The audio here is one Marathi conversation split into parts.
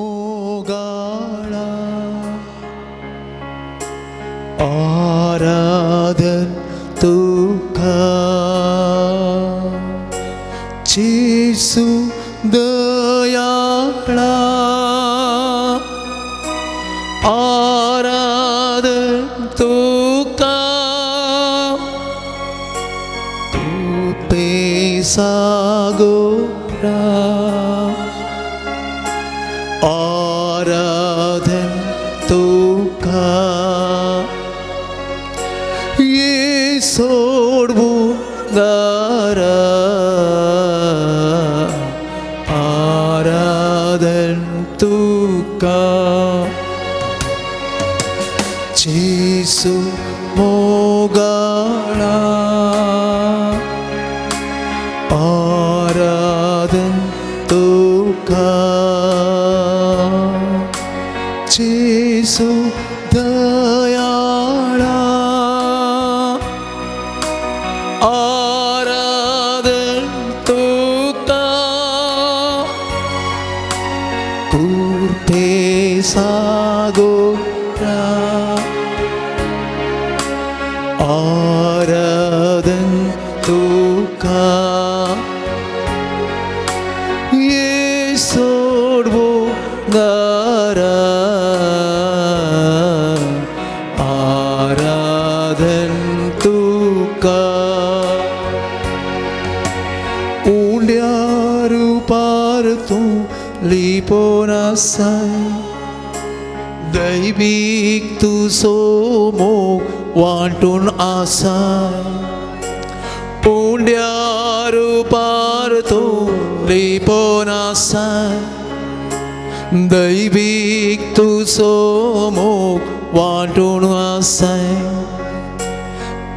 मोगाळा आराधन तुका जेसू दयाळा आराधन तुका तू पेसागोरा आराधन तुका ये सोडवू गारा आराधन तुका जेसू मोगाळा आराधन तुका जेसू दयाळा आराधन तुका कृपे सागोरा आराधन तुका ये सोडवो गारा आराधन तुका उंड्या रूपार तू लिपोनासाय दैविक तू सोमोग वाटून आसाय उंड्या रूपार तू लिपोनासाय दैविक तू सोमोग वाटून आसाय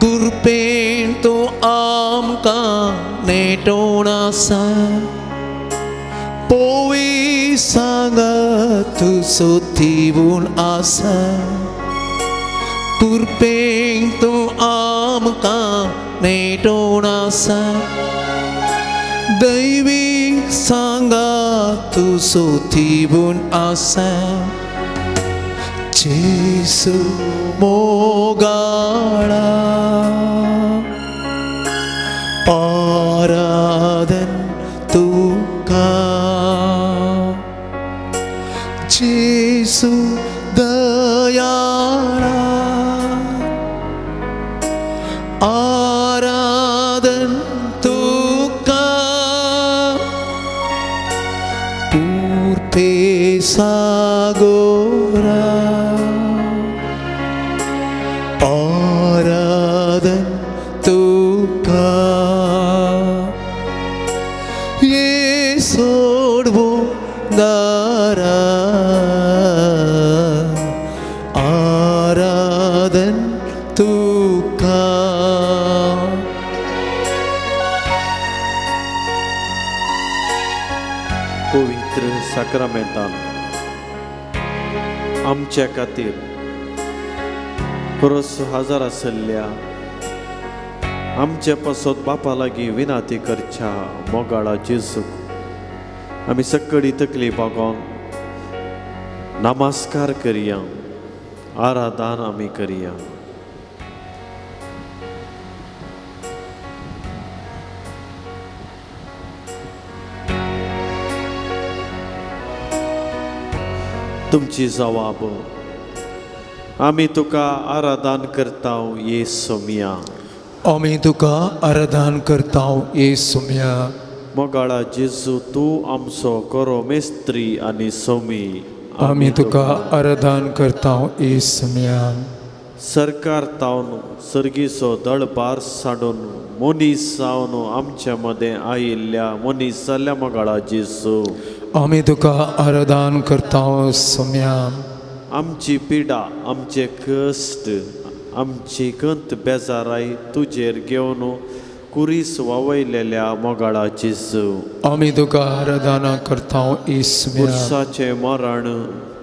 कृपेन तू आमकां नेटोवन आसाय पोवी सांगा तू सोथिवून आसाय कृपेन तू आमकां नेटोवन आसाय दैवीक सांगा तू सोथिवून आसाय जेसू मोगाळा आराधन तुका जेसू दयाळा आराधन तुका पूर्पे सागोरा आराधन तुका ये सोडवो गारा आराधन तुका पवित्र साक्रामेंतान आमच्या खातीर परस हजार आसल्या आमच्या पासत बापा लागीं विनाती करच्या मोगाळा जेजूक आमी सक्कळी तकली पागोन नमस्कार करिया आराधन आमी करिया तुमची जवाब आमी तुका आराधन करता येसुमिया आमी तुका आराधन करता येसुमिया मोगाळा जेजू तूं आमचो करो मेस्त्री आनी सोमी आमी तुका आराधन करता येसुमिया सरकार तावन सर्गीचो दळबार साडून मनीस जावन आमच्या मदें आयिल्ल्या मनीस जाल्ल्या मोगाळा जेजू आमी तुका आराधन करता सोम्या आमची पिडा आमचे कश्ट आमची कंत बेजाराय तुजेर घेवन कुरीस वावयलेल्या मोगाळा जेजू आमी तुका आराधन करता येसुमिया कुर्साचें मरण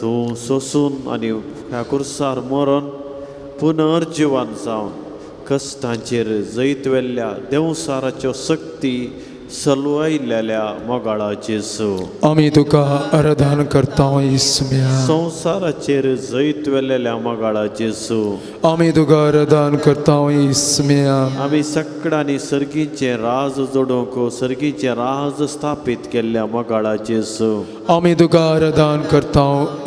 तूं सोसून आनी ह्या कुर्सार मरण पुनर्जिवन जावन कश्टांचेर जैत वेल्ल्या देवसाराच्यो सक्ती सलवायिल्ल्या मोगाळा जेसू आमी तुका आराधना करता इसम्या संसाराचेर जैत वेल्लेल्या मोगाळा जेसू आमी तुका आराधना करता इसम्या आमी सगळ्यांनी सर्गीचे राज जोडूंक सर्गीचे राज स्थापीत केल्ल्या मोगाळा जेसू आमी तुका आराधना करता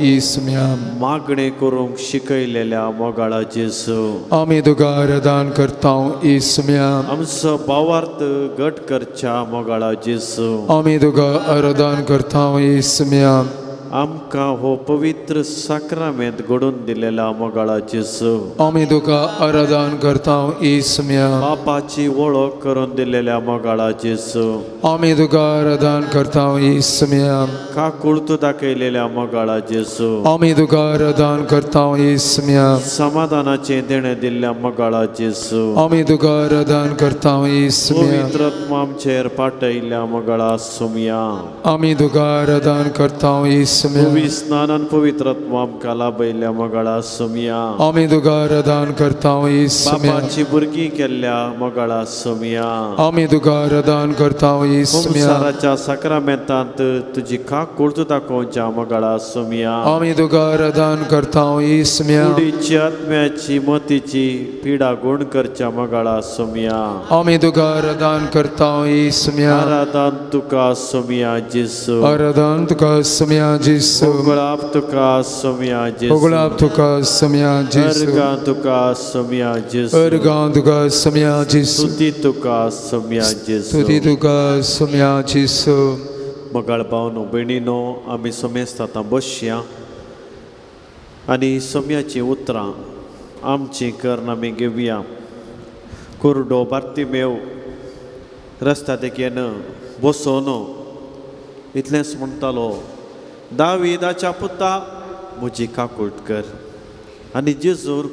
इसम्या मागणे करूंक शिकयलेल्या मोगाळा जेसू आमी तुका आराधना करता इसम्या आमचो भावार्थ घट करच्या मोगाळा जेसू आमी तुका आराधना करता इसम्या आमकां हो पवित्र साक्रामेंत घडोवन दिलेला मोगाळा जेसू आमी तुका आराधना करता इसम्या बापाची वळख करून दिलेल्या मोगाळा जेसू आमी तुका आराधना करता इसम्या काकुळत दाखयलेल्या मोगाळा जेसू आमी तुका आराधना करता इसम्या समाधानाचे देणे दिल्ल्या मोगाळा जेसू आमी तुका आराधना करता इसम्या पवित्र आत्मा आमचेर पाठयल्ल्या मोगाळा सुमया आमी तुका आराधना करता इसम्या पवी स्नानान पवित्र आत्मा आमकां लाभयल्ल्या मोगाळा सुमया आमी तुका आराधना करता इसम्या बापाची भुरगीं केल्ल्या मोगाळा सुमया आमी तुका आराधना करता इसम्या संसाराच्या साक्रामेंतांत तुजी काकुळत दाखोवच्या मोगाळा सुमया आमी तुका आराधना करता इसम्या कुडीची आत्म्याची मतीची पिडा गुण करच्या मोगाळा सुमया आमी तुका आराधना करता इसम्या आराधन तुका सुमया जेसू आराधना तुका इसम्या जेसू उगळाप तुका सुमया जेसू उगडाप तुका इसम्या जेसू अर्गा तुका सुमया जेसू अर्गां तुका इसम्या जेसू स्तुती तुका सुमया जेसू स्तुती तुका इसम्या जेसू मोगाळ भावनो भयणीनो आमी समेस्त आतां बसया आनी सोम्याची उतरां आमची कर्ण आमी घेवया कुर्डो बार्तिमेव रस्त्या देगेन बसोन इतलेंच म्हणटालो दाविदाच्या पुता म्हजी काकुळट कर आनी जेजूर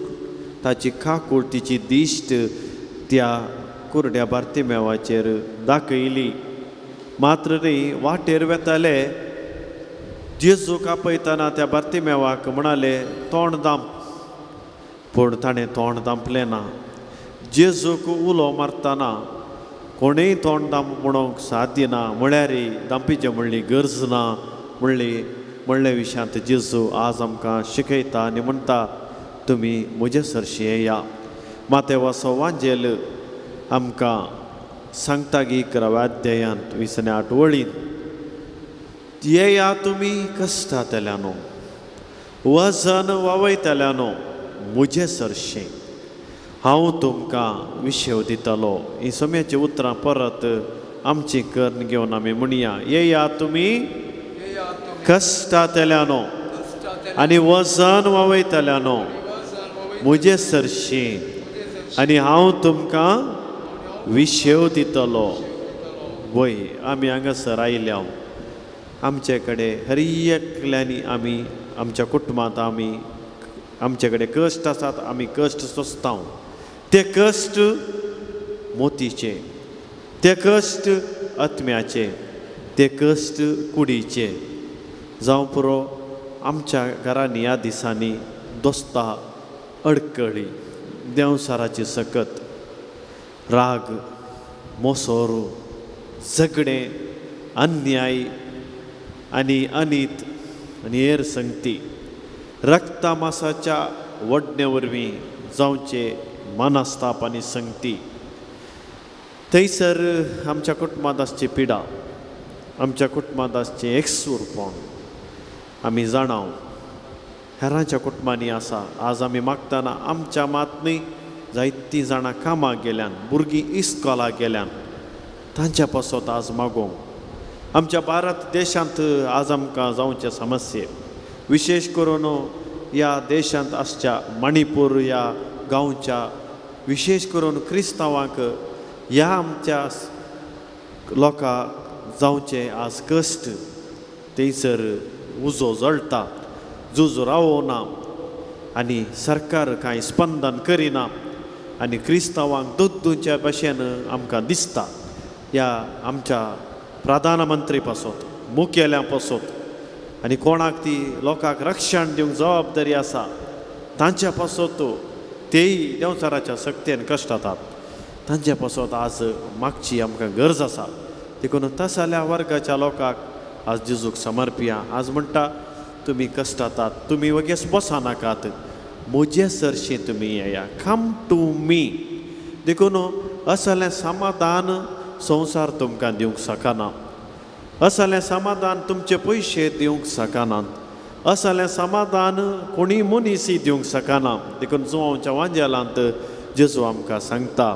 ताची काकुळट तिची दिश्ट त्या कुरड्या बार्तिमेवाचेर दाखयली मात्र रे वाटेर वेताले जेजूक आपयतना त्या बार्तिमेवाक म्हणाले तोंड दांप पूण ताणें तोंड दांपलें ना जेजूक उलो मारतना कोणेय तोंड दांप म्हणूंक साध्य ना म्हळ्यार दांपीचें म्हणली गरज ना म्हणले विशयांत जेजू आज आमकां शिकयता आनी म्हणटा तुमी म्हजे सरशी येया मातेवाचो वांजेल आमकां सांगता की 11व्या अध्यायांत 28 वळीन येया तुमी कश्टांतल्यानो वजन वावयतल्यानो म्हजे सरशें हांव तुमकां विशेव दितलो ही सोम्याची उतरां परत आमची कर्ण घेवन आमी म्हणया येया तुमी कश्टांतल्यानो आनी वजन वावयतल्यानो म्हजे सरशीं आनी हांव तुमकां विशेव दितलो वय आमी हांगासर आयल्या आमचे कडेन हर एकल्यांनी आमी आमच्या कुटुंबांत आमी आमचे कडेन कश्ट आसात आमी कश्ट सोंसता ते कश्ट मोतीचे ते कश्ट आत्म्याचे ते कश्ट कुडीचे जावं पुरो आमच्या घरांनी ह्या दिसांनी दोस्तां अडकळी देंवसाराची सकत राग मोसोर झगडें अन्याय आनी अनीत आनी हेर संगती रक्ता मासाच्या वडणे वरवीं जावचे मनस्ताप आनी संगती थंयसर आमच्या कुटुंबांत आसची पिडा आमच्या कुटुंबांत आसचें एकसूरपण आमी जाणाव हेरांच्या कुटुंबांनी आसा आज आमी मागतना आमच्या मातनी जायतीं जाणां कामाक गेल्यान भुरगीं इस्कॉलाक गेल्यान तांच्या पासत आज मागोवंक आमच्या भारत देशांत आज आमकां जावचे समस्ये विशेश करून ह्या देशांत आसच्या मणिपूर ह्या गांवच्या विशेश करून क्रिस्तांवांक ह्या आमच्या लोकांक जावचे आज कश्ट थंयसर उजो जळटा झूज रावना आनी सरकार कांय स्पंदन करिना आनी क्रिस्तांवांक दोद्दूच्या भाशेन आमकां दिसता ह्या आमच्या प्रधानमंत्री पासत मुखेल्या पासत आनी कोणाक ती लोकांक रक्षण दिवंक जबाबदारी आसा तांच्या पासत तेय देंवचाराच्या सक्तेन कश्ट जातात तांचे पासत आज मागची आमकां गरज आसा देखून तसल्या वर्गाच्या लोकांक आज जेजूक समर्पिया. आज म्हणटा तुम्ही कश्टातात, तुम्ही वगेस बसा नाकात, म्हजे सरशी तुम्ही येया, कम टू मी. देखून असलें समाधान संवसार तुमकां दिवंक शकना, असलें समाधान तुमचे पयशे दिवंक शकनात, असलें समाधान कोणी मनीसय दिवंक शकना. देखून जुवांच्या वांजेलांत जेजू आमकां सांगता,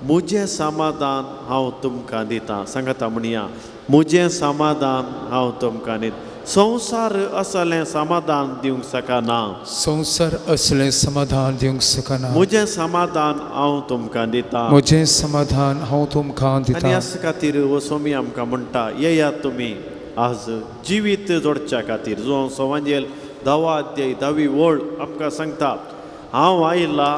म्हजें समाधान हांव तुमकां दितां. सांगता म्हणया, म्हजें समाधान हांव तुमकां दितां. संवसार असलें समाधान दिवंक शकना, संसार असलें समाधान दिवंक शकना. म्हजें समाधान हांव तुमकां दितां. म्हजें समाधान हांव तुमकां आनी दितां. ह्याच खातीर हो स्वामी आमकां म्हणटा, येयात तुमी आज जिवीत जोडच्या खातीर. जो सवांजेल 10 अध्याय 10वी ओळ आमकां सांगता, हांव आयला,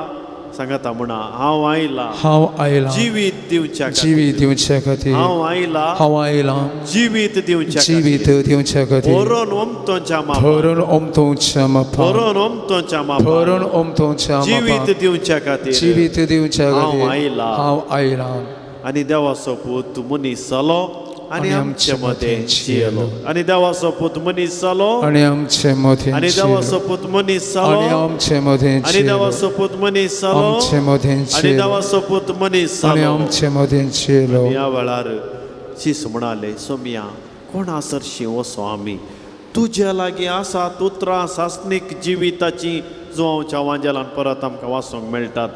सांगता म्हणा, हांव आयला जिवीत दिवच्या जिवीत दिवच्या खातीर. हांव आयला जिवीत दिवच्या जिवीत दिवच्या खातीर. भरून ओमतोच्या मापा, भरून ओमतोच्या मापा, भरून ओमतोच्या मापा, भरून ओमतोच्या मापा, जिवीत दिवच्या खातीर. जिवीत दिवच्या खातीर हांव आयला. आनी देवाचो पूत मनीस जालो आनी आमचे मदें जियेलो. आनी देवाचो पूत मनीस जालो आनी आमचे मदें आनी देवाचो पूत मनीस आनी जालो आमचे मदें आनी देवाचो पूत मनीस जालो आमचे मदें आनी देवाचो पूत मनीस आनी जालो. आमचे मदें जियेलो. ह्या वेळार शीस म्हणाले, सोम्या कोण आसरशी वसो आमी, तुज्या लागीं आसात उतरां सासणीक जिविताची जुवांच्या वांजेलान परत आमकां वाचूंक मेळटात.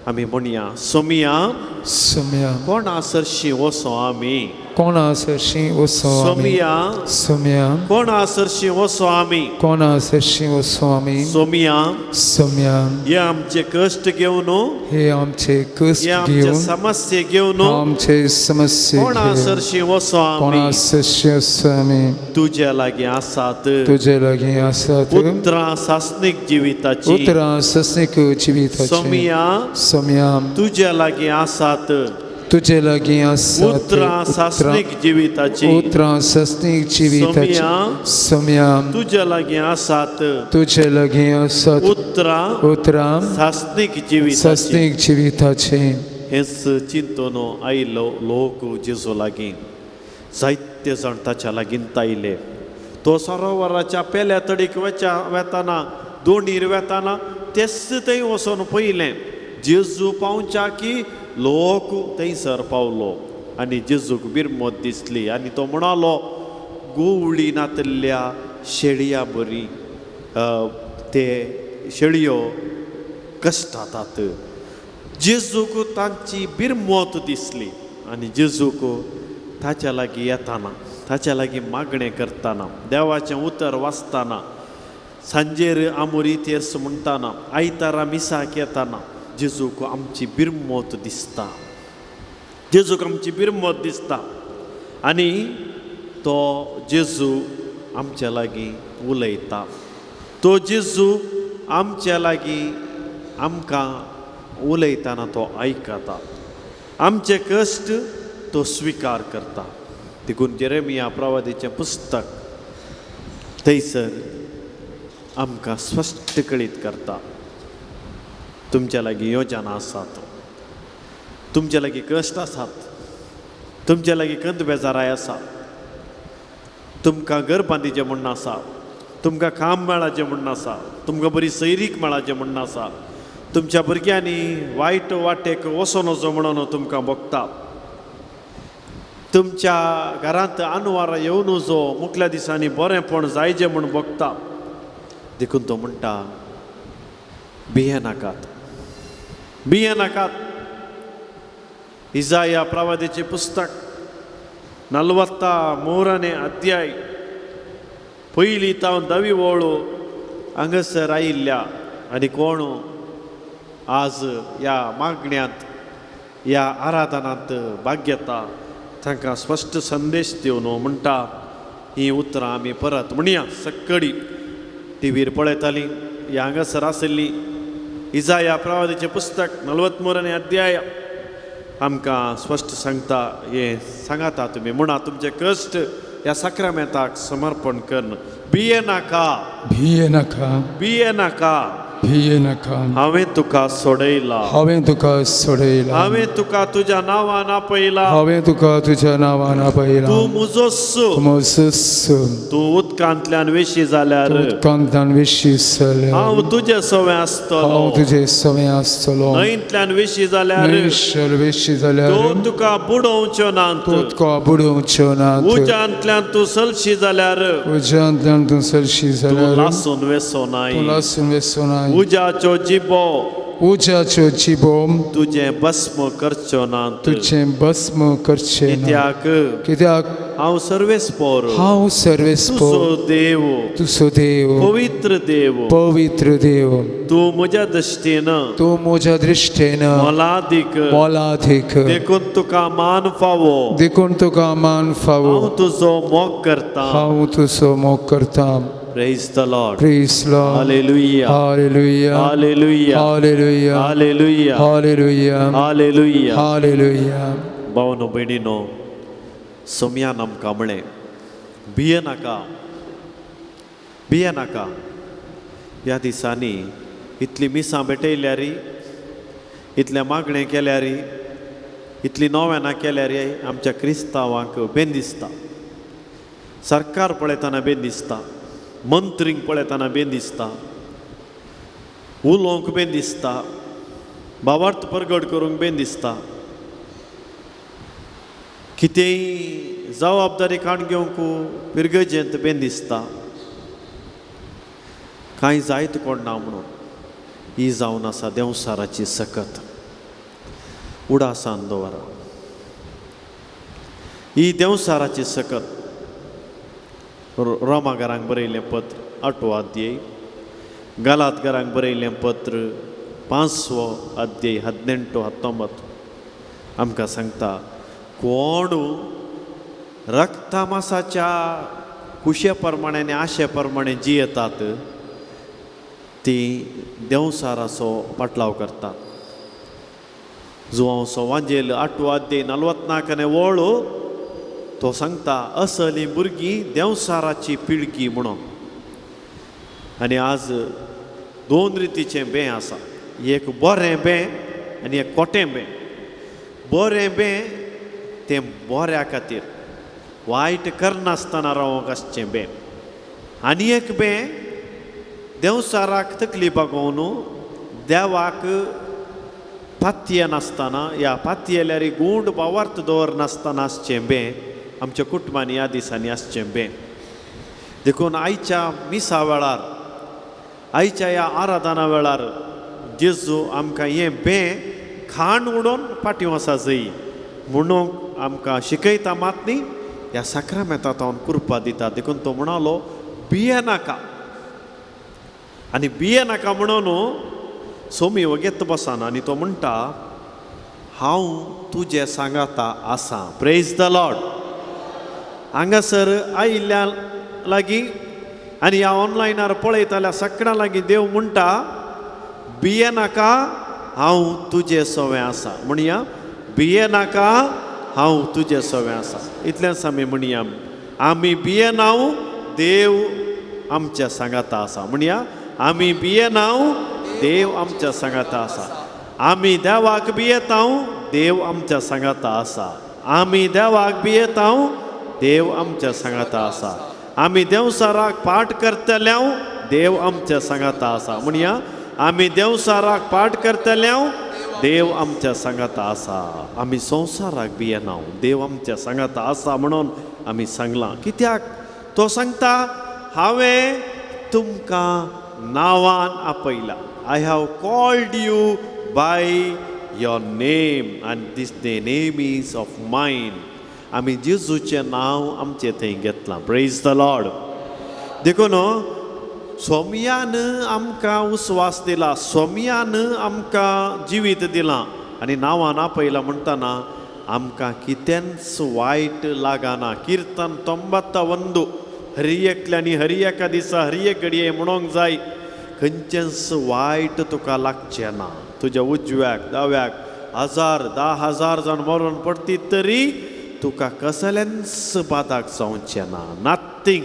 आमी म्हणया, सोम्या सोम्या कोण आसरशी वसो आमी, कोण आसरशी वसो आमी. सोम्या सोम्या कोण आसरशी वसो आमी, कोण आसरशी वसो आमी. सोम्या सोम्या हे आमचे कश्ट घेवन, हे आमचे कश्ट हे आमचे घेवन, समस्ये घेवन आमचे समस्ये कोण घेवन, आसरशी वसो कोण आमी, आसरशी वसो आमी. तुज्या लागीं आसात तुजे लागीं आसात उतरां सासणीक जिविताची. उतरां सासणीक जिविताची. सोम्या सोम्या तुज्या लागीं आसात तुजे लागीं आसात उतरां सासणीक जिविताची. उतरां सासणीक जिविताची. सोम्या तुज्या लागीं आसात तुजे लागीं आसात उतरां सासणीक जिविताची. सासणीक जिविताची. हेच चिंतून आयलो लोक जेजू लागीं. जायते जाण ताच्या लागीं आयले. तो सरोवराच्या पेल्या तडीक वेताना, दोणीर वेताना तेच थंय वचून पयलें. जेजू पावच्या की लोक थंयसर पावलो आनी जेजूक बिरमत दिसली. आनी तो म्हणालो, गुवळी नातल्ल्या शेळया बरी ते शेळयो कश्टातात. जेजूक तांची बिरमत दिसली आनी जेजूक ताच्या लागीं येताना, ताच्या लागीं मागणें करतना, देवाचें उतर वाचतना, सांजेर आमोरी तेर्स म्हणटाना, आयतारा मिसाक येताना जेजूक आमची बिरमत दिसता. जेजूक आमची बिरमत दिसता. आनी तो जेजू आमच्या लागीं उलयता. तो जेजू आमच्या लागीं आमकां उलयतना तो आयकता. आमचे कश्ट तो स्विकार करता. देखून जेरेमिया प्रवादीचें पुस्तक थंयसर आमकां स्पश्ट कळीत करता, तुमच्या लागीं योजना आसात, तुमच्या लागीं कश्ट आसात, तुमच्या लागीं कंत बेजाराय आसा, तुमकां घर बांदिचें म्हणून आसा, तुमकां काम मेळाचें म्हणून आसा, तुमकां बरी सैरीक मेळाचें म्हणून आसा, तुमच्या भुरग्यांनी वायट वाटेक वचो नजो म्हणून तुमकां भोगता, तुमच्या घरांत आनवार येवन नजो मुखल्या दिसांनी बरेंपण जायचें म्हूण भोगता. देखून तो म्हणटा, भिये नाकात, भिये नाकात. इजाया प्रवादीचें पुस्तक 43 अध्याय पयली तावन 10वी ओळ हांगासर आयिल्ल्या आनी कोण आज ह्या मागण्यांत, ह्या आराधनांत भाग घेता तांकां स्पश्ट संदेश दिवन म्हणटा, ही उतरां आमी परत म्हणया. सक्कडी टीव्हीर पळयतालीं, ही हांगासर आशिल्ली. इजाया प्रवादीचें पुस्तक 43 अध्याय आमकां स्पश्ट सांगता, हे सांगाता तुमी म्हणा, तुमचे कश्ट ह्या साक्रामेंताक समर्पण करन. भिये नाका, भिये नाका, भिये नाका. भिये नाका हांवें तुका सोडयला हांवें तुका सोडयला हांवें तुका तुज्या नांवान आपयला हांवें तुका तुज्या नांवान आपयला तूं म्हजो सो तूं उदकांतल्यान वेशी जाल्यार उदकांतल्यान विशीं जाल्यार हांव तुजे सवें हांव आसतलो तुजे सवें आसतलो न्हंयतल्यान वेशी जाल्यार न्हंयेर विशीं जाल्यार तो तुका बुडोवच्यो नात तूं तुका बुडोवच्यो नात उज्यांतल्यान तूं चलशी जाल्यार उज्यांतल्यान तूं चलशी तूं जाल्यार लासून वेसोनाय तूं लासून वेसोनाय उज्याच्यो जिबो उज्याच्यो जिबो तुजें भस्म करच्यो नात तुजें भस्म करचें ना कित्याक कित्याक हांव सर्वेस्पोर हांव सर्वेस्पोर तुजो देव तुजो देव पवित्र देव पवित्र देव तूं म्हज्या दृश्टीन तूं म्हज्या दृश्टेन मोलादीक मोलादीक देखून तुका मान फावो देखून तुका मान फावो हांव तुजो मोग करता हांव तुजो मोग करता praise the Lord Praise Lord. Hallelujah Hallelujah. Hallelujah Hallelujah. Hallelujah Hallelujah. Hallelujah Hallelujah. भावनो भयणीनो सोम्यान आमकां म्हळें भिये नाका ह्या दिसांनी इतली मिसां भेटयल्यार इतलें मागणें केल्यार इतलीं नोवेनां केल्यार आमच्या क्रिस्तांवांक बेन दिसता सरकार पळयतना बेन दिसता मंत्रींक पळयतना बेन दिसता उलोवंक बेन दिसता भावार्थ प्रगट करूंक बेन दिसता कितेंय जबाबदारी काण घेवंक पिरगजेंत बेन दिसता कांय जायत कोण ना म्हणून ही जावन आसा देंवसाराची सकत उडासान दवरा ही देंवसाराची सकत रोमाघरांक बरयलें पत्र 8 अध्याय गलातकारांक बरयलें पत्र 5 अध्याय 18-19 आमकां सांगता कोण रक्तामासाच्या कुशे प्रमाणे आनी आशे प्रमाणे जियेतात ती देंवसाराचो पाटलाव करतात जुवांचो वांजेल 8 अध्याय 44 वळू तो सांगता असली भुरगीं देंवसाराची पिळगी म्हणून आनी आज 2 रितीचें बें आसा एक बरें बें आनी एक कोटें बें बरें बें तें बऱ्या खातीर वायट करनासतना रावंक आसचें बें आनी एक बें देंवसाराक तकली बागोवन देवाक पातये नासतना या पातयेल्यार गूंड भावार्थ दवरनासतना आसचें बें आमच्या कुटुंबांनी ह्या दिसांनी आसचें बें देखून आयच्या मिसा वेळार आयच्या ह्या आराधना वेळार जेजू आमकां हें बें खाण उडोवन फाटीं वचा जाय म्हणून आमकां शिकयता मात न्ही ह्या साक्रामेंतांत हांव कृपा दिता देखून तो म्हणालो भिये नाका आनी भिये नाका म्हणून सोमी वगेत बसाना आनी तो म्हणटा हांव तुजे सांगाता आसां प्रेज द लॉर्ड हांगासर आयिल्ल्या लागीं आनी ह्या ऑनलायनार पळयताल्या सगळ्यां लागीं देव म्हणटा भिये नाका हांव तुजे सवें आसा म्हणया भिये नाका हांव तुजे सवें आसा इतलेंच आमी म्हणया आमी भिये नाव देव आमच्या सांगाता आसा म्हणया आमी भिये नाव देव आमच्या सांगाता आसा आमी देवाक भियेतांव देव आमच्या सांगाता आसा आमी देवाक भियेतांव देव आमच्या सांगाता आसा आमी देंवसाराक पाठ करतल्यांव देव आमच्या सांगाता आसा म्हणया आमी देंवसाराक पाठ करतल्यांव देव आमच्या सांगाता आसा आमी संवसाराक भियेनाव देव आमच्या सांगाता आसा म्हणून आमी सांगलां कित्याक तो सांगता हांवें तुमकां नांवान आपयला I have called you by your name and this name is of mine आमी जेजूचें नांव आमचें थंय घेतलां प्रेज द लॉर्ड देखून सोमयान आमकां उस्वास दिला सोमयान आमकां जिवीत दिलां आनी नांवान आपयलां म्हणटना आमकां कितेंच वायट लागना किर्तन 91 हरी एकल्यानी हरी एका दिसा हरी एक घडये म्हणोंक जाय खंयचेंच वायट तुका लागचें ना तुज्या उजव्याक दाव्याक 1000-10,000 जाण मरून पडटी तरी तुका कसलेंच बादाक जावचें ना नथींग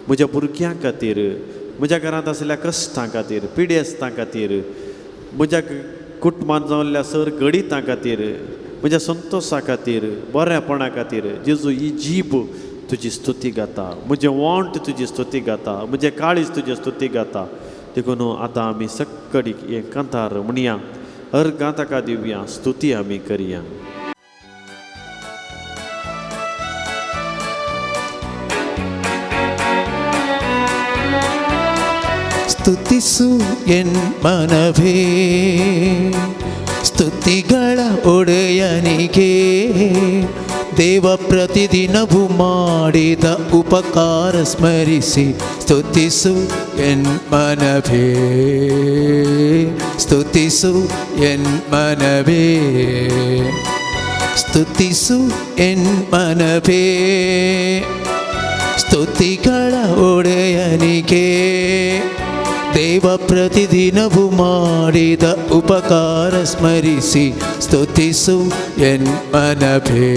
म्हज्या भुरग्यां खातीर, म्हज्या घरांत आसलेल्या कश्टां खातीर, पिडेस्तां खातीर, म्हज्या कुटुंबांत जाल्ल्या सर गणितां खातीर, म्हज्या संतोशा खातीर, बऱ्यापणा खातीर जेजू ही जीब तुजी स्तुती गाता, म्हजें वोंट तुजी स्तुती गाता, म्हजें काळीज तुजी स्तुती गाता. देखून आतां आमी सक्कडी हे कांतार म्हणया, अर्गां ताका दिवया, स्तुती आमी करया. ಸ್ತುತಿಸು ಎನ್ ಮನವೇ ಸ್ತುತಿಗಳ ಒಡೆಯನಿಗೆ, ದೇವ ಪ್ರತಿದಿನವೂ ಮಾಡಿದ ಉಪಕಾರ ಸ್ಮರಿಸಿ ಸ್ತುತಿಸು ಎನ್ ಮನವೇ, ಸ್ತುತಿಸು ಎನ್ ಮನವೇ, ಸ್ತುತಿಸು ಎನ್ ಮನವೇ, ಸ್ತುತಿಗಳ ಒಡೆಯನಿಗೆ, ದೇವ ಪ್ರತಿದಿನವೂ ಮಾಡಿದ ಉಪಕಾರ ಸ್ಮರಿಸಿ ಸ್ತುತಿಸು ಎನ್ ಮನವೇ,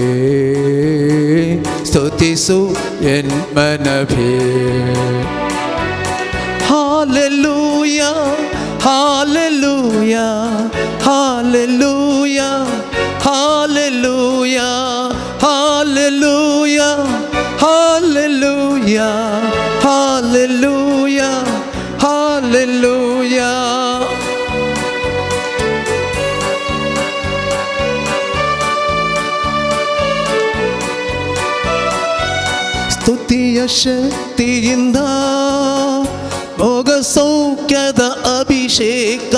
ಸ್ತುತಿಸು ಎನ್ ಮನವೇ. Hallelujah hallelujah hallelujah hallelujah hallelujah hallelujah hallelujah hallelujah. ಸ್ತುತಿಯ ಶಕ್ತಿಯಿಂದ ಭೋಗ ಸೌಖ್ಯದ ಅಭಿಷೇಕ,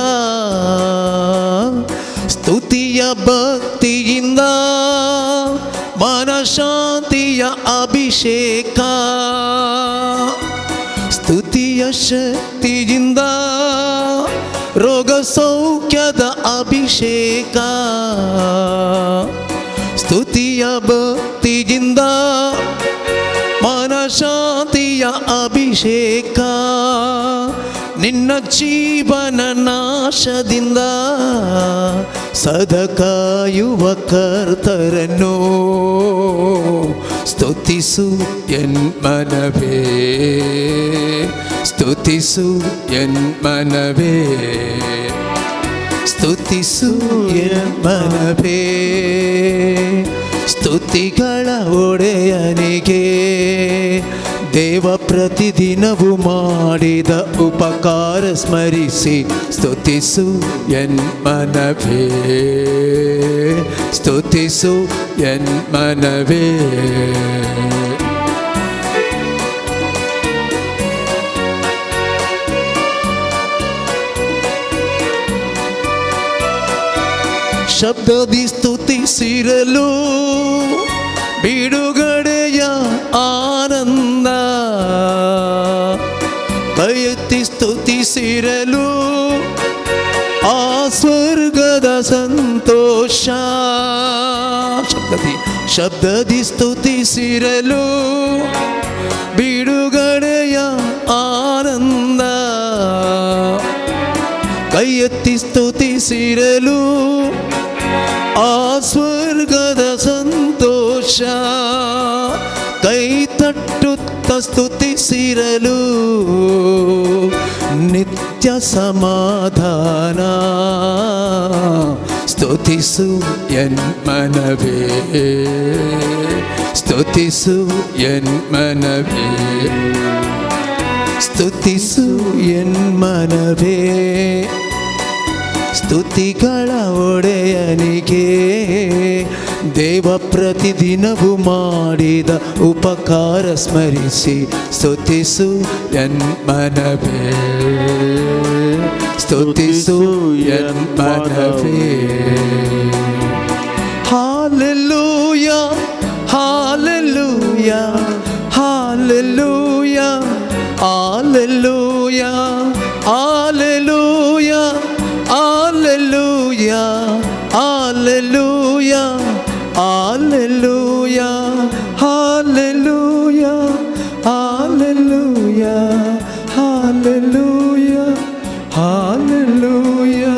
ಸ್ತುತಿಯ ಭಕ್ತಿಯಿಂದ ಮನಶಾಂತಿಯ ಅಭಿಷೇಕ, ಸ್ತುತಿಯ ಶಕ್ತಿಯಿಂದ ರೋಗ ಸೌಖ್ಯದ ಅಭಿಷೇಕ, ಸ್ತುತಿಯ ಭಕ್ತಿಯಿಂದ ಮನಶಾಂತಿಯ ಅಭಿಷೇಕ, ನಿನ್ನ ಜೀವನ ನಾಶದಿಂದ ಸದಾ ಕಾಯುವ ಕರ್ತರನ್ನು ಸ್ತುತಿಸು ಎನ್ ಮನವೇ, ಸ್ತುತಿಸು ಎನ್ ಮನವೇ, ಸ್ತುತಿಸು ಎನ್ ಮನವೇ, ಸ್ತುತಿಗಳ ಒಡೆಯನಿಗೆ, ದೇವ ಪ್ರತಿದಿನವೂ ಮಾಡಿದ ಉಪಕಾರ ಸ್ಮರಿಸಿ ಸ್ತುತಿಸು ಎನ್ ಮನವೇ, ಸ್ತುತಿಸು ಎನ್ ಮನವೇ. ಶಬ್ದದಿ ಸ್ತುತಿಸಿರಲು ಬಿಡುಗಡೆಯ ಆನಂದ, ಕೈ ಎತ್ತಿ ಸ್ತುತಿಸಿರಲು ಆ ಸ್ವರ್ಗದ ಸಂತೋಷ. ಶಬ್ದದಿ ಸ್ತುತಿಸಿರಲು ಬಿಡುಗಡೆಯ ಆನಂದ, ಕೈ ಎತ್ತಿ ಸ್ತುತಿಸಿರಲು ಆ ಸ್ವರ್ಗದ ಸಂತೋಷ, ಕೈ ತಟ್ಟುತ್ತ ಸ್ತುತಿಸಿರಲು ನಿತ್ಯ ಸಮಾಧಾನ. ಸ್ತುತಿಸು ಎನ್ ಮನವೇ, ಸ್ತುತಿಸು ಎನ್ ಮನವೇ, ಸ್ತುತಿಸು ಎನ್ ಮನವೇ, ಸ್ತುತಿಗಳ ಒಡೆಯನಿಗೆ, ದೇವ ಪ್ರತಿದಿನವೂ ಮಾಡಿದ ಉಪಕಾರ ಸ್ಮರಿಸಿ ಸ್ತುತಿಸು ಎನ್ ಮನವೇ, ಸ್ತುತಿಸು ಎನ್ ಮನವೇ. Hallelujah hallelujah hallelujah hallelujah hallelujah hallelujah hallelujah hallelujah hallelujah hallelujah hallelujah hallelujah.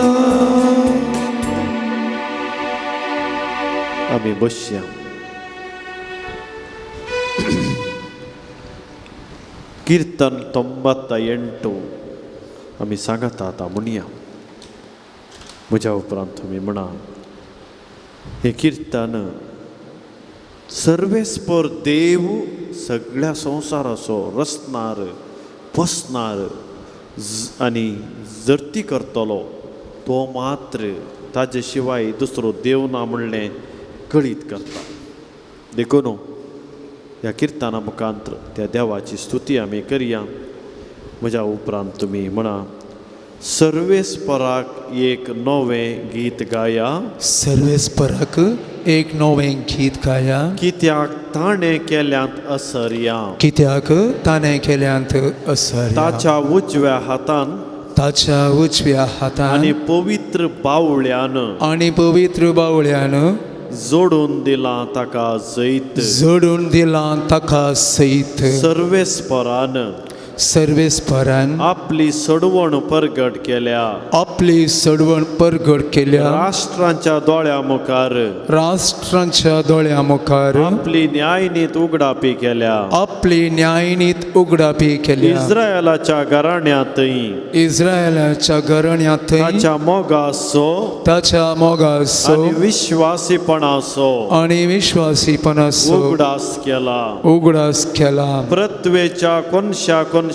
आमी बसया. कीर्तन 98 आम्ही सांगता आता म्हणूया. म्हज्या उपरांत तुमी म्हणा. हे कीर्तन सर्वेस्पर देव सगळ्या संवसाराचो रचणार, बसणार आनी जर्ती करतलो तो मात्र ताजे शिवाय दुसरो देव ना म्हणलें कळीत करता. देखून ह्या किर्तना मुखांतर त्या देवाची स्तुती आमी करया. म्हज्या उपरांत तुमी म्हणा. सर्वेस्पराक एक नवें गीत गाया. सर्वेस्पराक एक नवें गीत गाया. कित्याक ताणें केल्यांत असर्या. कित्याक ताणें केल्यांत असर्या. ताच्या उजव्या हातान ताच्या उजव्या हातान आनी पवित्र बावळ्यान आनी पवित्र बावळ्यान जोडून दिलां ताका जैत. जोडून दिलां ताका सैत. सर्वेस्परान सर्वेस्परान आपली सडवण परगट केल्या. आपली सडवण परगट केल्या. राष्ट्रांच्या दोळ्या मुखार राष्ट्रांच्या दोळ्या मुखार आपली न्यायनीत उगडापी केल्या. आपली न्यायनीत उगडापी केल्या. इस्रायलाच्या घराण्यांतय इस्रायलाच्या घराण्यांत ताच्या मोगासो ताच्या मोगासो आनी विश्वासीपणासो आणि विश्वासीपणासो उगडास केला. उगडास केला. पृथ्वेच्या कोनशा कोनशांनी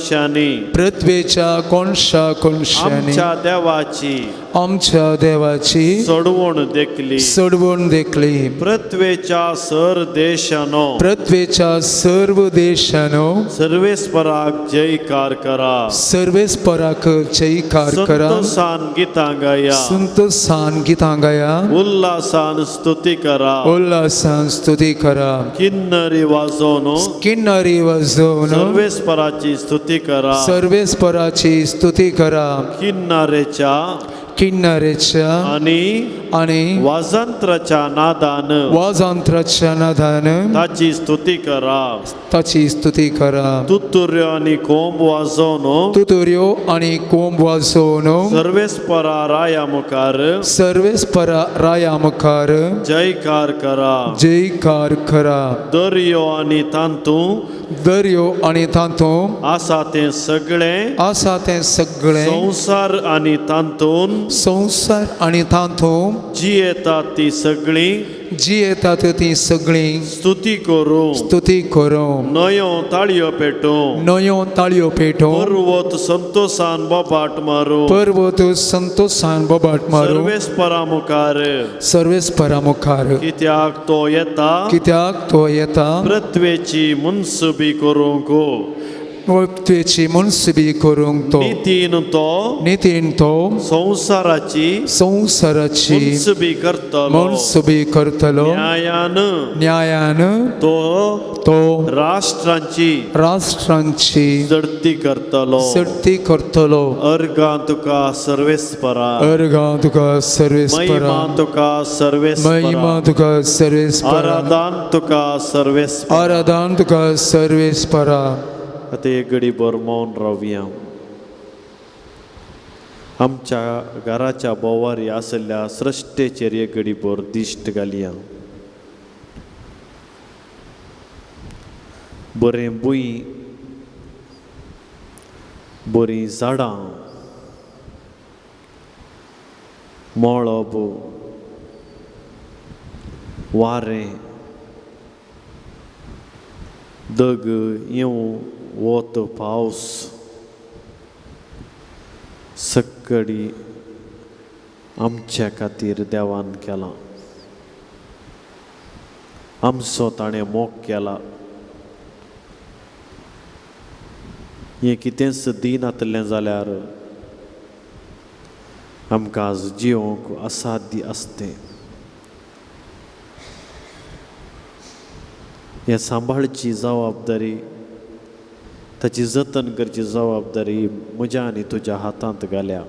पृथ्वीच्या कोनशा कोनशांनी आमच्या देवाची आमच्या देवाची सडवण देखली. सडवण देखली. पृथ्वेच्या सर देशानो पृथ्वीच्या सर्व देशानो सर्वेस्पराक जयकार करा. सर्वेस्पराक जयकार करा. संतोषान गितां गाया. संतोषान गितां गाया. उल्हासान स्तुती करा. उल्हासान स्तुती करा. किन्नरी वाजोवन किन्नरी वाजवून सर्वेस्पराची स्तुती करा. सर्वेस्पराची स्तुती करा. किन्नारेच्या किन्नरेच्या आणि वाजंत्राच्या नादान वाजंत्राच्या नादान ताची स्तुती करा. ताची स्तुती करा. तुतुर्यो आनी कोंब वाजोवन तुतुर्यो आणि कोंब वाजवून सर्वेस्परा राया मुखार सर्वेस्परा राया मुखार जयकार करा. जयकार करा. दर्यो आनी तांतू दर्यो आणि तांतूं आसा ते सगळे आसा ते सगळे संसार आनी तांतून संसार आणि तांतूं जी येतात ती सगळी जी येतात ती सगळी स्तुती करू. स्तुती करूं. नयो ताळयो पेटू. नयो ताळयो पेटूं. पर्वत संतोषान बोबाट मारू. पर्वत संतोषान बोबाट मारू. सर्वेस्परा मुखार सर्वेस्परा मुखार कित्याक तो येता. कित्याक तो येता. पृथ्वेची मुनसुबी करूंक पृथ्वीची मुनसुबी करूंक तो नितीन तो संसाराची मुनसुबी करतलो. न्यायान तो राष्ट्रांची जडती करतलो. अर्गां तुका सर्वेस्परा. महिमा तुका सर्वेस्परा. आराधन तुका सर्वेस्परा. आता एक घडीभर मौन रावया. आमच्या घराच्या बोवारी आसल्या सृश्टेचेर एक घडीभर दिश्ट घालया. बरें भुंय, बरीं झाडां, मळब, वारें, दग येवं वत पावस सगळी आमच्या खातीर देवान केला. आमचो ताणें मोग केला. हें कितेंच दिनातलें जाल्यार आमकां आज जिवंक असाध्य आसतें. हें सांबाळची जबाबदारी, ताची जतन करची जबाबदारी म्हज्या आनी तुज्या हातांत घाल्या.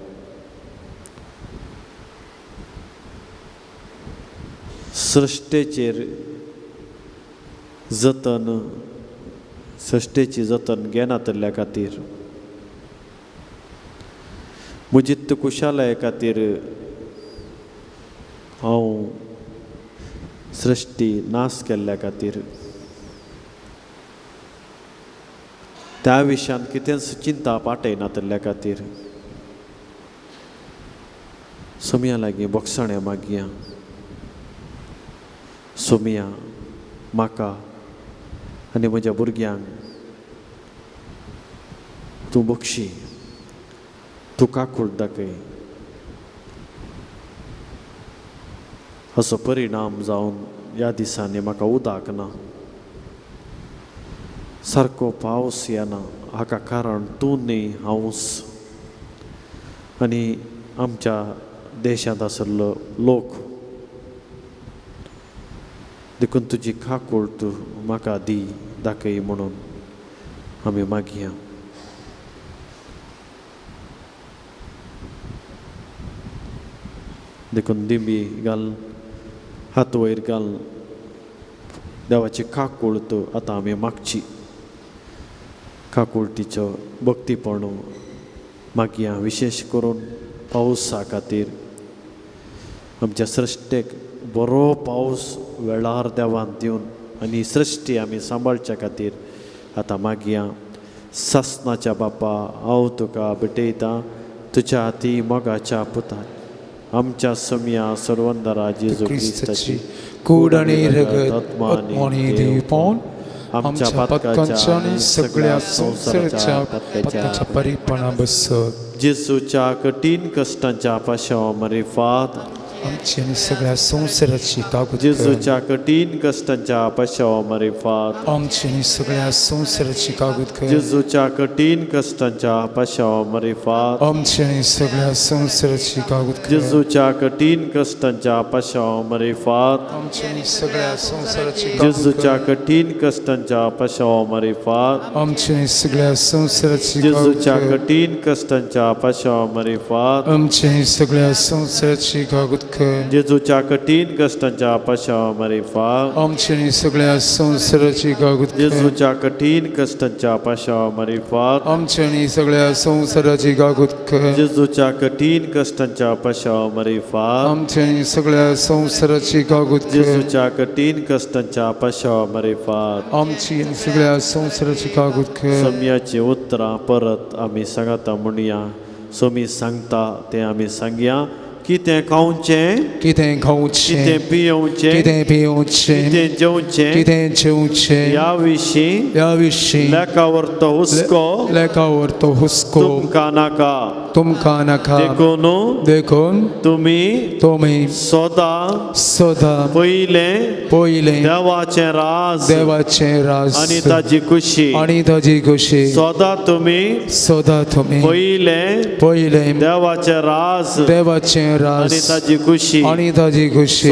सृश्टेचेर सृश्टेची जतन घेनातल्या खातीर म्हजी कुशालाये खातीर हांव सृश्टी नाश केल्ल्या खातीर त्या विशयान कितें चिंता पाठयनातल्या खातीर सोमिया लागीं बोगसाणें मागया. सोमिया म्हाका आनी म्हज्या भुरग्यांक तूं बक्षी, तूं काकूळ दाखय. असो परिणाम जावन ह्या दिसांनी म्हाका उदक ना, सारको पावस येना. हाका कारण तूं न्ही हांवूच. आनी आमच्या देशांत आशिल्लो लोक देखून तुजी काकूळ तूं म्हाका दी दाखय म्हणून आमी मागया. देखून दिंबी घाल, हात वयर घाल, देवाची काकूळ तूं आतां आमी मागची. काकुळटीचो भक्तीपण मागया, विशेश करून पावसा खातीर. आमच्या सृश्टेक बरो पावस वेळार देवान दिवन आनी सृश्टी आमी सांबाळच्या खातीर आतां मागया. सासणाच्या बापा, हांव तुका भेटयतां तुज्या हाती मोगाच्या पुता आमच्या सोमिया सर्वंदरा जेजू क्रिस्ताची कूड आनी रगत आत्मानी दिवपण आमच्या पातकांच्या आनी सगळ्या संवसाराच्या पातकांच्या परिपणा बसत. जेजूच्या कठीण कश्टांच्या पाशावा मरेफात आमची आनी सगळ्या संवसाराची कागूद जेजूच्या कठीण कश्टांच्या पाशावा मरेफात आमची आनी सगळ्या संवसाराची कागूद कर. जेजूच्या कठीण कश्टांच्या पाशावा मरेफात आमची आनी सगळ्या संवसाराची कागूद कर. जेजूच्या कठीण कश्टांच्या पाशावा मरेफात आमची आनी सगळ्या संवसाराची कागूद जेजूच्या कर. कठीण कश्टांच्या पाशावा मरेफात आमची आनी सगळ्या संवसाराची कागूद जेजूच्या कर. कठीण कश्टांच्या पाशावा मरेफात आमची आनी सगळ्या संवसाराची कागूद कर. जेजूच्या कठीण कश्टांच्या पाशावा मरेफात आमची आनी सगळ्या संवसाराची कागूद कर. जेजूच्या कठीण कश्टांच्या पाशावा मरेफात आमची आनी सगळ्या संवसाराची कागूद कर. जेजूच्या कठीण कश्टांच्या पाशावा मरेफात आमची आनी सगळ्या संवसाराची कागूद कर. जेजूच्या कठीण कश्टांच्या पाशावा मरेफात आमची आनी सगळ्या संवसाराची कागूद कर. सोमयाची उतरां परत आमी सांगता म्हणया. सोमी सांगता तें आमी सांगया. कितें खावचें, कितें खावचें, कितें पियेवचें, कितें पिवचें, कितें जेवचें कितें जेवचें ह्या विशीं ह्या विशीं लेखावर तो हुस्को लेखावर तो हुस्को तुमकां नाका. तुमकां नाका. देखून तुमी सदां पयलें पयलें देवाचें राज देवाचें राज आनी ताची खुशी आनी ताची खुशी सदां तुमी पयलें देवाचें राज देवाचें आनी राज ताची खुशी आनी ताची खुशी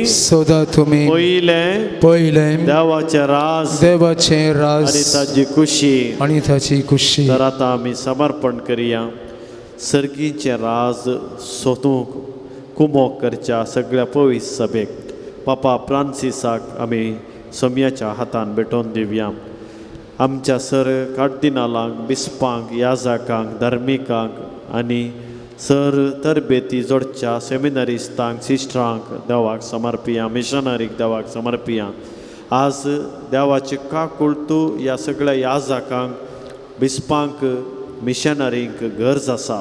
सदां तुमी पयलें देवाचें राज देवाचें राज आनी ताची खुशी. आनी ताची खुशी. तर आतां आमी समर्पण करया. सर्गीचें राज सोदूंक कुमोक करच्या सगळ्या पवित्र सभेक पापा फ्रांसिसाक आमी सोमयाच्या हातान भेटोवन दिवया. आमच्या सर कार्दिनालांक, बिस्पांक, याजकांक, धर्मिकांक आनी सर तरबेती जोडच्या सेमिनरिस्तांक, सिस्टरांक देवाक समर्पिया. मिशनरीक देवाक समर्पिया. आज देवाची काकूळ तूं ह्या सगळ्या याजकांक, बिस्पांक, मिशनरींक गरज आसा.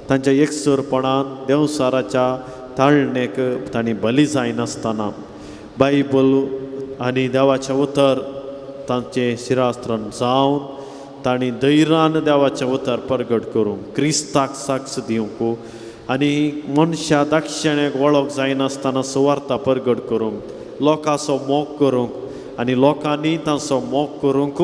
तांच्या एकसुरपणान देवसाराच्या ताळणेक तांणी बली जायनासतना बायबल आनी देवाचें उतर तांचे शिरास्त्रान जावन तांणी धैर्यान देवाचें उतर प्रगट करूंक, क्रिस्ताक साक्ष दिवंक आनी मनशा दाक्षिणाक वळख जायनासतना सुवार्ता प्रगट करूंक, लोकांचो मोग करूंक आनी लोकांनी तांचो मोग करूंक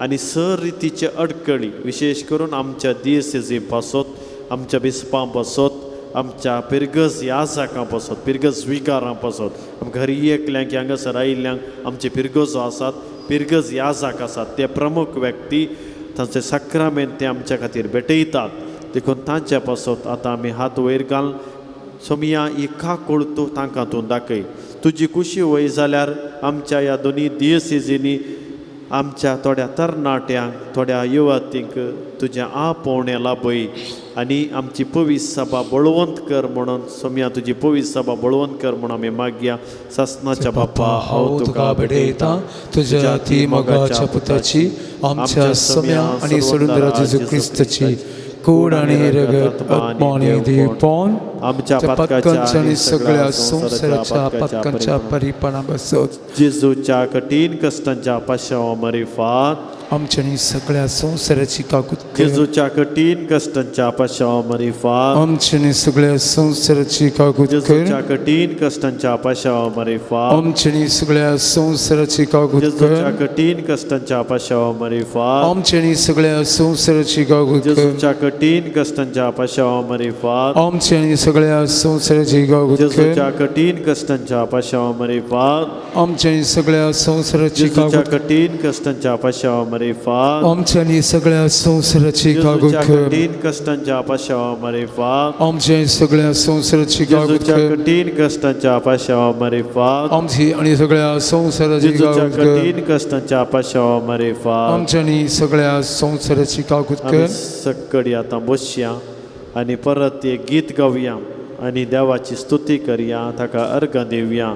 आनी सर रितीचे अडकळी विशेष करून आमच्या दियेसेसी पासत, आमच्या बिस्पां पासत, आमच्या पिरगस याजकां पासत, पिरगस विकारां पासत, आमकां घरी एकल्यांक हांगासर आयिल्ल्यांक आमचे पिरगसो आसात, पिरगस याजक आसात, ते प्रमुख व्यक्ती तांचे सक्रामेंत ते आमच्या खातीर भेटयतात. देखून तांच्या पासत आतां आमी हात वयर घाल. सोमिया ही काकूळ तूं तांकां तूं दाखय. तुजी खुशी वय जाल्यार आमच्या ह्या दोनी दियेसेजींनी आमच्या थोड्या तरणाट्यांक थोड्या युवतींक तुज्या आपोवण्या लाभय आनी आमची पवीस सभा बळवंत कर म्हणून सोम्या तुजी पवीस सभा बळवंत कर म्हणून आमी मागया ससनाच्या बाप्पा हांव तुका भेटयता तुझ्या ती मोगाच्या पुताची आमच्या सम्या आणि सोडून जेजू क्रिस्ताची कूड आणि रगत आत्मानी देवपण आमच्या पत्कांच्या आणि सगळ्या संसाराच्या पत्कांच्या परिपणा बसत जेजूच्या कठीण कष्टांच्या पाशावा मरिफात आमच्या सगळ्या संसाराची काकूत कर जेजूच्या कठीण कष्टांच्या पाशावा मरिफात आमच्या सगळ्या संसाराची काकूत कर जेजूच्या कठीण कष्टांच्या पाशावा मरिफात आमच्या सगळ्या संसाराची काकूत जेजूच्या कर कठीण कष्टांच्या पाशावा मरिफात आमच्या सगळ्या संसाराची काकूत कर जेजूच्या कठीण कष्टांच्या पाशावा मरिफात आमच्या सगळ्या संसाराची काकूत जेजूच्या कर कठीण कष्टांच्या पाशावा मरिफात आमच्या सगळ्या संसाराची जेजूच्या काकूत कठीण कष्टांच्या पाशावा मरिफात आमच्या सगळ्या संसाराची काकूत जेजूच्या कर कठीण कष्टांच्या पाशावा मरिफात आमच्या सगळ्या संसाराची काकूत जेजूच्या कर कठीण कष्टांच्या पाशावा मरिफात आमची आणि सगळ्या संसाराची जेजूच्या काकूत कर कठीण कष्टांच्या पाशावा मरिफात आमच्या सगळ्या संसाराची काकूत आमी कर सक्कडी आतां बसया आनी परत एक गीत गावया आनी देवाची स्तुती करया ताका अर्घ दिवया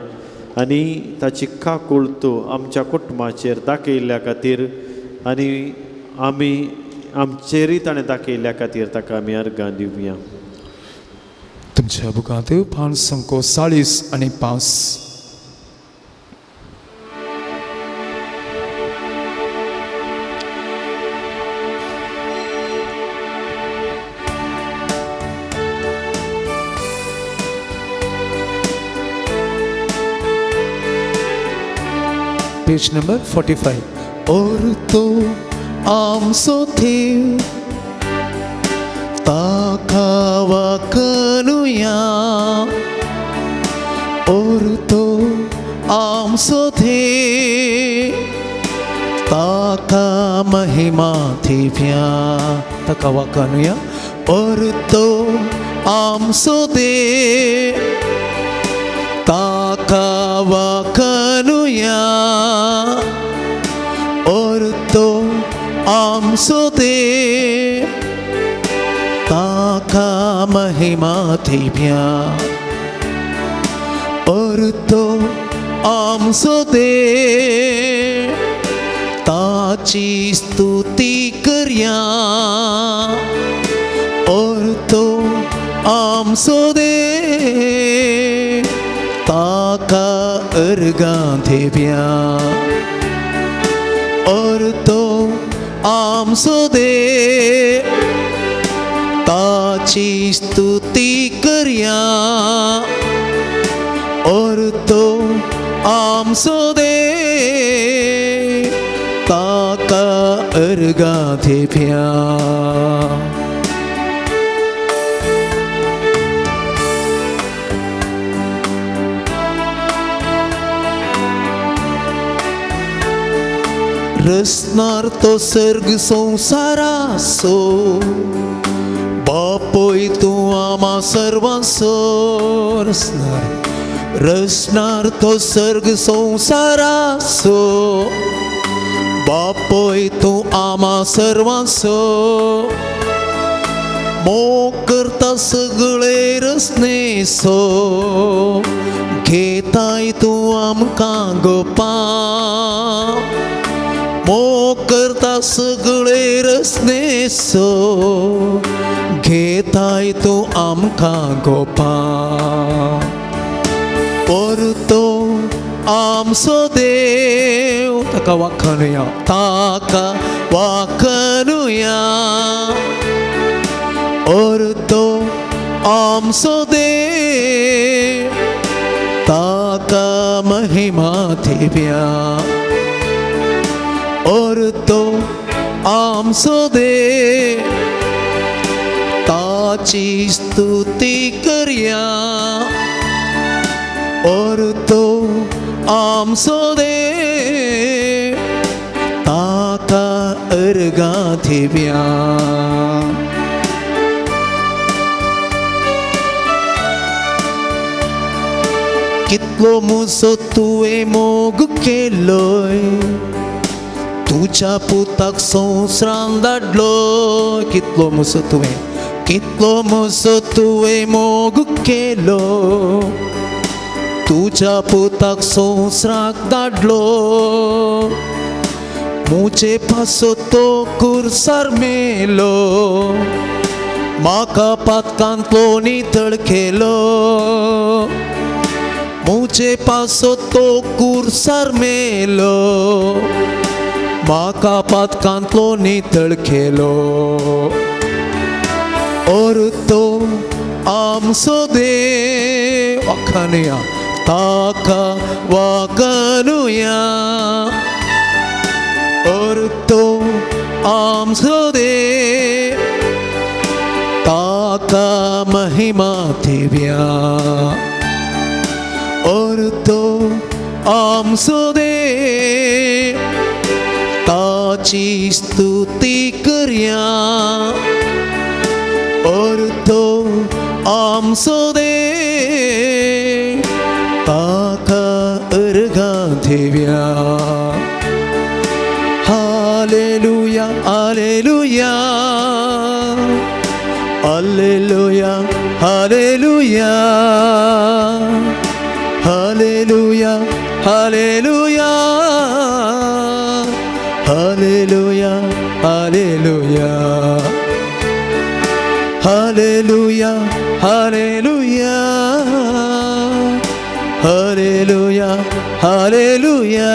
आनी ताची काकूळ तूं आमच्या कुटुंबाचेर दाखयल्ल्या खातीर आनी आमी आमचेरय ताणें दाखयल्ल्या खातीर ताका आमी अर्घां दिवया. तुमच्या बुकांत 540 आणि 5 पेज नंबर 45 और तो आमचो थेव ताका वाकनुया और तो आमचो थेव ताका महिमा थेव्या ताका वाकनुया और तो आमचो देव ताका वाकनुया और तो आमचो देव ताका महिमा थेव्या और तो आमचो देव ताची स्तुती करया और तो आमचो देव ताका अर्घां देव्या और तो आमचो देव ताची स्तुती करया और तो आमचो देव ताका अर्घां देव्या. रचणार तो सर्ग संसारासो बापोय तूं आमा सर्वांचो रचणार तो सर्ग संसारासो बापोय तूं आमा सर्वांचो मोग करता सगळे रचनेचो घेताय तूं आमकां गोपा मोग करता सगळे रचनेचो घेताय तूं आमकां गोपा और तो आमचो देव ताका वाखनुया ताका वाखनुया और तो आमचो देव ताका महिमा थेव्या और तो आमचो देव ताची स्तुती करया और तो आमचो देव ताका अर्घां देव्या. कितलो मुजो तुवें मोग केलोय तुझ्या पुताक संवसारांत धाडलो कितलो मोसो तुवें मोग केलो तुझ्या पुताक संवसाराक धाडलो मुझे पासो तो कुर्सार मेलो म्हाका पातकांतलो नितळ केलो मुझे पासो तो कुर्सार मेलो म्हाका पातकांतलो नितळ केलो और तो आमचो देव वखनुया ताका वखनुया और तो आमचो देव ताका महिमा दिव्या और तो आमचो देव ताची स्तुती करया और तो आमचो देव ताका अर्घा दिव्या hallelujah hallelujah hallelujah hallelujah hallelujah hallelujah hallelujah hallelujah hallelujah hallelujah hallelujah hallelujah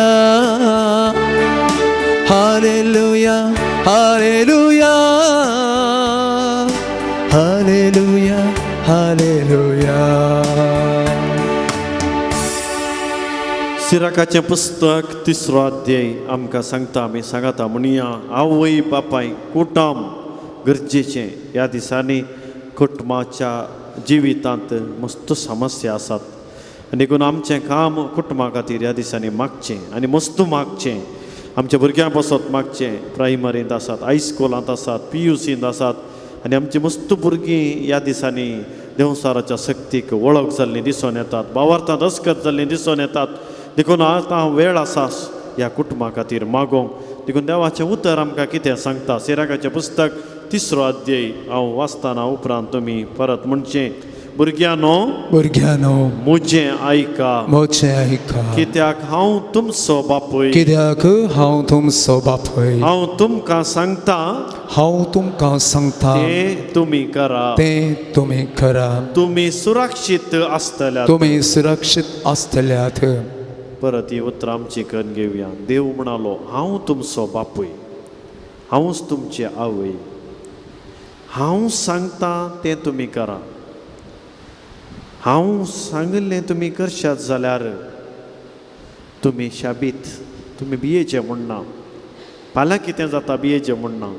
hallelujah hallelujah hallelujah hallelujah. सिराकाचें पुस्तक 3रो अध्याय आमकां सांगता आमी सांगाता म्हणया आवय बापाय कुटुंब गरजेचें. ह्या दिसांनी कुटुंबाच्या जिवितांत मस्त समस्या आसात देखून आमचें काम कुटुंबा खातीर ह्या दिसांनी मागचें आनी मस्त मागचें. आमच्या भुरग्यां बसत मागचें प्रायमरींत आसात हायस्कुलांत आसात PUCंत आसात आनी आमची मस्त भुरगीं ह्या दिसांनी देवसाराच्या शक्तीक वळख जाल्लीं दिसून येतात भावार्थांत अस्कत जाल्लीं दिसून येतात. देखून आतां वेळ आसा ह्या कुटुंबा खातीर मागोवंक. देखून देवाचें उतर आमकां कितें सांगता. सिराकाचें पुस्तक 3रो अध्याय हांव वाचतना उपरांत तुमी परत म्हणचें भुरग्यांनो मुझें आयका कित्याक हांव तुमचो बापूय हांव तुमचो बापूय हांव तुमकां सांगता तें तुमी करा तुमी सुरक्षीत आसतल्यात. परत ही उतरां आमची करून घेवया. देव म्हणालो हांव तुमचो बापूय हांवूच तुमची आवय हांव सांगता तें तुमी करा. हांव सांगिल्लें तुमी करशात जाल्यार तुमी शाबीत तुमी बियेचें म्हणना. फाल्यां कितें जाता बियेचें म्हणना.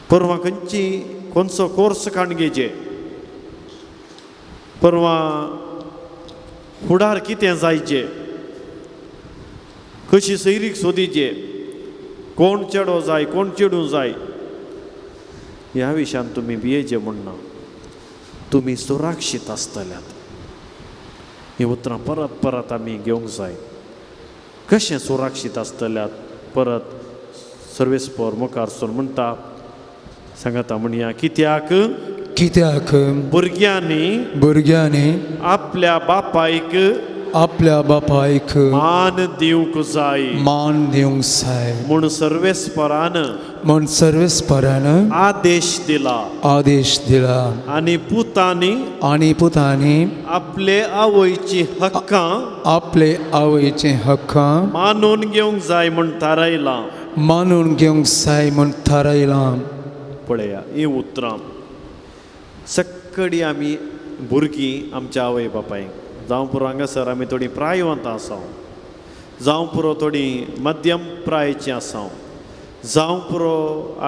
परवां खंयचो कोर्स काण घेवचे परवां फुडार कितें जायचें कशी सैरीक सोदीचे कोण चेडो जाय कोण चेडूं जाय ह्या विशयान तुमी बियेचें म्हणना. तुमी सुरक्षीत आसतल्यात. ही उतरां परत परत आमी घेवंक जाय. कशें सुरक्षीत आसतल्यात. परत सर्वेस्पर मुखार सोर म्हणटा सांगता म्हणया कित्याक भुरग्यांनी आपल्या बापायक मान दिवंक जाय म्हूण सर्वेस्परान आदेश दिला आनी पुतांनी आपले आवयची हक्कां मानून घेवंक जाय म्हूण थारायलां. पळया ही उतरां सक्कडी आमी भुरगीं आमच्या आवय बापायक जावं पुरो हांगासर आमी थोडीं प्रायवंतां आसां जावं पुरो थोडीं मध्यम प्रायेचीं आसां जावं पुरो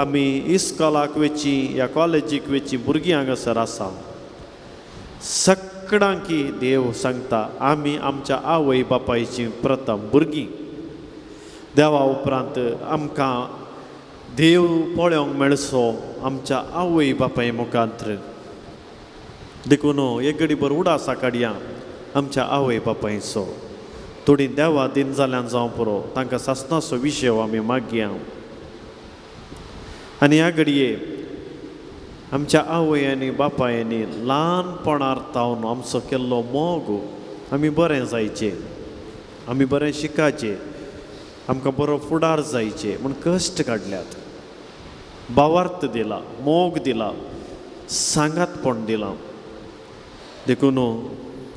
आमी इस्कॉलाक वेचीं या कॉलेजीक वेचीं भुरगीं हांगासर आसा. सक्कडांकी देव सांगता आमी आमच्या आवय बापायचीं प्रथम भुरगीं. देवा उपरांत आमकां देव पळोवंक मेळचो आमच्या आवय बापाय मुखांत्र. देखून एक घडी भर उडासा काडया आमच्या आवय बापायचो. थोडी देवा दिन जाल्यान जावं पुरो तांकां सासनाचो विशय आमी मागया. आनी ह्या घडये आमच्या आवयांनी बापायांनी ल्हानपणार तावन आमचो केल्लो मोग आमी बरें जायचें, आमी बरें शिकाचें, आमकां बरो फुडार जायचें म्हूण कश्ट काडल्यात, भावार्थ दिला, मोग दिला, सांगातपण दिलां. देखून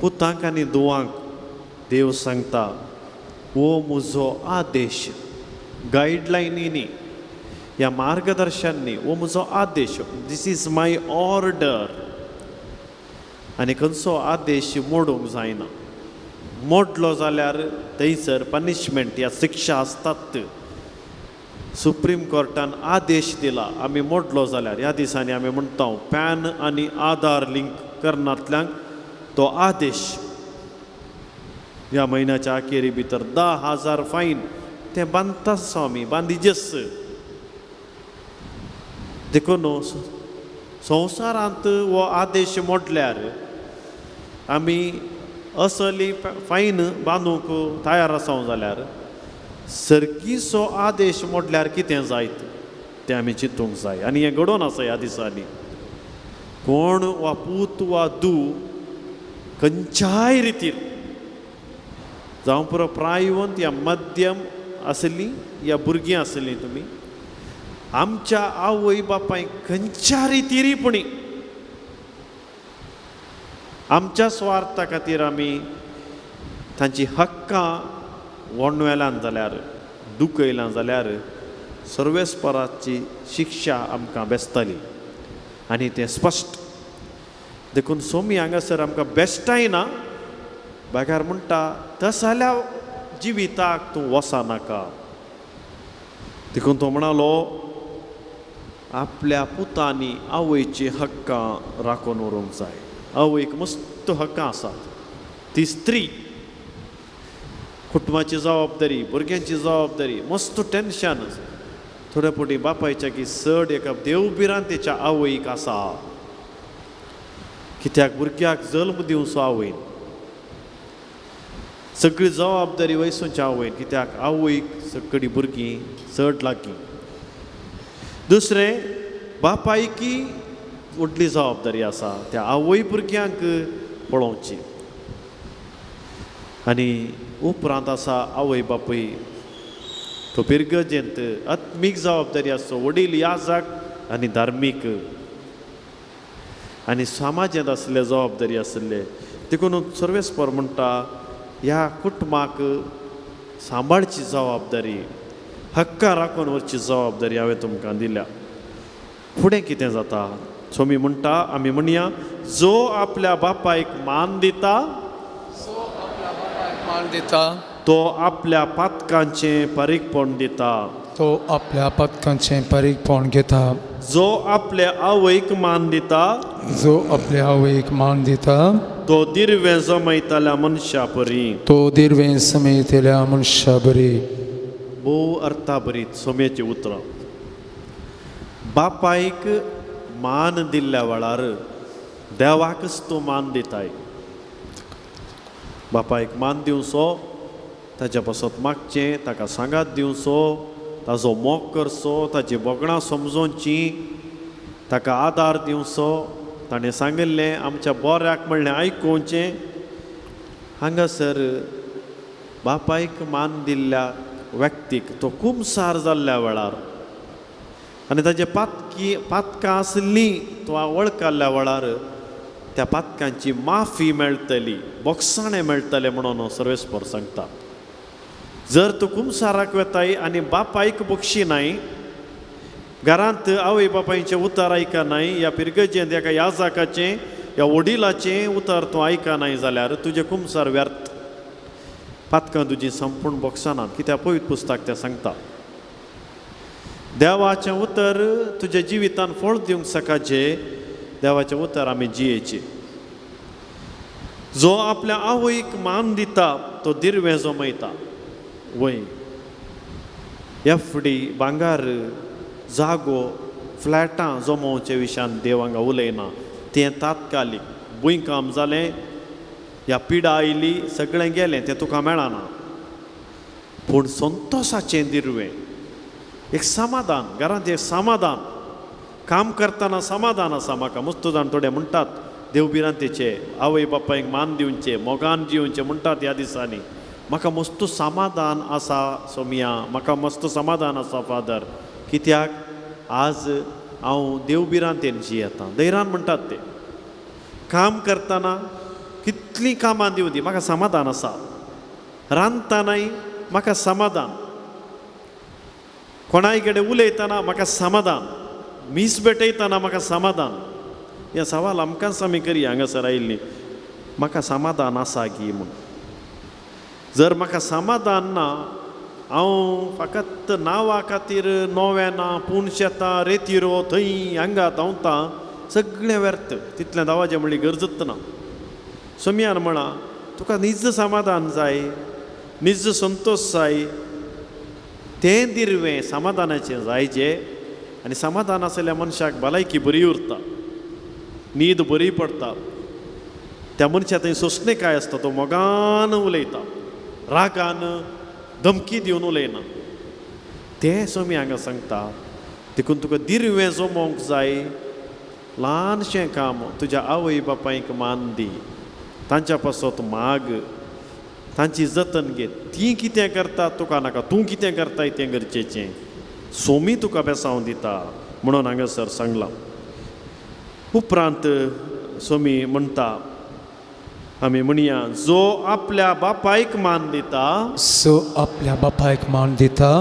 पुतांक आनी धुवांक देव सांगता हो म्हजो आदेश, गायडलायनींनी ह्या मार्गदर्शनांनी हो म्हजो आदेश, दीस इज माय ऑर्डर. आनी खंयचो आदेश मोडूंक जायना. मोडलो जाल्यार थंयसर पनिशमेंट ह्या शिक्षा आसतात. सुप्रीम कोर्टान आदेश दिला, आमी मोडलो जाल्यार ह्या दिसांनी आमी म्हणटा पॅन आनी आधार लिंक करनातल्यांक तो आदेश ह्या म्हयन्याच्या अखेरी भितर 10,000 फायन तें बांदता आसा आमी बांदिजस. देखून संवसारांत हो आदेश मोडल्यार आमी असली फायन बांदूंक तयार आसा जाल्यार सर्गीचो आदेश मोडल्यार कितें जायत तें आमी चिंतूंक जाय. आनी हें घडोवन आसा ह्या दिसांनी. कोण वा पूत वा धूव खंयच्याय रितीन जावं पुरो प्रायवंत या मध्यम आसली या भुरगीं आसलीं तुमी, आमच्या आवय बापायक खंयच्या रितीरीपणी आमच्या स्वार्था खातीर आमी तांची हक्कां वणवेल्यान जाल्यार दुखयल्यां जाल्यार सर्वेस्पराची शिक्षा आमकां बेसतली. आनी तें स्पश्ट. देखून सोमी हांगासर आमकां बेश्टाय ना. भागार म्हणटा तस जाल्यार जिविताक तूं वचनाका. देखून तो म्हणालो आपल्या पुतांनी आवयची हक्कां राखून उरूंक जाय. आवयक मस्त हक्कां आसात. ती स्त्री, कुटुंबाची जबाबदारी, भुरग्यांची जबाबदारी, मस्त टेन्शन थोड्या फावटी बापायच्या की चड एका देवबिरांतेच्या आवयक आसा. कित्याक भुरग्याक जल्म दिवचो आवयन, सगळी जबाबदारी वयसूंच्या आवयन, कित्याक आवयक सगळीं भुरगीं चड लागीं. दुसरें बापायकी व्हडली जबाबदारी आसा त्या आवय भुरग्यांक पळोवची. आनी उपरांत आसा आवय बापूय. तो पिरगजेंत आत्मीक जबाबदारी आसता, वडील याजक आनी धार्मीक आनी समाजांत आसले जबाबदारी आसले. देखून सर्वेस्पर म्हणटा ह्या कुटुंबाक सांबाळची जबाबदारी, हक्कां राखून व्हरची जबाबदारी हांवें तुमकां दिल्या. फुडें कितें जाता सोमी म्हणटा, आमी म्हणया जो आपल्या बापायक मान दिता तो आपल्या पातकांचें पारीकपण दिता. तो आपल्या पथकांचें पारीकपण घेता. जो आपल्या आवयक मान दिता जो आपल्या आवयक मान दिता तो दिर्वें जमयतल्या मनशा परी. तो दिर्वें समेतल्या मनशा बरी. भोव अर्था बरीत सोम्याची उतरां. बापायक मान दिल्ल्या वेळार देवाकच तूं मान दिताय. बापायक मान दिवचो, ताच्या पासत मागचें, ताका सांगात दिवचो, ताजो मोग करचो, ताची बोगणां समजोवची, ताका आदार दिवचो. ताणें सांगिल्लें आमच्या बऱ्याक म्हणलें आयकुचें. हांगासर बापायक मान दिल्ल्या व्यक्तीक तो कुमसार जाल्ल्या वेळार आनी ताजे पातकां आसलीं तो वळखल्या वेळार त्या पातकांची माफी मेळटली, बोगसाणें मेळटलें म्हणून सर्वेस्पर सांगता. जर तूं कुमसाराक वेताय आनी बापायक बक्षिनाय, घरांत आवय बापायचें उतर आयकनाय, ह्या पिरगजेंत एका याजकाचें ह्या वडिलाचें उतर तूं आयकनाय जाल्यार तुजें कुमसार व्यर्थ. पातकां तुजीं संपूर्ण बोगसानात. कित्याक पवित्र पुस्तक तें सांगता देवाचें उतर तुज्या जिवितान फळ दिवंक सकाचें. देवाचें उतर आमी जियेचें. जो आपल्या आवयक मान दिता तो दिर्वें जमयता. वय एफडी भांगार जागो फ्लॅटां जमोवचे विशयान देव हांगा उलयना. तें तात्कालीक. भुंयकाम जालें, ह्या पिडा आयली, सगळें गेलें, तें तुका मेळना. पूण संतोषाचें दिरवें, एक समाधान, घरांत एक समाधान, काम करतना समाधान आसा. म्हाका मस्त जाण थोडे म्हणटात देवबिरांतेचे आवय बापायक मान दिवचे, मोगान जिवचे म्हणटात ह्या दिसांनी. म्हाका मस्त समाधान आसा सोमिया, म्हाका मस्त समाधान आसा फादर. कित्याक आज हांव देवबिरांतेन जियेतां. दैरान म्हणटात ते काम करतना कितलीं कामां दिवं दी, म्हाका समाधान आसा. रांदतानाय म्हाका समाधान, कोणाय कडेन उलयतना म्हाका समाधान, मीस भेटयतना म्हाका समाधान. हे सवाल आमकांच आमी करी हांगासर आयिल्लीं. म्हाका समाधान आसा गी म्हूण. जर म्हाका समाधान ना, हांव फकत नांवा खातीर नोवेना, पूण शेतां, रेतीरो थंय हांगा धांवतां, सगळें व्यर्थ. तितलें धांवाचें म्हणली गरजच ना. सोमियान म्हणा तुका निज समाधान जाय, निज संतोश जाय, तें दिरवें समाधानाचें जायचें. आनी समाधान आसल्या मनशाक भलायकी बरी उरता, न्हीद बरी पडटा. त्या मनशा थंय सोंसणें काय आसता, तो मोगान उलयता, रागान धमकी दिवन उलयना. तें सोमी हांगा सांगता. देखून तुका दिरवें जमोवंक जाय. ल्हानशें काम तुज्या आवय बापायक मान दी, तांच्या पासत माग, तांची जतन घे. तीं कितें करतात तुका नाका, तूं कितें करताय तें गरजेचें. सोमी तुका बेसांव दिता म्हणून हांगासर सांगलां. उपरांत सोमी म्हणटा, आमी म्हणया, जो आपल्या बापायक मान दिता, सो आपल्या बापायक मान दिता,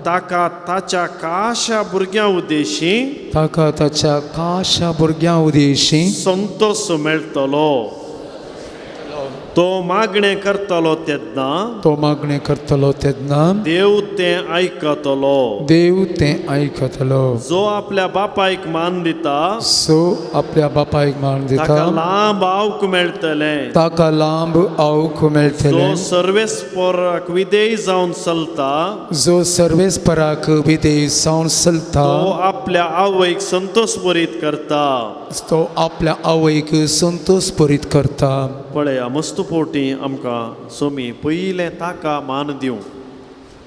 ताका ताच्या काशा भुरग्यां उद्देशी, ताका ताच्या काशा भुरग्यां उदेशी संतोष मेळटलो. तो मागणें करतलो तेन्ना, तो मागणें करतलो तेन्ना देव तें आयकतलो. देव तें आयकतलो. जो आपल्या बापायक मान दिता, सो आपल्या बापायक मान दिता, ताका लांब आवक मेळटलें. ताका लांब आवक मेळटलें. जो सर्वेस्पराक विधेय जावन चलता, जो सर्वेस्पराक विधेय जावन चलता, तो आपल्या आवयक संतोष बरीत करता. तो आपल्या आवयक संतोष बरीत करता. पळया, मस्त पोटी आमकां सोमी पयलें ताका मान दिवं.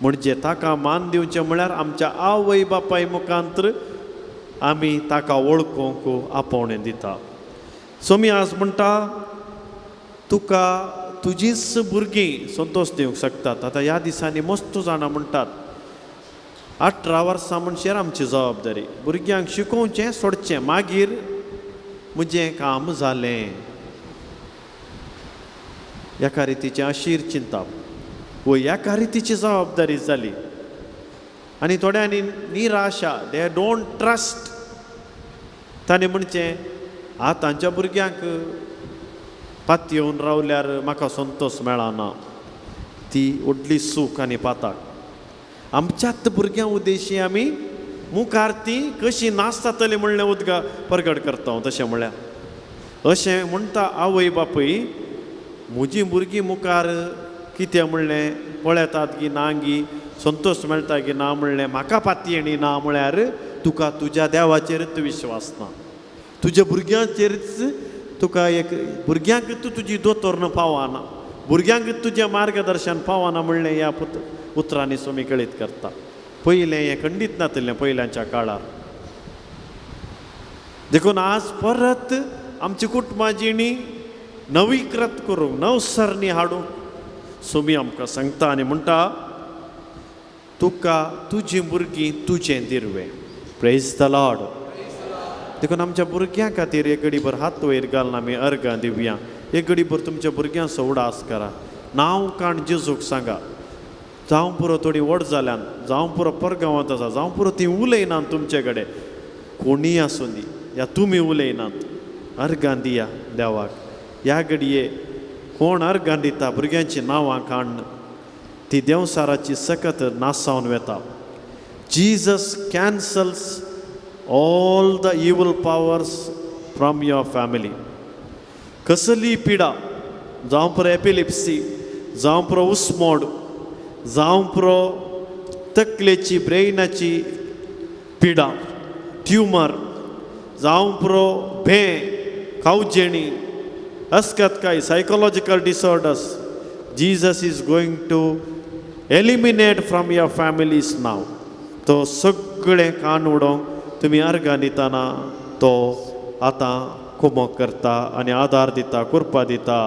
म्हणजे ताका मान दिवचें म्हळ्यार आमच्या आवय बापाय मुखांत्र आमी ताका वळखूंक आपोवणें दिता. सोमी आज म्हणटा तुका तुजीच भुरगीं संतोष दिवंक शकतात. आतां ह्या दिसांनी मस्त जाणां म्हणटात 18 वर्सां म्हणशेर आमची जबाबदारी. भुरग्यांक शिकोवचें, सोडचें, मागीर म्हजें काम जालें. एका रितीचें आशीर चिंतप वो एका रितीची जबाबदारी जाली. आनी थोड्यांनी निराशा, दे डोंट ट्रस्ट. ताणें म्हणचें तांच्या भुरग्यांक पात येवन रावल्यार म्हाका संतोष मेळना. ती व्हडली सूख आनी पाताक. आमच्याच भुरग्यां उद्देशी आमी मुखार ती कशी नासतातली म्हणलें उदका परगट करता. तशें म्हळ्यार अशें म्हणटा आवय बापूय, म्हजीं भुरगीं मुखार कितें म्हणलें पळयतात की ना गी, संतोष मेळटा की ना म्हणलें, म्हाका पाती येणी ना म्हळ्यार तुका तुज्या देवाचेरच विश्वास ना. तुज्या भुरग्यांचेरच तुका एक भुरग्यांक तूं तुजी दोतोर पावना, भुरग्यांक तुजें मार्गदर्शन पावना म्हणलें ह्या उतरांनी सोमी कळीत करता. पयलें हें खंडीत नातलें पयल्यांच्या काळार. देखून आज परत आमची कुटुंबां जिणी नवीकृत करूंक, नवसरणी हाडूंक सोमी आमकां सांगता आनी म्हणटा तुका तुजीं भुरगीं तुजें दिरवें. Praise the Lord. देखून आमच्या भुरग्यां खातीर एक घडीभर हात वयर घालून आमी अर्गां दिवया. एक घडीभर तुमच्या भुरग्यांचो उडास करा. नांव काण जेजूक सांगा. जावं पुरो थोडी व्हड जाल्यान, जावं पुरो परगांवांत आसा, जावं पुरो ती उलयनात तुमचे कडेन, कोणीय आसूं दी, या तुमी उलयनात, अर्गां दिया देवाक. ह्या घडये कोण अर्गां दिता भुरग्यांची नांवां काण ती देवसाराची सकत नासावन वेता. Jesus cancels all the evil powers from your family. कसली पिडा, जावं पुरो एपिलिप्सी, जावं पुरो उस्मोड, जावं पुरो तकलेची ब्रेनाची पिडा, ट्युमर, जावं पुरो भें, कावजेणी, असकत काय psychological disorders, Jesus is going to eliminate from your families नाव. तो सगळें कान उडोवंक तुमी अर्घां दितना तो आतां कुमक करता आनी आदार दिता, कृपा दिता.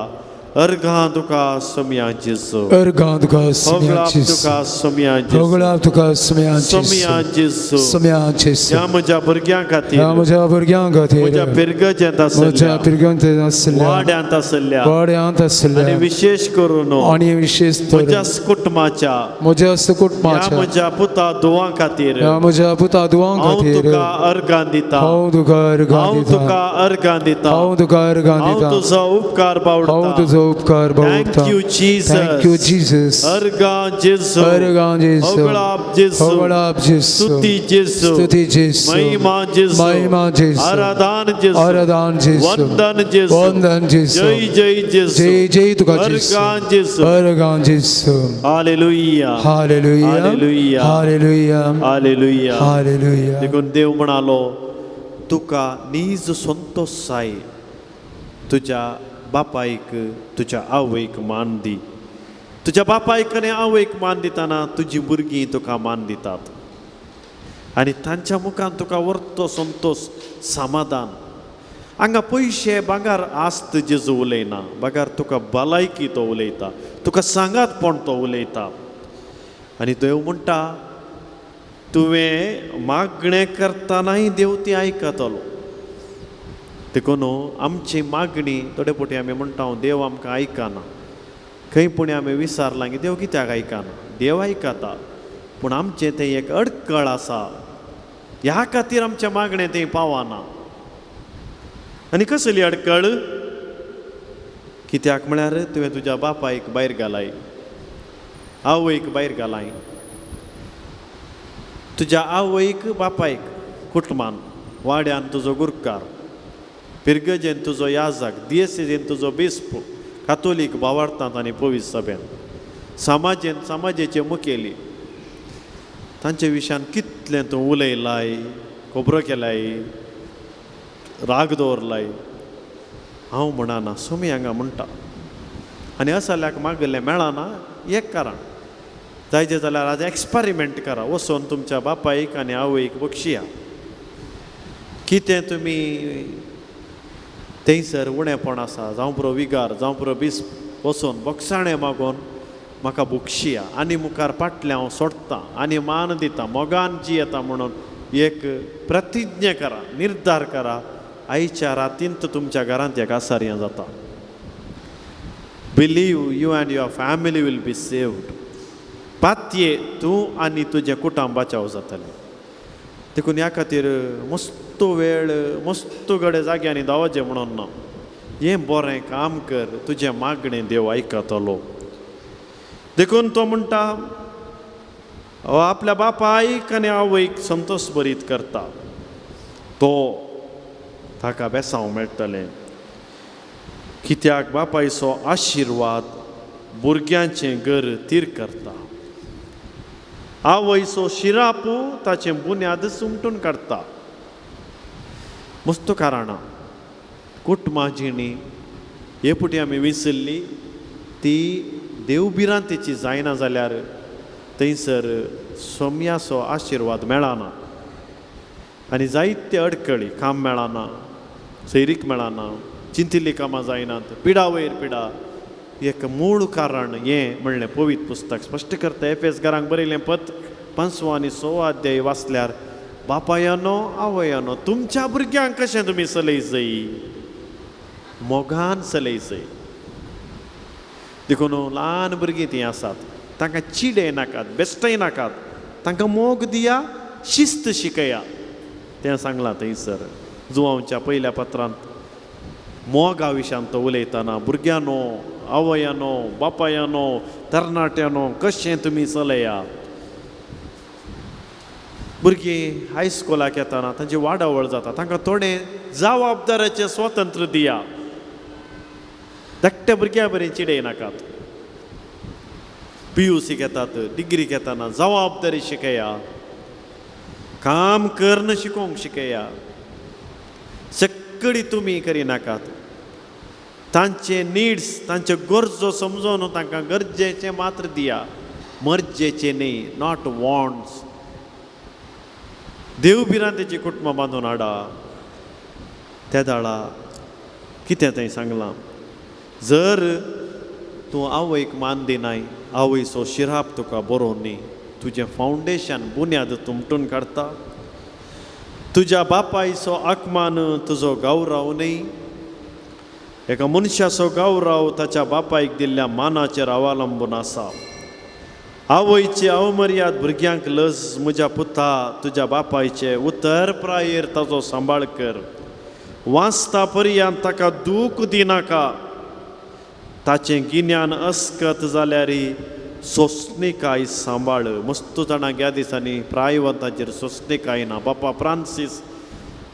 अर्घां तुका सोम्या जेजू, अर्घां तुका सोम्या होगळाप जेजू, तुका सोम्या जेजू, होगळाप तुका सोम्या सोम्या जेजू, जेजू. सोम्या जेजू. ह्या म्हज्या भुरग्यां खातीर, ह्या म्हज्या भुरग्यां खातीर, म्हज्या पिरगजेंत म्हज्या आसल्या, पिरगांत आसल्या, वाड्यांत आसल्या वाड्यांत आनी आसल्या विशेष करून आनी विशेष म्हज्या करून कुटुंबाच्या, म्हज्या ह्या कुटुंबाच्या, म्हज्या पुता धुवां खातीर ह्या म्हज्या पुता दुआं हांव खातीर तुका अर्घां दिता, हांव तुका अर्घां हांव दिता, तुका अर्घां दिता, हांव तुका अर्घां हांव दिता, तुजो उपकार हांव बावडटा. तुजो उपकार बावडटा. Thank you, Jesus. Thank you, Jesus. अर्घां जेजू, अर्घां जेजू, होगळाप जेजू, होगळाप जेजू, स्तुती जेजू, स्तुती जेजू, महिमा जेजू, महिमा जेजू, आराधन जेजू, आराधन जेजू, वंदन जेजू, वंदन जेजू, जय जय जेजू, जय जय तुका जेजू, अर्घां जेजू. अर्घां जेजू. Hallelujah, hallelujah, hallelujah, hallelujah, hallelujah. Hallelujah. देखून देव म्हणालो, तुका नीज संतोषाय तुझ्या बापायक, तुझ्या आवयक मान दी. तुझ्या बापायक आनी आवयक मान दितना तुजी भुरगीं तुका मान दितात आनी तांच्या मुखान तुका व्हरतो संतोष, समाधान. हांगा पयशे भांगार आस्त जेजू उलयना, भागार तुका भलायकी तो उलयता, तुका सांगातपण तो उलयता. आनी देव म्हणटा, तुवें मागणें करतानाय देव ती आयकतलो. देखून आमची मागणी थोडे फावटी आमी म्हणटा देव आमकां आयकना. खंय पुणी आमी विचारलां की देव कित्याक आयकना. देव आयकता, पूण आमचें तें एक अडकळ आसा, ह्या खातीर आमच्या मागणें तें पावना. आनी कसली अडकळ? कित्याक म्हळ्यार तुवें तुज्या बापायक भायर घालाय, आवयक भायर घालाय. तुज्या आवयक बापायक कुटुंबान, वाड्यान तुजो गुरकार, पिरगजेन तुजो याजक, दियेसीजेन तुजो बिस्प, कातोलीक भावार्थांत आनी पवित्र सभेन, समाजेन समाजेचे मुखेली, तांचे विशयान कितलें तूं उलयलाय, खबरो केलाय, राग दवरलाय. हांव म्हणना, सोमी हांगा म्हणटा. आनी असल्याक मागले मेळना. एक कारण, जायचे जाल्यार आज एक्सपेरिमेंट करा, वचोन तुमच्या बापायक आनी आवयक बक्षिया. कितें तुमी थंयसर उणेपण आसा, जावं पुरो विगार, जावं पुरो बिस्प, वचोन बक्षाणें मागोन म्हाका बक्षिया आनी मुखार फाटलें हांव सोडटां आनी मान दिता, मोगान जियेता म्हणून एक प्रतिज्ञा करा, निर्धार करा. आयच्या रातींत तुमच्या घरांत एक आसार्यां जाता. Believe you and your family will be saved. पातये तूं आनी तुजें कुटुंब बचाव जातलें. देखून ह्या खातीर मस्त वेळ, मस्त गडे जाग्यांनी दावाचें म्हणून ना. हें बरें काम कर, तुजें मागणें देव आयकतलो. देखून तो म्हणटा, आपल्या बापायक आनी आवयक संतोश भरीत करता, तो ताका बेसांव मेळटलें. कित्याक बापायचो आशिर्वाद भुरग्यांचें घर थीर करता. आवयचो शिरापू ताचें बुन्याद सुमटून काडटा. मस्त कारणां कुटुंबां जिणी हे पुटी आमी विसरली, ती देवबिरांतेची जायना जाल्यार थंयसर सोम्याचो आशिर्वाद मेळना. आनी जायते अडकळी, काम मेळना, सैरीक मेळना, चिंतिल्लीं कामां जायनात, पिडा वयर पिडा. एक मूळ कारण हें म्हणलें पवित्र पुस्तक स्पश्ट करता. एफेस घरांक बरयलें पत्र 5 आनी 6 अध्याय वाचल्यार, बापायानो आवयानो तुमच्या भुरग्यांक कशें तुमी चलयचय, मोगान चलयचय. देखून ल्हान भुरगीं तीं आसात, तांकां चिडय नाकात, बेश्टय नाकात, तांकां मोग दिया, शिस्त शिकया. तें सांगलां थंयसर जुवांवच्या पयल्या पत्रांत. मोगा विशयान तो उलयतना, भुरग्यानो आवयानो बापायानो तरणाट्यानो कशें तुमी चलया. भुरगीं हायस्कुलाक येतना तांची वाडावळ जाता, तांकां थोडें जबाबदारेचें स्वातंत्र्य दिया. धाकट्या भुरग्यां बरें चिडय नाकात. PUC घेतात, डिग्री घेतना जबाबदारी शिकया, काम करणं शिकोवंक शिकया. सगळी तुमी करिनाकात. तांचे निड्स, तांचे गरजो समजून तांकां गरजेचें मात्र दिया. मर्जेचे न्ही, नॉट वॉन्ट्स. देव बिरान तेची कुटुंबां बांदून हाडा. त्या दाळा कितें थंय सांगलां, जर तूं आवयक मान दिनाय, आवयचो शिराप तुका बरो न्ही, तुजें फावंडेशन बुन्याद तुमटून काडटा. तुज्या बापायचो आत्मान तुजो गौरव न्ही. एका मनशाचो गौरव ताच्या बापायक दिल्ल्या मानाचेर अवलंबून आसा. आवयची अवमर्याद भुरग्यांक लज म्हज्या पुता, तुज्या बापायचे उतर प्रायेर ताचो सांबाळ कर. वाचता पर्यंत ताका दूख दिनाका. ताचें गिन्यान अस्कत जाल्यार सोंसणीकाय सांबाळ. मस्त जाणांक ह्या दिसांनी प्रायवंतांचेर सोंसणीकाय ना. बापा फ्रांसीस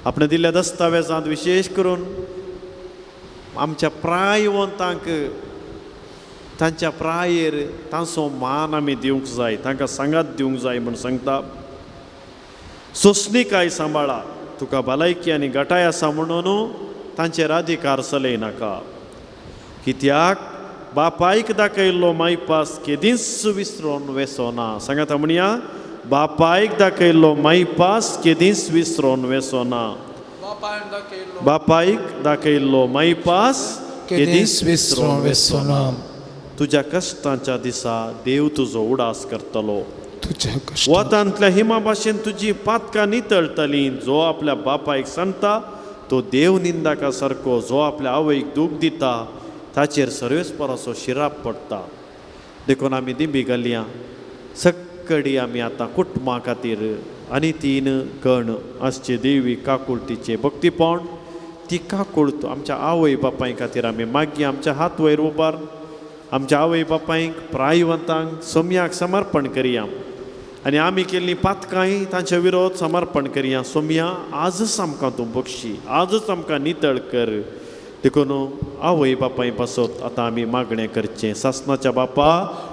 आपणे दिल्ल्या दस्तावेजांत विशेश करून आमच्या प्रायवंतांक तांच्या प्रायेर तांचो मान आमी दिवंक जाय, तांकां सांगात दिवंक जाय म्हूण सांगता. सोंसणीकाय सांबाळा. तुका भलायकी आनी गटाय आसा म्हणून तांचेर अधिकार चलयनाका. कित्याक बापायक दाखयल्लो मायपास केदींच विसरोन वेसोना. सांगात म्हणया, बापायक दाखयल्लो मायपास केदींच विसरोन वेसोना. बापायक दाखयल्लो मायपास केदींच विसरोन वेसोना. तुज्या कश्टांच्या दिसा देव तुजो उडास करतलो. वतांतल्या हिमा भाशेन तुजी पातकां नितळटलीं. जो आपल्या बापायक सांगता तो देव निंदाका सारको. जो आपल्या आवयक दूख दिता ताचेर सर्वेस्पराचो शिराप पडटा. देखून आमी दिंबी घालया. सक्कडी आमी आतां कुटुंबां खातीर आनी 3 कण आसचे देवी काकुळटीचे भक्तीपण. ती काकुळट आमच्या आवय बापाय खातीर आमी मागया. आमच्या हात वयर उबार. आमच्या आवय बापायक प्रायवंतांक सोम्याक समर्पण करया. आनी आमी केल्लीं पातकांय तांच्या विरोध समर्पण करया. सोम्या, आजच आमकां तूं बक्षी, आजच आमकां नितळ कर. देखून आवय बापाय पासत आतां आमी मागणें करचें. सासणाच्या बापा,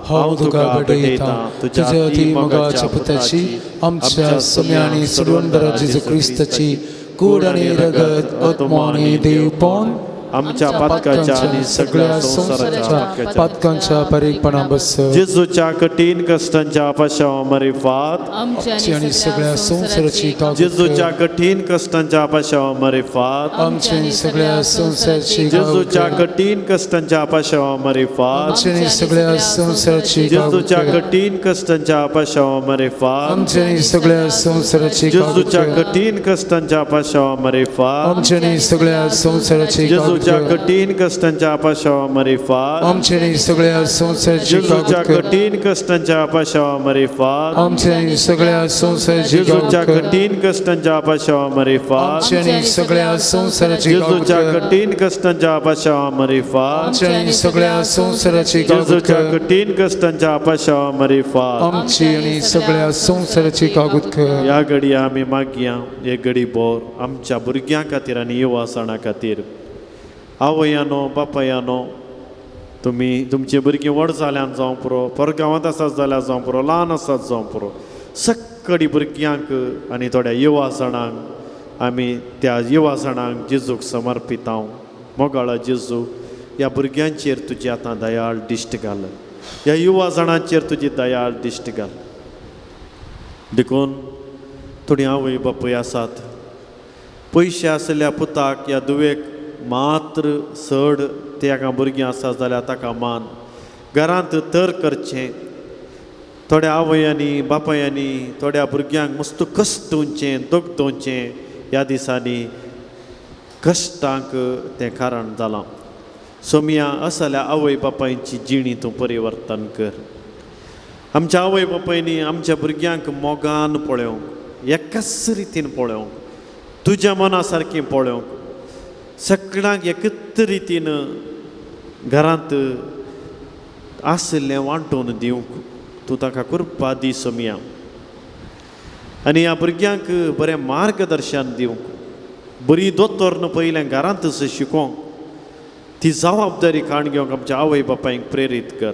हांव तुका भेटयता तुज्या ती मोगाच्या पुताची, आमच्या सोम्या आनी सुरवंदर जेजू क्रिस्ताची कूड आनी रगत आत्मा आनी देवपण आमच्या पातकाच्या आनी सगळ्या संसाराच्या पातकांच्या परीकपणा बस. जेजूच्या कठीण कश्टांच्या आपाशावा मरेफात आमची आनी सगळ्या संसाराची जेजूच्या कठीण कश्टांच्या आपाशावा मरेफात आमची आनी सगळ्या संसाराची जेजूच्या कठीण कश्टांच्या आपाशावा मरेफात आमची आनी सगळ्या संसाराची जेजूच्या कठीण कश्टांच्या आपाशावा मरेफात आमची आनी सगळ्या संसाराची जेजूच्या कठीण कश्टांच्या आपाशावा मरेफात आमची आनी सगळ्या संसाराची जेजूच्या कठीण कश्टांच्या आपाशावा मरेफात आमची आनी सगळ्या संसाराची जेजूच्या कठीण कश्टांच्या आपाशावा मरेफात आमची आनी सगळ्या संसाराची जेजूच्या कठीण कश्टांच्या आपाशावा मरेफात आमची आनी सगळ्या संसाराची जेजूच्या कठीण कश्टांच्या आपाशावा मरेफात आमची आनी सगळ्या संसाराची जेजूच्या कठीण कश्टांच्या आपाशावा मरेफात आमची आनी सगळ्या संसाराची कागूद कर. ह्या घडया आमी मागया. एक घडी बोर आमच्या भुरग्यां खातीर आनी युवा सणां खातीर. आवयानो बापायानो, तुमी तुमची भुरगीं व्हड जाल्यान जावं पुरो, परगांवांत आसात जाल्यार जावं पुरो, ल्हान आसात जावं पुरो, सक्कडी भुरग्यांक आनी थोड्या युवा जाणांक आमी त्या युवा जाणांक जेजूक समर्पितांव. मोगाळा जेजू, ह्या भुरग्यांचेर तुजी आतां दयाळ दिश्ट घाल. ह्या युवा जाणांचेर तुजी दयाळ दिश्ट घाल. देखून थोडी आवय बापूय आसात, पयशे आसल्या पुताक या दुवेक मात्र चड ताका भुरगीं आसात जाल्यार ताका मान. घरांत तर करचें. थोड्या आवयांनी बापायांनी थोड्या भुरग्यांक मस्त कश्ट दिवचें, दूख दिवचें. ह्या दिसांनी कश्टांक तें कारण जालां. सोम्या, असल्या आवय बापायची जिणी तूं परिवर्तन कर. आमच्या आवय बापायनी आमच्या भुरग्यांक मोगान पळोवंक, एकाच रितीन पळोवंक, तुज्या मना सारकें पळोवंक, सगळ्यांक एकच रितीन घरांत आसलें वांटून दिवंक तूं ताका कृपा दी सोम्या. आनी ह्या भुरग्यांक बरें मार्गदर्शन दिवंक, बरी दोतोर पयलें घरांतच शिकोवंक, ती जबाबदारी काण घेवंक आमच्या आवय बापायक प्रेरीत कर.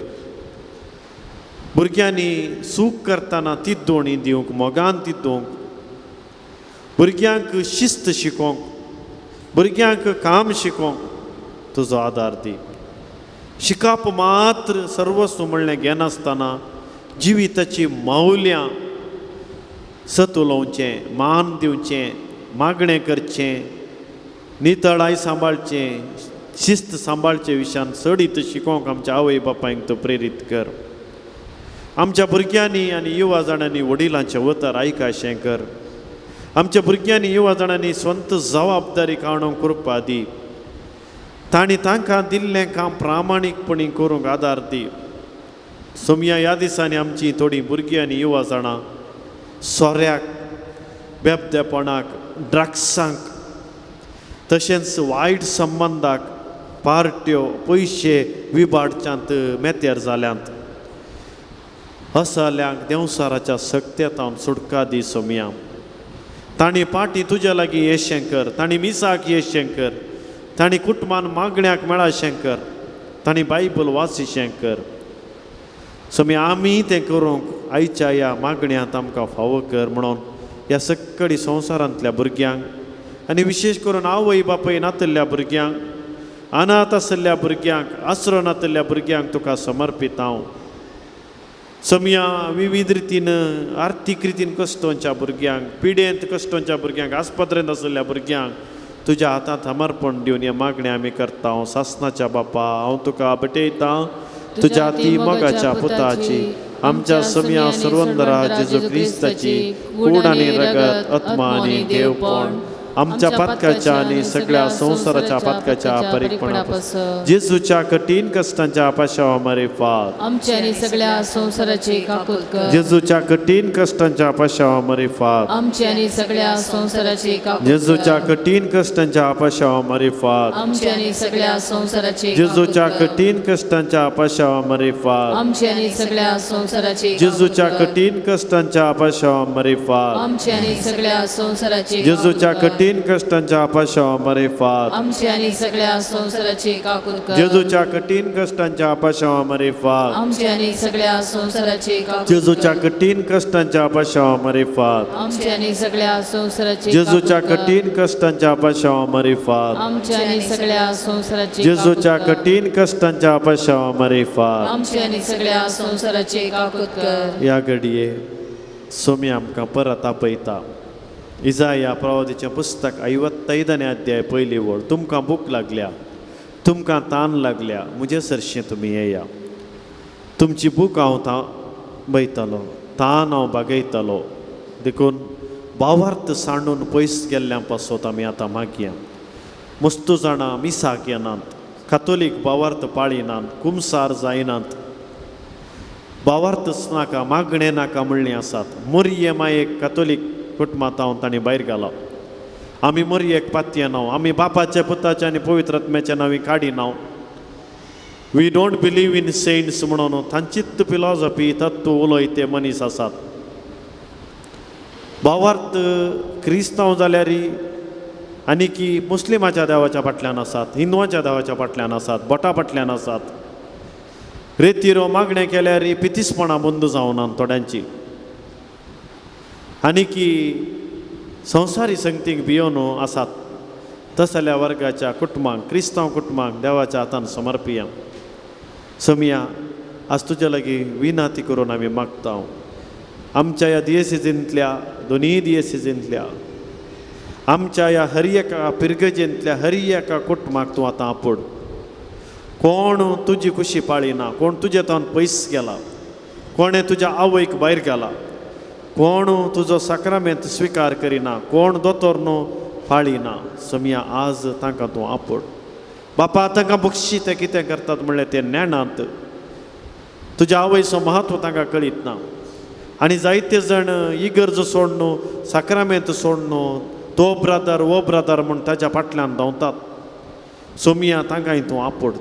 भुरग्यांनी सूख करतना तिद्दोणी दिवंक, मोगान तिद्दोवंक, भुरग्यांक शिस्त शिकोवंक, भुरग्यांक काम शिकोवंक तुजो आदार दी. शिकप मात्र सर्वस्व म्हणलें घेनासतना जिविताची मौल्यां सत उलोवचें, मान दिवचें, मागणें करचें, नितळाय सांबाळचें, शिस्त सांबाळचे विशयान चडीत शिकोवंक आमच्या आवय बापायक तूं प्रेरीत कर. आमच्या भुरग्यांनी आनी युवा जाणांनी वडिलांचें वतर आयकाशें कर. आमच्या भुरग्यांनी युवा जाणांनी स्वंत जबाबदारी काणून करपा दी. तांणी तांकां दिल्लें काम प्रामाणीकपणी करूंक आदार दी. सोमया ह्या दिसांनी आमची थोडीं भुरगीं आनी युवा जाणां सोऱ्याक, बेबदेपणाक, ड्रग्सांक, तशेंच वायट संबंदाक, पार्ट्यो, पयशे विबाडच्यांत मेतेर जाल्यांत. असल्यांक देंवसाराच्या सक्तेतावन सुटका दी सोमया. तांणी पाटी तुज्या लागीं येशें कर, तांणी मिसाक येशें कर, तांणी कुटुंबान मागण्याक मेळाशें कर, तांणी बायबल वाचिशें कर. सोमया आमी तें करूंक आयच्या ह्या मागण्यांत आमकां फावो कर म्हणून ह्या सक्कळी संवसारांतल्या भुरग्यांक आनी विशेश करून आवय बापय नातल्ल्या भुरग्यांक, अनाथ आसल्या भुरग्यांक, आसरो नातल्ल्या भुरग्यांक तुका समर्पीत हांव. सोमया विविध रितीन आर्थीक रितीन कश्टोवच्या भुरग्यांक, पिडेंत कश्टोवच्या भुरग्यांक, आस्पत्रेंत आसलेल्या भुरग्यांक तुज्या हातांत समर्पण दिवन ह्या मागणी आमी करता. हांव सासणाच्या बापा, हांव तुका भेटयता तुज्या ती मोगाच्या पुताची, आमच्या सोमया सर्वंदरा जेजू क्रिस्ताची कूड आनी रगत, आत्मा आनी देवपण आमच्या पातकाच्या आनी सगळ्या संवसाराच्या पातकाच्या परिपणापासून जेजूच्या कठीण कश्टांच्या आपाशावा मरे फार आमच्या आनी सगळ्या संवसाराचे काकूत कर. जेजूच्या कठीण कश्टांच्या आपाशावा मरे फार आमच्या आनी सगळ्या संवसाराचे काकूत जेजूच्या कठीण कश्टांच्या आपाशावा मरे फार आमच्या आनी सगळ्या संवसाराचे जेजूच्या कठीण कश्टांच्या आपाशावा मरे फार आमच्या आनी सगळ्या संवसाराचे जेजूच्या कठीण कश्टांच्या आपाशावा मरे फार आमच्या आनी सगळ्या संवसाराचे जेजूच्या कठीण कष्टांच्या आपाशावा मरे फार आमच्या आनी सगळ्या संवसाराचे काकूत कर. जेजूच्या कठीण कष्टांच्या आपाशावा मरे फार आमच्या आनी सगळ्या संवसाराचे काकूत जेजूच्या कठीण कष्टांच्या आपाशावा मरे फार आमच्या आनी सगळ्या संवसाराचे जेजूच्या काकूत कर. कठीण कष्टांच्या आपाशावा मरे फार आमच्या आनी सगळ्या संवसाराचे जेजूच्या काकूत कर. कठीण कष्टांच्या आपाशावा मरे फार आमच्या आनी सगळ्या संवसाराचे काकूत कर. या घडये सोमी आमकां परत आपयता. इजाया प्रवादीचें पुस्तक 55 अध्याय पयली वळ. तुमकां भूक लागल्या, तुमकां तान लागल्या, म्हजे सरशीं तुमी येया. तुमची भूक हांव बैतलो, तान हांव बागयतलो. देखून भावार्थ सांडून पयस गेल्ल्यां पासत आमी आतां मागया. मस्तू जाणां मिसाक येनात, कातोलीक भावार्थ पाळिनात, कुमसार जायनात, भावार्थच नाका, मागणें नाका म्हणलीं आसात. मोरये मायेक कातोलीक कुटुंबांत हांव तांणी भायर घाला. आमी मोरयेक पातये नांव, आमी बापाच्या पुताचे आनी पवित्र आत्म्याच्या नांवी काडी नांव. We don't believe in saints म्हणून तांचीच फिलॉसॉफी तत्व उलय ते मनीस आसात. भावार्थ क्रिस्तांव जाल्यार आनी की मुस्लिमाच्या देवाच्या फाटल्यान आसात, हिंदुवाच्या देवाच्या फाटल्यान आसात, बोटा फाटल्यान आसात. रेतीरो मागणें केल्यार पितीसपणां बंद जावनात थोड्यांची. आनी की संवसारी संगतीक भियोन आसात. तसल्या वर्गाच्या कुटुंबांक, क्रिस्तांव कुटुंबांक देवाच्या हातान समर्पिया. सोमया आज तुज्या लागीं विनाती करून आमी मागता. आमच्या ह्या दियेसीजींतल्या, दोनीय दियेसीजींतल्या, आमच्या ह्या हर एका पिरगजेंतल्या हर एका कुटुंबाक तूं आतां आपड. कोण तुजी कुशी पाळिना, कोण तुजे तावन पयस गेला, कोणें तुज्या आवयक भायर गेला, कोण तुजो साक्रामेंत स्विकार करिना, कोण दोतोर न्हू पाळिना. सोमया आज तांकां तूं आपड. बापा तांकां बक्षी ते कितें करतात म्हणलें तें नेणात. तुज्या आवयचो महत्व तांकां कळीत ना. आनी जायते जण इगर्ज सोडनू, साक्रामेंत सोडनू, तो ब्रदर वो ब्रदर म्हूण ताच्या फाटल्यान धांवतात. सोमया तांकांय तूं आपड.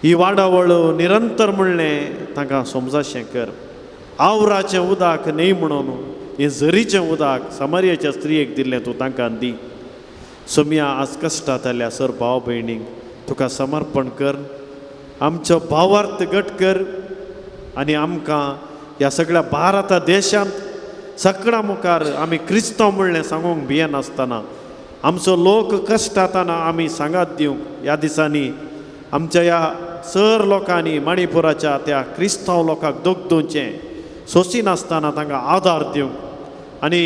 ही वाडावळ निरंतर म्हणलें तांकां समजाशें कर. आवराचें उदक न्हय म्हणून हें झरीचें उदक समारियाच्या स्त्रियेक दिल्लें तूं तांकां दी. सोमया आज कश्टांत आयल्या सर भाव भयणीक तुका समर्पण कर. आमचो भावार्थ घट कर आनी आमकां ह्या सगळ्या भारत देशांत सगळ्या मुखार आमी क्रिस्तांव म्हणलें सांगूंक भियेनासतना आमचो लोक कश्ट जाताना आमी सांगात दिवंक ह्या दिसांनी आमच्या ह्या सर लोकांनी मणिपुराच्या त्या क्रिस्तांव लोकांक दोगदूचे सोंसी नासतना तांकां आदार दिवंक आनी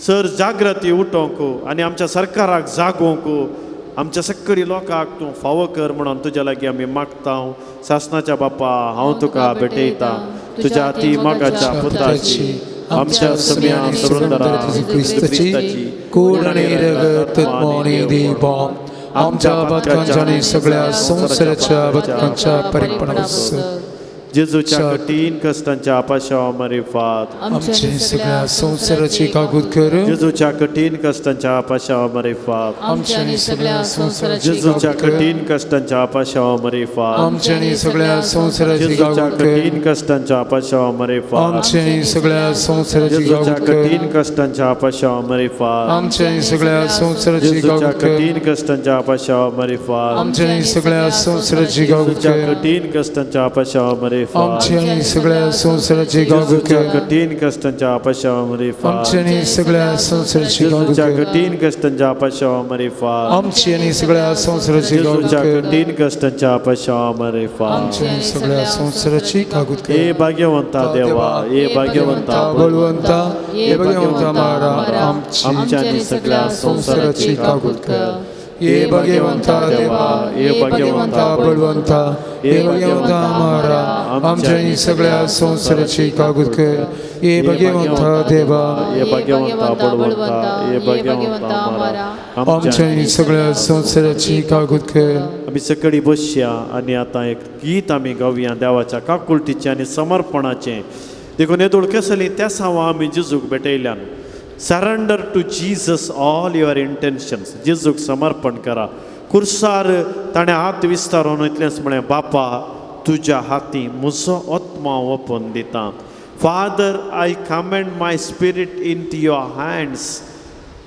सर जागृती उठोवंक आनी आमच्या सरकाराक जागोवंक आमच्या सगळी लोकांक तूं फावो कर म्हणून तुज्या लागीं आमी मागता सासणाच्या बापा हांव तुका भेटयता तुज्या ती मोगाच्या पुताची आमच्या सगळ्या सुंदरा क्रिस्ताची कूड आनी रगत आत्मानी दिवं आमच्या बदकांच्या आनी सगळ्या संवसाराच्या बदकांच्या परिपणास जेजूच्या कठीण कश्टांच्या आपाशा मरेफात आमच्या सगळ्या संवसाराची काकूद कर जेजूच्या कठीण कश्टांच्या आपाशा मरेफात आमच्या आणि सगळ्या संसाराची जेजूच्या कठीण कश्टांच्या आपाशा मरेफात आमच्या आणि सगळ्या संवसाराची जेजूच्या काकूद कर कठीण कश्टांच्या आपाशा मरेफात आमच्या आणि सगळ्या संवसाराची जेजूच्या काकूद कर कठीण कश्टांच्या आपाशा मरेफात आमच्या आणि सगळ्या संवसाराची जेजूच्या काकूद कर कठीण कश्टांच्या आपाशा मरेफात आमच्या आणि सगळ्या संवसाराची काकूद जेजूच्या कर कठीण कश्टांच्या आपाशा मरेफात आमच्या आणि सगळ्या संवसाराची काकूद जेजूच्या कर कठीण कश्टांच्या आपाशा मरेफात आमच्या आणि सगळ्या संवसाराची काकूद जेजूच्या कर कठीण कश्टांच्या आपाशा मरेफात आमची आणि सगळ्या संवसाराची काकूद जेजूच्या कर कठीण कश्टांच्या आपाशा मरेफात आमच्या आणि सगळ्या संवसाराची काकूद कर हे भाग्यवंता देवा हे भाग्यवंता बलवंता हे भगवंता मारा आमची आमच्या आणि सगळ्या संवसाराची काकूद कर हे भगवंता देवा हे भगवंता बलवंता हे भगवंता मारा आमच्या आणि सगळ्या संवसाराची काकूद कर हे भगवंता देवा हे भाग्यवंता बळवंता हे भाग्यवंता मारा आमच्या आणि सगळ्या संवसाराची काकूद कर आम्ही सकाळी बसया आणि आता एक गीत आम्ही गावया देवाच्या काकुळटीचे आणि समर्पणाचे देखून येदोळ कसली त्या सावा आम्ही जेजूक भेटयल्यान surrender to Jesus all your intentions जेजूक समर्पण करा कुर्सार ताणें हात विस्तारून इतलेंच म्हळें बापा तुज्या हाती म्हजो आत्मा ओपून दिता father I commend my spirit into your hands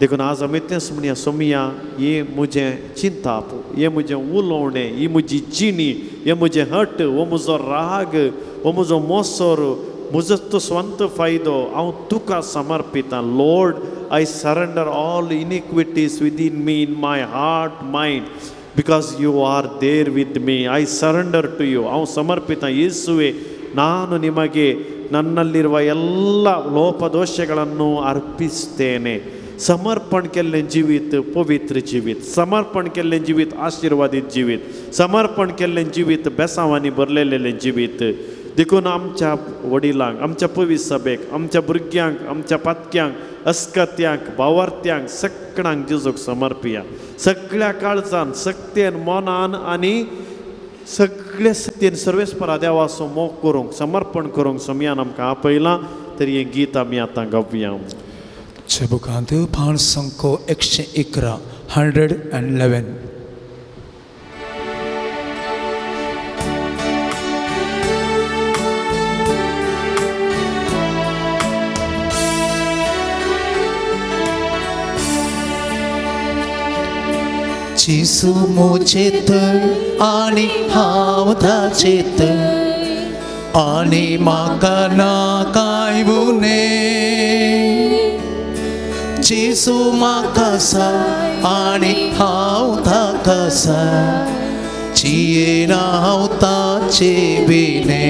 देखून आज आमी इतलेंच म्हणया सोमया हे म्हजें चिंताप हे म्हजें उलोवणें ही म्हजी जिणी हे म्हजें हट हो म्हजो राग हो म्हजो मोसोर म्हजो तो स्वंत फायदो हांव तुका समर्पिता Lord I surrender all iniquities within me in my heart mind because you are there with me I surrender to you ಅವು ಸಮರ್ಪಿತ ಯೇಸುವೆ ನಾನು ನಿಮಗೆ ನನ್ನಲ್ಲಿರುವ ಎಲ್ಲ ಲೋಪದೋಷಗಳನ್ನು ಅರ್ಪಿಸ್ತೇನೆ समर्पण केल्लें जिवीत पवित्र जिवीत समर्पण केल्लें जिवीत आशिर्वादीत जिवीत समर्पण केल्लें जिवीत बेसांवांनी भरलेलें जिवीत देखून आमच्या वडिलांक आमच्या पवित्र सभेक आमच्या भुरग्यांक आमच्या पातक्यांक अस्कत्यांक भावार्थ्यांक सगळ्यांक जेजूक समर्पिया सगळ्या काळजान सक्तेन मनान आनी सगळे सक्तेन सर्वेस्परा देवाचो मोग करूंक समर्पण करूंक समयान आमकां आपयलां तरी हें गीत आमी आतां गावया बुकांत पान संको 111 111 जिसू मोचे तर आनी हांव ताचे तर आनी म्हाका ना कांय उणे जिसू म्हाका जाय आनी हांव ताका जाय जियेना हांव ताचे बिने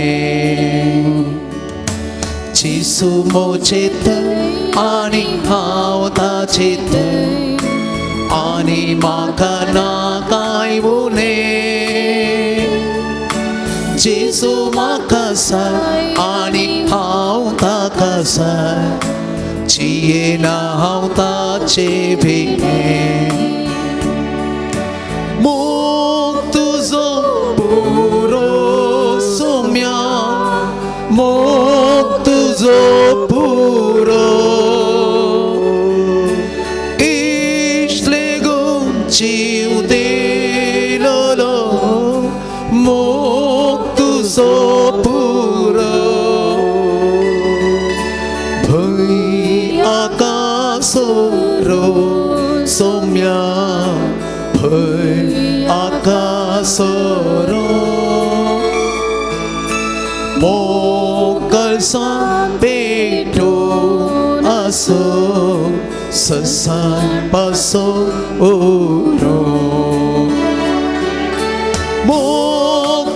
जिसू मोचे तर आनी हांव ताचे तर आनी म्हाका ना कांय उणे जिसू म्हाका जाय आनी हांव ताका जाय जियेना हांव ताचे बिने मोग तुजो पुरो सोम्या मोग तुजो पुरो जीव दिलोलो मोग तुजो पुरो भंय आकाशोरो सोम्या भंय आकाशोरो मोगलसान पेटो आसो ससान पासो ओरो मोग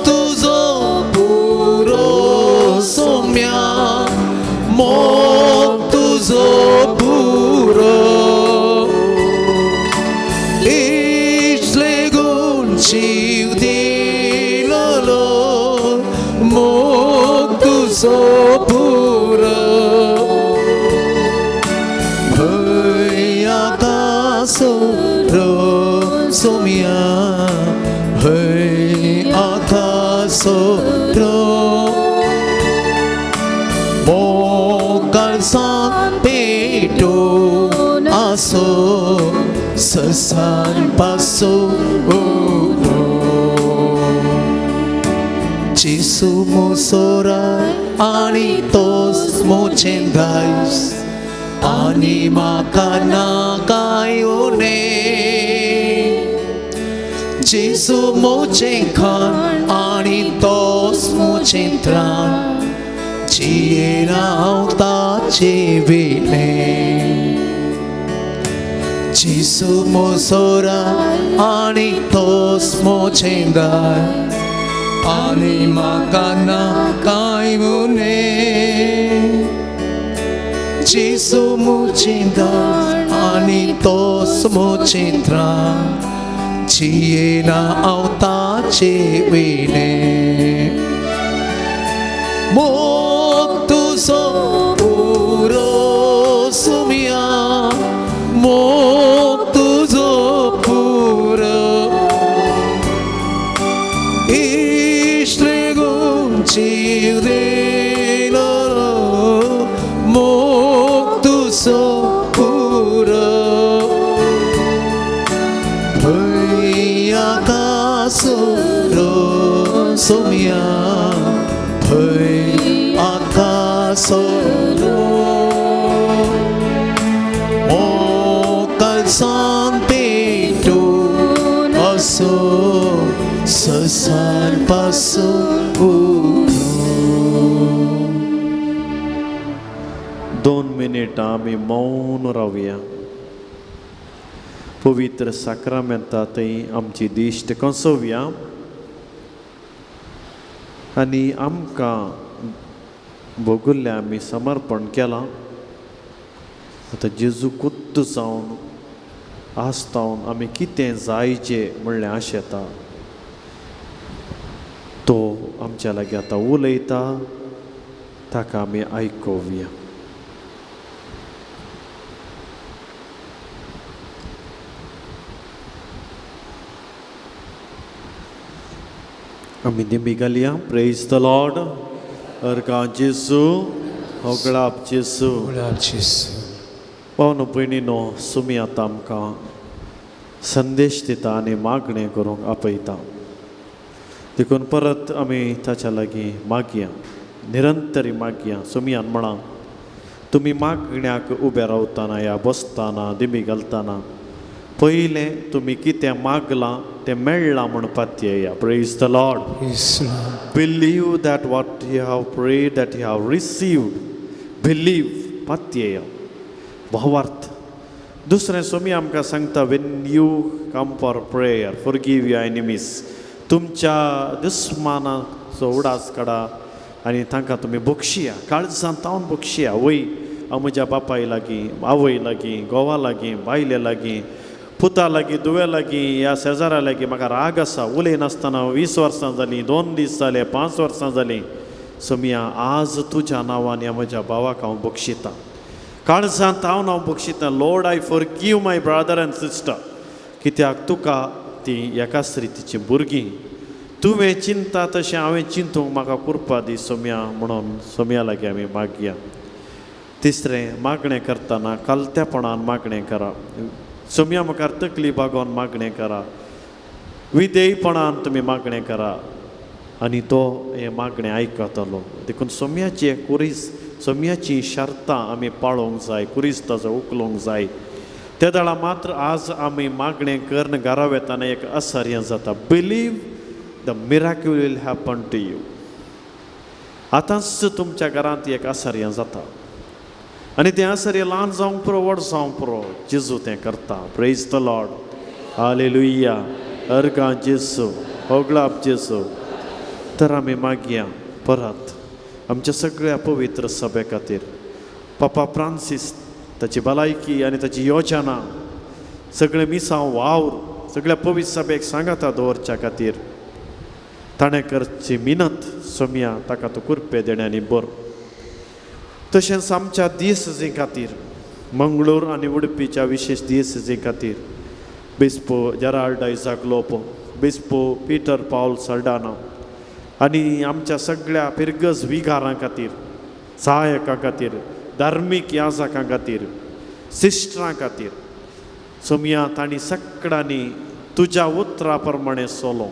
सोपुरो भैयाका सोरो सोमिया भैयाका सोरो मोकल सान पेटो आसो sesan pasoro Cisu mosorai ani tos mocendais ani makana kayone Cisu mocengkan ani tos mocentran ciena auta civile Cisu mosora ani tos mocendai ani makana kaimune Cisu mocendai ani tos mocendra ciena auta cevine moktu so puro sumia moktu zo puro istregum chireno moktu zo puro bhaiya ka soro somya bhaiya ka soro san peto aso sesan paso दोन मिनिट आम्ही मौन राहूया पवित्र साक्रामेंतातही आमची दिश्ट कसोवया आणि आमकां भोगुल्लें आमी समर्पण केलां आतां जेजू कुद्द जावन आसतावन आमी कितें जायचें म्हणलें आशेता तो आमच्या लागीं आतां उलयता ताका आमी आयकोवया आमी दिमी घालया प्रेज द लॉर्ड अर्गा जेजू होगळाप जेजू पावन भयणीनो सुमी आतां आमकां संदेश दिता आनी मागणें करूंक आपयता देखून परत आमी ताच्या लागीं मागया निरंतरी मागया सुमयान म्हणा तुमी मागण्याक उबे रावतना या बसतना दिमी घालतना पयलें तुमी कितें मागलां तें मेळ्ळां म्हूण पातयेया praise the Lord believe that what you have prayed that you have received believe पातयेया भावार्थ दुसरें सोमी आमकां सांगता when you come for prayer forgive your enemies तुमच्या दुस्मानाचो उडास काडा आनी तांकां तुमी बक्षिया काळजांत तावन बक्षिया वय हांव म्हज्या बापाय लागीं आवय लागीं घोवा लागीं बायले लागीं पुता लागीं दुवे लागीं ह्या शेजाऱ्या लागीं म्हाका राग आसा उलयनासतना 20 वर्सां जालीं 2 दीस जाले 5 वर्सां जालीं सोमिया आज तुज्या नांवान ह्या म्हज्या भावाक हांव बक्षितां काळजांत तावन हांव बक्षितां Lord I forgive my brother and sister कित्याक तुका ती एकाच रितीची भुरगीं तुवें चिंता तशें हांवें चिंतूंक म्हाका कृपा दी सोम्या म्हणून सोम्या लागीं आमी मागया तिसरें मागणें करतना कालत्यापणान मागणें करा सोम्या मुखार तकली बागोवन मागणें करा विधेयपणान तुमी मागणें करा आनी तो हें मागणें आयकतलो देखून सोम्याची कुरीस सोम्याची शर्तां आमी पाळोवंक जाय कुरीस ताजो उखलूंक जाय त्या दाळा मात्र आज आमी मागणें करून घरा वेताना एक असर हें जाता believe the miracle will happen to you आतांच तुमच्या घरांत एक असर हें जाता आनी तें असर हें ल्हान जावंक पुरो व्हड जावंक पुरो जेजू तें करता प्रेज द लॉर्ड हालेलुया अर्गां जेजू होगळाप जेजू तर आमी मागया परत आमच्या सगळ्या पवित्र सभे खातीर पापा फ्रांसीस ताची भलायकी आनी ताची योजना सगळे मिसांव वावर सगळ्या पवित्र सभेक सांगाता दवरच्या खातीर ताणें करची मिनत सोम्या ताका तूं कुरपे देण्यानी बर. तशेंच आमच्या दियेसजे खातीर मंगळूर आनी उडपीच्या विशेश दियेसजे खातीर बिस्पो जेराल्ड आयझॅक लोपो, बिस्पो पिटर पावल सल्डाना आनी आमच्या सगळ्या पिर्गज विगारां खातीर, सहायकां खातीर, धार्मीक याजकां खातीर, सिस्टरां खातीर सोम्या तांणी सगळ्यांनी तुज्या उतरा प्रमाणे चलो,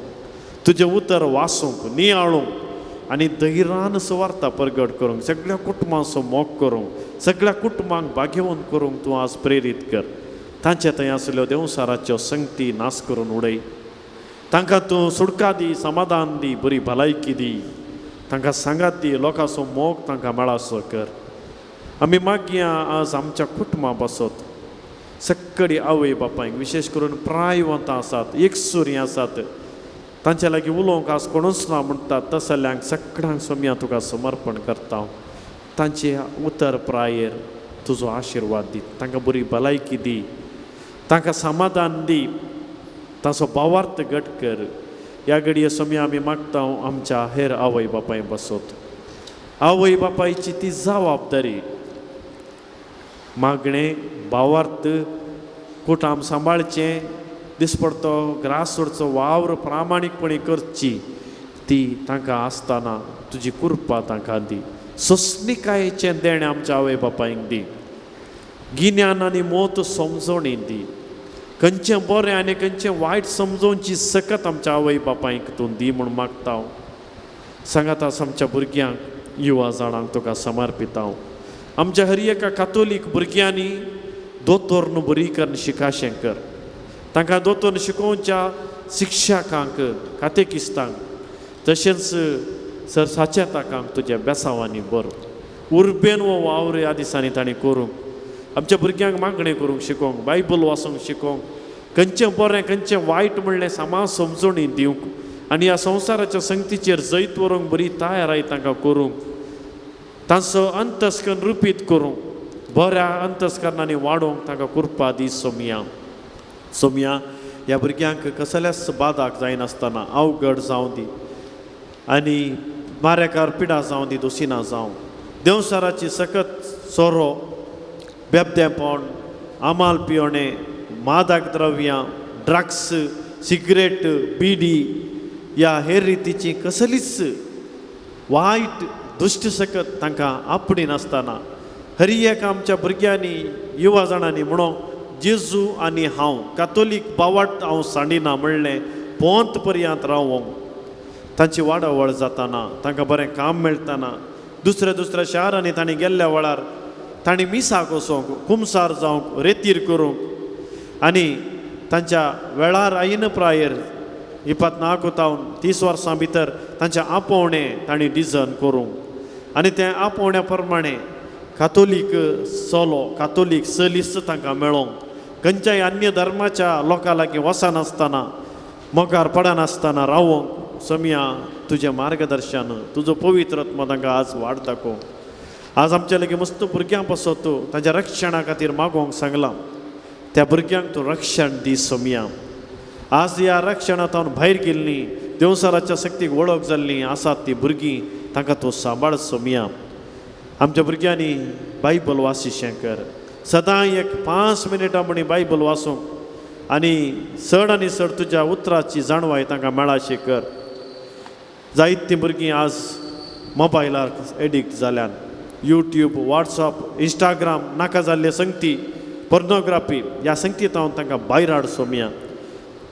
तुजें उतर वाचूंक, नियाळूंक आनी धैर्यान सुवार्ता प्रगट करूंक, सगळ्या कुटुंबाचो मोग करूंक, सगळ्या कुटुंबांक भाग्यवंत करूंक तूं आज प्रेरीत कर. तांचे थंय आसल्यो देवसाराच्यो संगती नाश करून उडय. तांकां तूं सुडका दी, समाधान दी, बरी भलायकी दी. तांकां सांगात दी, लोकांचो मोग तांकां मेळासो कर. आमी मागया आज आमच्या कुटुंबा बसत सगळी आवय बापायक, विशेष करून प्रायवंतां आसात, एकसुरी आसात, तांचे लागीं उलोवंक आज कोणूच ना म्हणटात, तसल्यांक सगळ्यांक सोम्या तुका समर्पण करता. तांचे उतर प्रायेर तुजो आशिर्वाद दी, तांकां बरी भलायकी दी, तांकां समाधान दी, ताचो भावार्थ घट कर. ह्या घडये सोम्या आमी मागता आमच्या हेर आवय बापाय बसत. आवय बापायची ती जबाबदारी मागणें, भावार्थ, कुटाम सांबाळचें, दिसपडतो ग्रास सोडचो वावर प्रामाणीकपणी करची, ती तांकां आसतना तुजी कृपा तांकां दी. सोंसणीकायेचें देणें आमच्या आवय बापायक दी. गिन्यान आनी मोत समजोणी दी. खंयचें बरें आनी खंयचें वायट समजोवची सकत आमच्या आवय बापायक तूं दी म्हूण मागता हांव. सांगात आस आमच्या भुरग्यांक, युवा जाणांक तुका समर्पित हांव. आमच्या हर एका कातोलीक भुरग्यांनी दोतोरन बरी करून शिकाशें कर. तांकां दोतोरन शिकोवच्या शिक्षकांक, कातेकिस्तांक, तशेंच सरसाचेताकांक तुज्या बेसांवांनी बर. उर्बेन वो वावर ह्या दिसांनी तांणी करूंक, आमच्या भुरग्यांक मागणें करूंक शिकोवंक, बायबल वाचूंक शिकोवंक, खंयचें बरें खंयचें वायट म्हणलें समाज समजोणी दिवंक आनी ह्या संवसाराच्या संगतीचेर जैत व्हरूंक बरी तयाराय तांकां करूंक, तांचो अंतस्करण रुपीत करूंक, बऱ्या अंतस्करणांनी वाडोवंक तांकां कृपा दी सोम्या. सोम्या ह्या भुरग्यांक कसल्याच बादाक जायनासतना अवघड जावं दी आनी मारेकार पिडा जावं दी, दोशीना जावं. देवसाराची सकत सोरो, बेबदेपण, आमाल पियोणें, मादक द्रव्यां, ड्रग्स, सिगरेट, बिडी ह्या हेर रितीची कसलीच वायट दुश्ट सकत तांकां आपणी नासतना हर एक आमच्या भुरग्यांनी, युवा जाणांनी म्हणून जेजू आनी हांव कातोलीक बावाट हांव सांडिना म्हणलें पोंत पर्यंत रावोंक, तांची वाडवळ जाताना, तांकां बरें काम मेळटाना, दुसऱ्या दुसऱ्या शारांनी तांणी गेल्ल्या वेळार तांणी मिसाक वचोंक, कुमसार जावंक, रेतीर करूंक आनी तांच्या वेळार आयिन प्रायर 29 30 वर्सां भितर तांचें आपोवणें तांणी डिजन करूंक आनी तें आपोवण्या प्रमाणें कातोलीक चलो, कातोलीक सलीस तांकां मेळोंक, खंयच्याय अन्य धर्माच्या लोकां लागीं वचनासतना, मोगार पडनासतना रावोंक सोम्या तुजें मार्गदर्शन, तुजो पवित्र आत्मा तांकां आज वाड दाखोव. आज आमच्या लागीं मस्त भुरग्यांक बसत तूं तांच्या रक्षणा खातीर मागोवंक सांगलां. त्या भुरग्यांक तूं रक्षण दी सोम्या. आज ह्या रक्षणांतल्यान भायर गेल्लीं, देवसाराच्या शक्तीक वळख जाल्लीं आसात तीं भुरगीं, तांकां तूं सांबाळ सोम्या. आमच्या भुरग्यांनी बायबल वाचिशें कर. सदां एक 5 मिनटां म्हणी बायबल वाचूंक आनी चड आनी चड तुज्या उतराची जाणवाय तांकां मेळाशी कर. जायतीं भुरगीं आज मोबायलार एडिक्ट जाल्यान. यूट्यूब, वॉट्सअप, इंस्टाग्राम नाका जाल्ले संगती, पोर्नोग्राफी ह्या संगतींत तांकां भायर हाड सोम्या.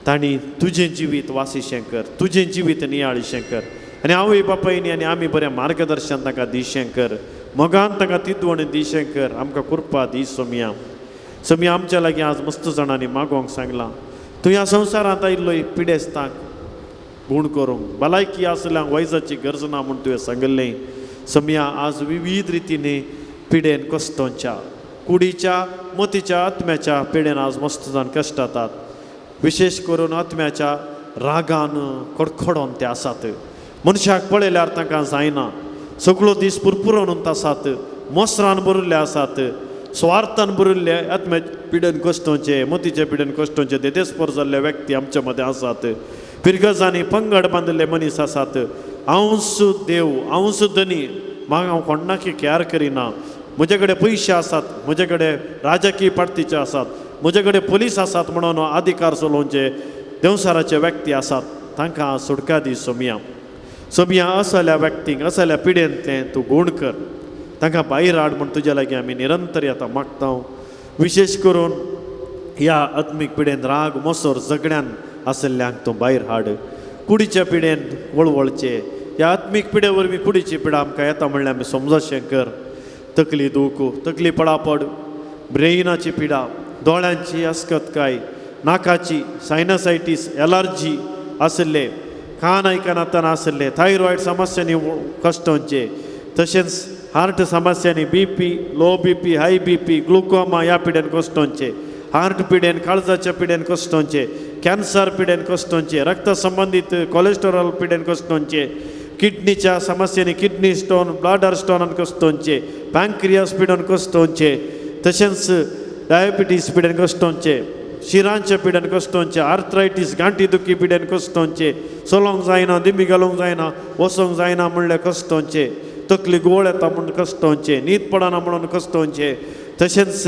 तांणी तुजें जिवीत वाचिशें कर, तुजें जिवीत नियाळीशें कर आनी आवय बापायनी आनी आमी बरें मार्गदर्शन तांकां दिशें कर. मोगान तांकां तिदवण दिशें कर. आमकां कृपा दी सोम्या. सोम्या आमच्या लागीं आज मस्त जाणांनी मागोवंक सांगलां. तूं ह्या संवसारांत आयिल्लो पिडेस्तांक गूण करूंक, भलायकी आसल्यांक वैजाची गरज ना म्हूण तुवें सांगलें. सोम्या आज विविध रितींनी पिडेन कश्टांच्या, कुडीच्या, मोतीच्या, आत्म्याच्या पिडेन आज मस्त जावन कश्टातात. विशेष करून आत्म्याच्या रागान कडखडोन ते आसात. मनशाक पळयल्यार तांकां जायना. सगळो दीस पुरपुरून आसात, मोसरान भरिल्ले आसात, स्वार्थान भरिल्ले आत्म्याच्या पिडेन कश्टांचे, मोतीच्या पिडेन कश्टांचे देदेस्पर जाल्ले व्यक्ती आमच्या मदें आसात. पिरगजांनी पंगड बांदिल्ले मनीस आसात. हांव सुद्दां देव, हांव सुद्दां न्ही, म्हाका हांव कोणाकी केअर करिना. म्हजे कडेन पयशे आसात, म्हजे कडेन राजकीय पार्टीचे आसात, म्हजे कडेन पुलीस आसात म्हणून अधिकार चलोवचे देवसाराचे व्यक्ती आसात, तांकां हांव सुटका दी सोमया. सोमया असल्या व्यक्तींक, असल्या पिडेंतले तूं गूण कर, तांकां भायर हाड म्हूण तुजे लागीं आमी निरंतर येता मागता. विशेश करून ह्या आत्मीक पिडेन राग मोसोर झगड्यान आसल्ल्यांक तूं भायर हाड. कुडीच्या पिडेन वळवळचे, ह्या आत्मीक पिडे वरवीं कुडीची पिडा आमकां येता म्हणल्यार आमी समजशें कर. तकली दूख, तकली पडापड, ब्रेनाची पिडा, दोळ्यांची अस्कतकाय, नाकाची सायनसायटीस, एलर्जी आसले, कान आयकनातना आसले, थायरॉयड समस्यांनी कश्टांचे, तशेंच हार्ट समस्यांनी BP, लो BP, हाय BP, ग्लुकोमा ह्या पिडेन कश्टांचे, हार्ट पिडेन, काळजाच्या पिडेन कश्टांचे, कॅन्सर पिडेन कश्टांचे, रक्त संबंधित कोलेस्टेरॉल पिडेन कश्टांचे, किडनीच्या समस्यांनी किडनी स्टोन, ब्लाडर स्टोनान कश्टांचे, पॅनक्रियास पिडेन कश्टांचे, तशेंच डायबिटीस पिडेन कश्टांचे, शिरांच्या पिडेन कश्टांचे, आर्थरायटीस गांठी दुखी पिडेन कश्टांचे, चलोंक जायना, दिमी घालूंक जायना, वसोंक जायना म्हणले कश्टांचे, तकली गोळ येता म्हणून कश्टांचे, न्हीद पडना म्हणून कश्टांचे, तशेंच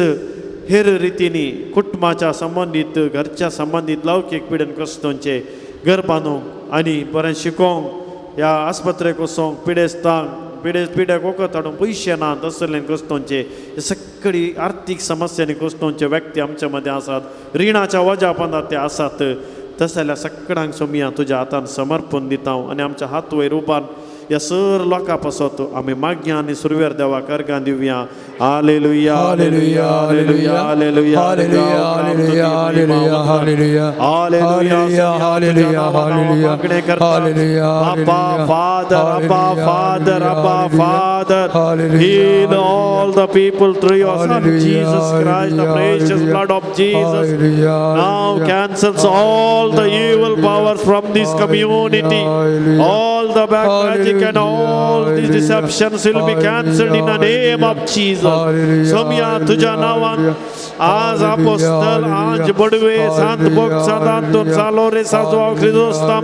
हेर रितींनी कुटुंबाच्या संबंदीत, घरच्या संबंदीत लौकीक पिडेन कश्टांचे, घर बांदूंक आनी बरें शिकोवंक, ह्या आस्पत्रेक वचोंक, पिड्याक वखद हाडूंक पयशे ना तसले कश्टांचे, हे सगळी आर्थीक समस्यांनी कश्टांचे व्यक्ती आमच्या मदें आसात. रिणाच्या वजापणात ते आसात. तशें जाल्यार सगळ्यांक सोमया तुज्या हातान समर्पण दिता आनी आमच्या हात वयर उबार ह्या सर लोकां पासत आमी मागया आनी सुरवेर देवाक अर्गां दिवया. Hallelujah, hallelujah, hallelujah, hallelujah, hallelujah, hallelujah, hallelujah, hallelujah, hallelujah, hallelujah, मागणे करता. अब्बा फादर, अब्बा फादर, अब्बा father, heal all the people through your son Jesus Christ, the precious blood of Jesus now cancels all the evil powers from this community. All the back magic and all these deceptions will be cancelled in the name of Jesus. Somaiya तुझ्या नावान आज अपोस्तल, आज बडवे, सांत बोक, सांत आंतोन, सालोरे, सांत जोआव क्रिसोस्ताम,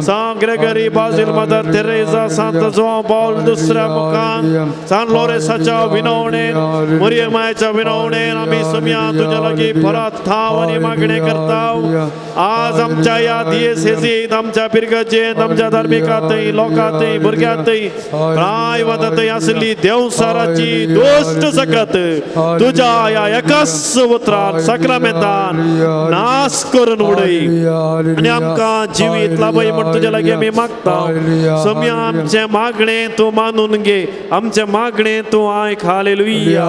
सांत ग्रेगरी, बाजिल, मदर तेरेसा, सांत जोआव पौल दुसऱ्या मुखान, सांत लोरेसाच्या विनवणेन, मरियमाच्या विनवणेन आमी सोमया तुझ्या लागीं परत थाव आनी मागणे करताव. आज आमच्या ह्या दियेसेसीत, आमच्या पिरगजेंत, आमच्या धार्मिकांतय, लोकांतय, भुरग्यांतय, प्रायवादांतय आसली देवसाराची दुष्ट सकत तुझ्या ह्या एकाच उतरान साक्रामेंतान नाश करून उडय आनी आमकां जिवीत लाभय म्हण तुज्या लागीं आमी मागता. सोमया आमचे मागणे तूं मानून घे, आमचे मागणे तूं आयक. हालेलुया,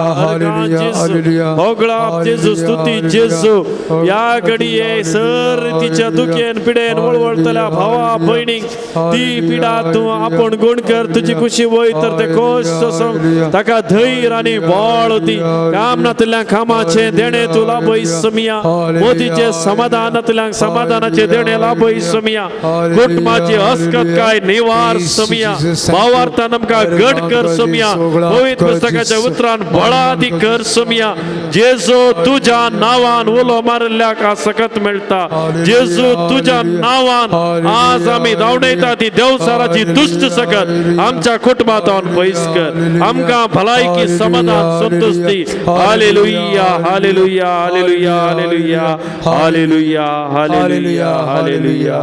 होगळा जेजू, स्तुती जेजू. ह्या घडये सर तिच्या दुखेन पिडेन वळवळतल्या भावा भयणीक ती पिडा तूं आपण गुण कर. तुजी खुशी वय तर ते खोश सोसोंक ताका धैर्य आनी बळ दी. कामनांतल्या कामाचे देणे तूं लाभय सोमया. मोदीचे समाधानांतल्या समाधानाचे देणे लाभय सोमया. कुटुंबाची अस्कतकाय निवार सोमया. भावार्थान आमकां घट कर सोमया. पवित्र पुस्तकाच्या उतरान बळादी कर सोमया. जेजू तुझ्या नावान उलो मारल्याक सकत मेळटा. जेजू तुझ्या नावान आज आमी धांवडयता ती देवसाराची दुष्ट सकत आमच्या कुटुंबांतून पयस कर. आमकां भलायकी, समाधान, संतुष्टी. Hallelujah, hallelujah, hallelujah, hallelujah, hallelujah, hallelujah, hallelujah.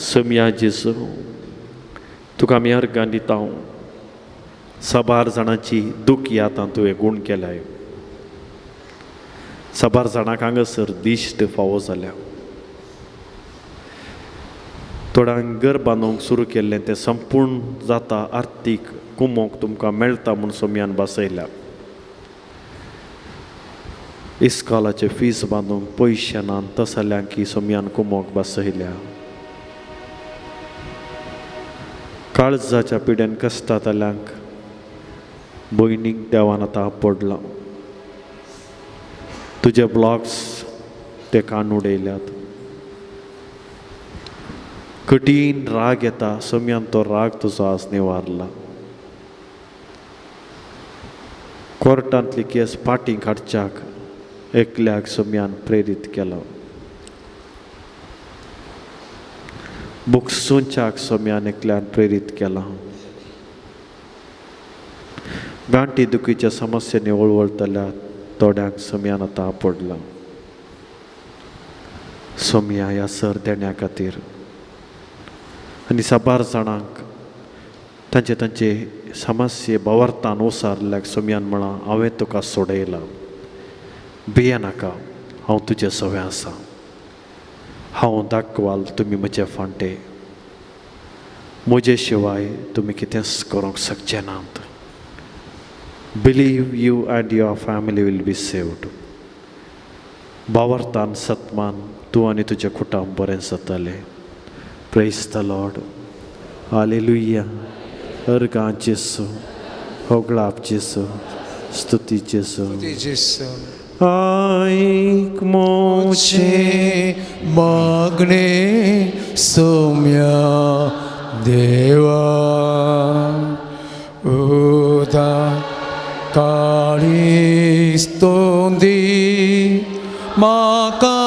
Somaiya जेजू तुका आमी अर्गां दिता. साबार जाणांची दूख आतां तुवें गूण केल्याय. साबार जाणांक हांगासर दिश्ट फावो जाल्या. थोड्यांक घर बांदूंक सुरू केल्लें तें संपूर्ण जाता. आर्थीक कुमोक तुमकां मेळटा म्हूण सोमयान बसयल्या. इस्कॉलाचे फीस बांदूंक पयशे ना तसल्यांक ही सोमयान कुमोक बसयल्या. काळजाच्या पिडेन कश्टांतल्यांक भयणीक देवान आतां पडला. तुजे ब्लॉक्स ते कान उडयल्यात. कठीण राग येता. सोमयान तो राग तुजो आज निवारला. कोर्टांतली केस फाटीं काडच्याक एकल्याक सोमयान प्रेरीत केलो. बुक्सूंच्याक सोम्यान एकल्यान प्रेरीत केला. गांठी दुखीच्या समस्येने वळवळतल्या थोड्यांक सोम्यान आतां आपडला. सोम्या ह्या सर देण्या खातीर आनी साबार जाणांक तांचे तांचे समस्ये बवर्तान ओसारल्याक सोम्यान म्हणा हांवें तुका सोडयलां. भिये नाका, हांव तुजे सवे आसा. हांव दाखवाल तुमी म्हजे फांटे. म्हजे शिवाय तुमी कितेंच करूंक शकचे नात. Believe you and your family will be saved. बावर्तान सत्मान तूं आनी तुजें कुटुंब बरें जातलें. Praise the Lord. हालेलुया. अर्गां जेसू, होगळाप जेसू, स्तुती जेसू. आयक मोचे मागणे सोम्या देवा. उदा काळी स्तोंदी माका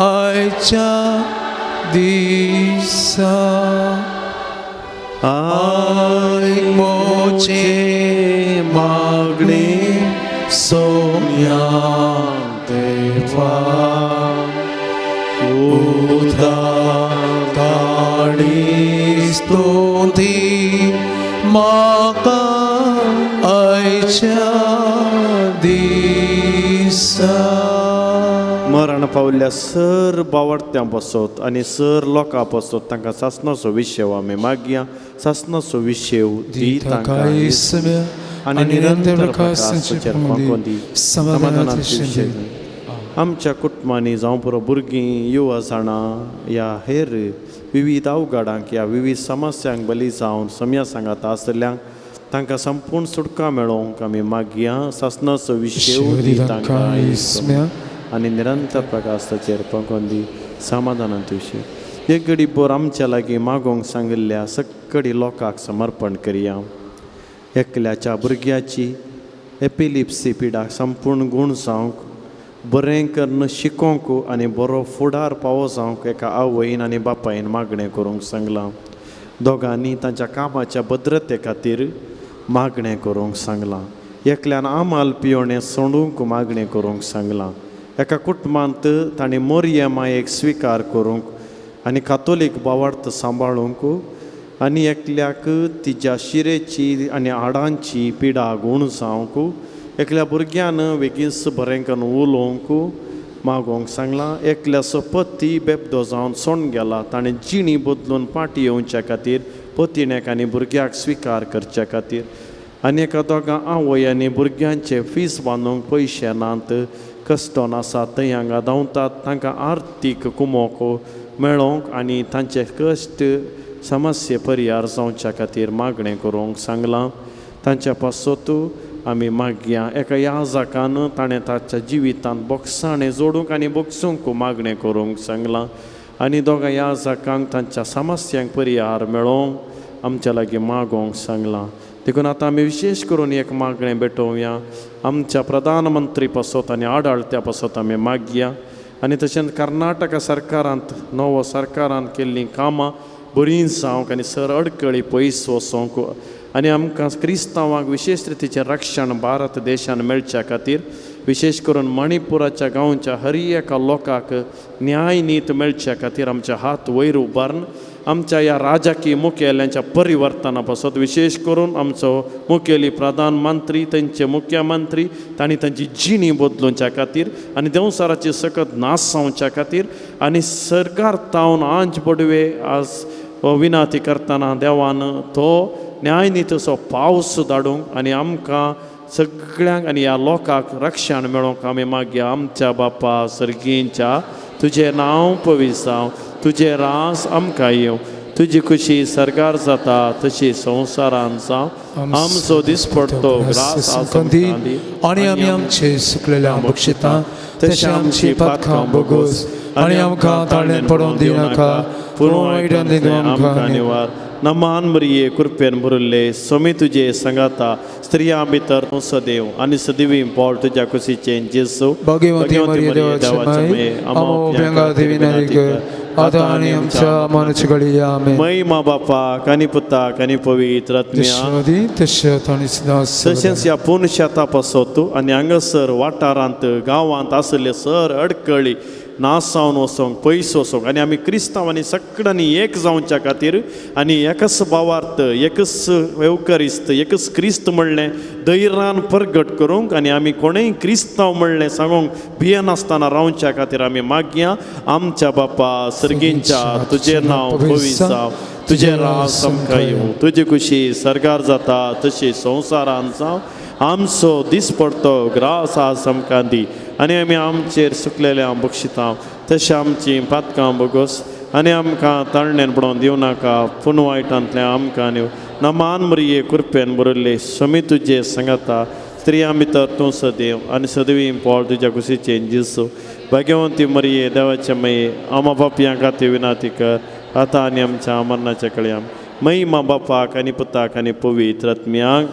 आयच्या दिसा. आयक मोचे मागणे सोम्या देवा. उदा काळी स्तोंदी माका आयच्या दिसा. मरण पावल्या सर बावडत्यां पासत आनी सर लोकां पासत तांकां सासणाचो विशेव आमी मागया. सासणाचो विशेव दी तांकां आनी निरंतर प्रकाशाचेर पांकोवन दी. समाधानाचें शेंदे आमच्या कुटुंबांनी जावं पुरो भुरगीं युवा जाणां या हेर विविध अवघडांक या विविध समस्यांक बली जावन सम्या सांगात आसल्यांक तांकां संपूर्ण सुटका मेळोवंक आमी मागया. सासणाचो विशेव दी तांकां आनी निरंतर प्रकाशाचेर पांकोवन दी. समाधानांत विशेव एक घडी भर आमच्या लागीं मागोवंक सांगिल्ल्या सगळी लोकांक समर्पण करया. एकल्याच्या भुरग्याची एपिलिप्सी पिडाक संपूर्ण गुण जावंक, बरें करून शिकोवंक आनी बरो फुडार पावो जावंक एका आवयन आनी बापायन मागणें करूंक सांगलां. दोगांनी तांच्या कामाच्या भद्रते खातीर मागणें करूंक सांगलां. एकल्यान आमाल पियोणें सोडूंक मागणें करूंक सांगलां. एका कुटुंबांत ताणें मोरये मायेक स्विकार करूंक आनी कातोलीक बावार्थ सांबाळूंक आनी एकल्याक तिच्या शिरेची आनी हाडांची पिडा गूण जावंक, एकल्या भुरग्यान बेगीस बरें करून उलोवंक मागोवंक सांगलां. एकल्याचो पती बेबदो जावन सोडून गेला. ताणें जिणी बदलून पाटी येवच्या खातीर पतीनेक आनी भुरग्याक स्विकार करच्या खातीर आनी एका दोगां आवय आनी भुरग्यांचे फीस बांदूंक पयशे नात, कस्टोन आसा थंय हांगा धांवतात. तांकां आर्थीक कुमोक मेळोवंक आनी तांचे कश्ट समस्ये परिहार जावच्या खातीर मागणें करूंक सांगलां. तांच्या पासत आमी मागया. एका याजकान ताणें ताच्या जिवितांत बोक्साणें जोडूंक आनी बोक्सूंक मागणें करूंक सांगलां. आनी दोगां याजकांक तांच्या समस्यांक परिहार मेळोवंक आमच्या लागीं मागोवंक सांगलां. देखून आतां आमी विशेश करून एक मागणें भेटोवया. आमच्या प्रधानमंत्री पासत आनी आडाळत्या पासत आमी मागया. आनी तशेंच कर्नाटका सरकारांत नवो सरकारान केल्लीं कामां बरीं जावंक आनी सर अडकळी पयस वचोंक आनी आमकां क्रिस्तांवांक विशेष रितीचें रक्षण भारत देशान मेळच्या खातीर विशेष करून मणिपुराच्या गांवच्या हर एका लोकांक न्याय नीत मेळच्या खातीर आमचे हात वयर उबारून आमच्या ह्या राजकीय मुखेल्यांच्या परिवर्तना पासत विशेष करून आमचो मुखेली प्रधानमंत्री तांचे मुख्यमंत्री तांणी तांची जिणी बदलूंच्या खातीर आनी देंवसाराची सकत नाश जावच्या खातीर आनी सरकार तावन आंज पडवे आज विनंती करतना देवान तो न्याय नीतीचो पावस धाडूंक आनी आमकां सगळ्यांक आनी ह्या लोकांक रक्षण मेळोवंक आमी मागया. आमच्या बापा सर्गींच्या तुजें नांव पवित्र जावं, तुजें रास आमकां येवं, तुजी खुशी सरकार जाता तशी संवसारांत जावं. आमचो दिसपडटो ग्रास आनी आमी आमचे सुकलेल्या बक्षिता तशें आमची पातकां बोगोस आनी आमकां ताळ्यान पडोवन दिनाका, पूण वायटान दिवन आमकां निवार. नमान मरिये कृपेन भरिल्ले स्वामी तुजे संगाता स्त्रियां भितर तूं सदैव आनी सदिवी पोळ तुज्या कुशीचें जेसू. भाग्यवती मरिये देवाची माय, आमो अभ्यंगा देवी नायक आता आणि आमच्या मरणाच्या घडी आमेन. महिमा बापाक आनी पुताक आनी पवित्र आत्म्या जशोदी तशेंच आणि सदा तशेंच ह्या पूर्ण शेता पासत आनी हांगासर वाठारांत गांवांत आसले सर अडकळी नासावन वचोंक पयस वचोंक आनी आमी क्रिस्तांवांनी सगळ्यांनी एक जावच्या खातीर आनी एकच भावार्थ एकच वेवकरिस्त एकच क्रिस्त म्हणलें धैर्यान प्रगट करूंक आनी आमी कोणेंय क्रिस्तांव म्हणलें सांगूंक भियेनासतना रावच्या खातीर आमी मागया. आमच्या बापा सर्गींच्या तुजें नांव पवित्र जावं, तुजें राज आमकां येवं, तुजी खुशी सरकार जाता तशी संवसारांत जावं. आमचो दिसपडतो ग्रास आज आमकां दी आनी आमी आमचेर सुकलेल्या बक्षिता तशें आमची पातकां बोगोस आनी आमकां ताळणेन पडोवन दिवं नाका पूण वायटांतल्यान आमकां न्यू नमान मरिये कृपेन बरयल्ले समी तुजे सांगाता स्त्रियां भितर तूं सदैव आनी सदवी पोळ तुज्या कुशीचे जिसू भाग्यवंती मरिये देवाचे माये आमा बापयां खातीर विनाती कर आतां आनी आमच्या मरणाच्या कळयां. महिमा बापाक आनी पुताक आनी पवित्र आत्म्याक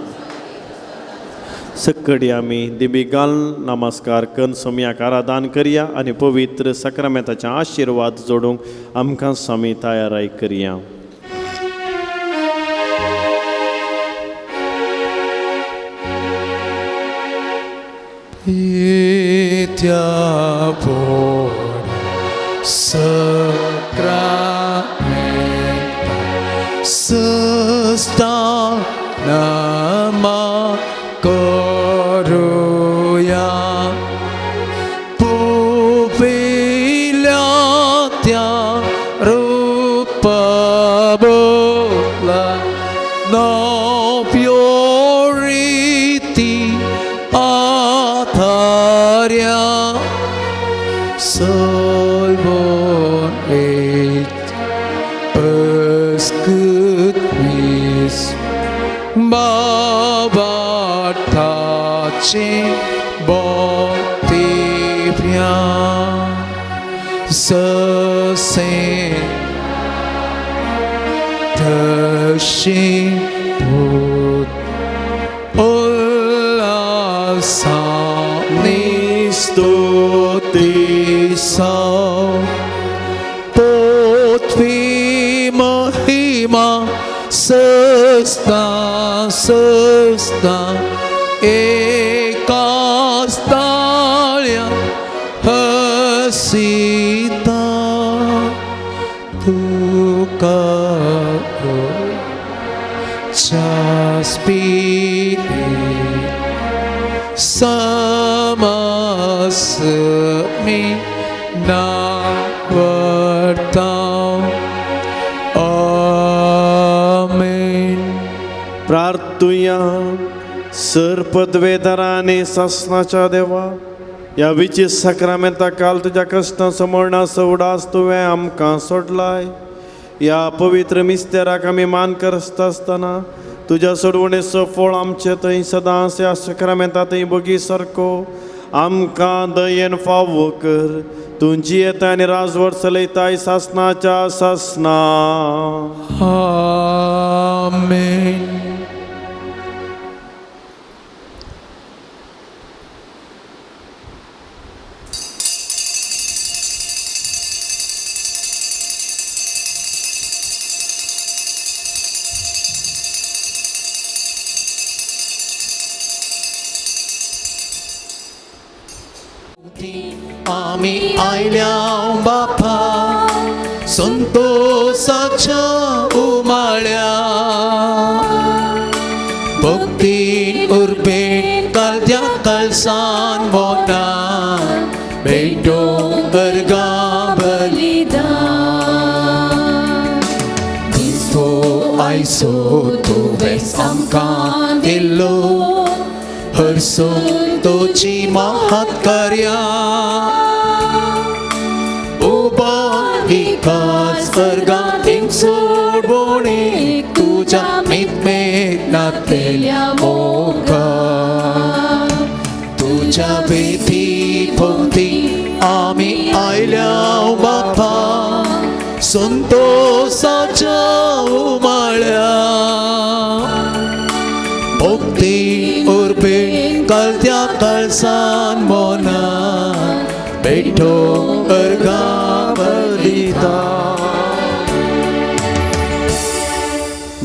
सक्कडी आमी दिबी घाल नमस्कार करून सम्याक आराधन करया आनी पवित्र सक्रामेंताचे आशिर्वाद जोडूंक आमकां समी तयाराय करया. येत्या पोड सक्रामेंत सस्तानमा करूया पुविल्या त्या रूपबोला no purity atharya solvon et peskutvis babathache botivya sase tashi put ulasani stuti sau potvi mahima sesta ekastalya hasita tukaro Spirit samasmi navartam. Amen. प्रार्थुया सरपदवेदराने सासनाच्या देवा या विचित सक्रामेंता काल तुझ्या कष्टां समोरणास उडास तुवें आमकां सोडलाय. या पवित्र मिस्तेराक आमी मान करत आसतना तुज्या सोडवणेचो फळ आमचे थंय सदांच ह्या सक्रामेंता थंय बगी सारको आमकां दयेन फावो कर. तुमची येता आनी राजवट चलयताय सासनाच्या सासना. Amen. आम्ही आयल्या बापा संतोषाच्या उमाळ्या भक्तीन उर्बेन कालद्या कालसान मोना भेटो गरगा बलिदान दिसतो आयसो तुवें आमकां दिल्लो हरसो तोची महात कार्या उबा एकाच वर्गात एक सोडवणे तुझ्या मितमेनातल्या मोगा तुझ्या वेथी भोवती आमी आयल्या बापा संतोषाच्या उमाळ्या भक्ती उर्बे कालत्या कालसान मोना बेठो अर्गा बलिदान. पिता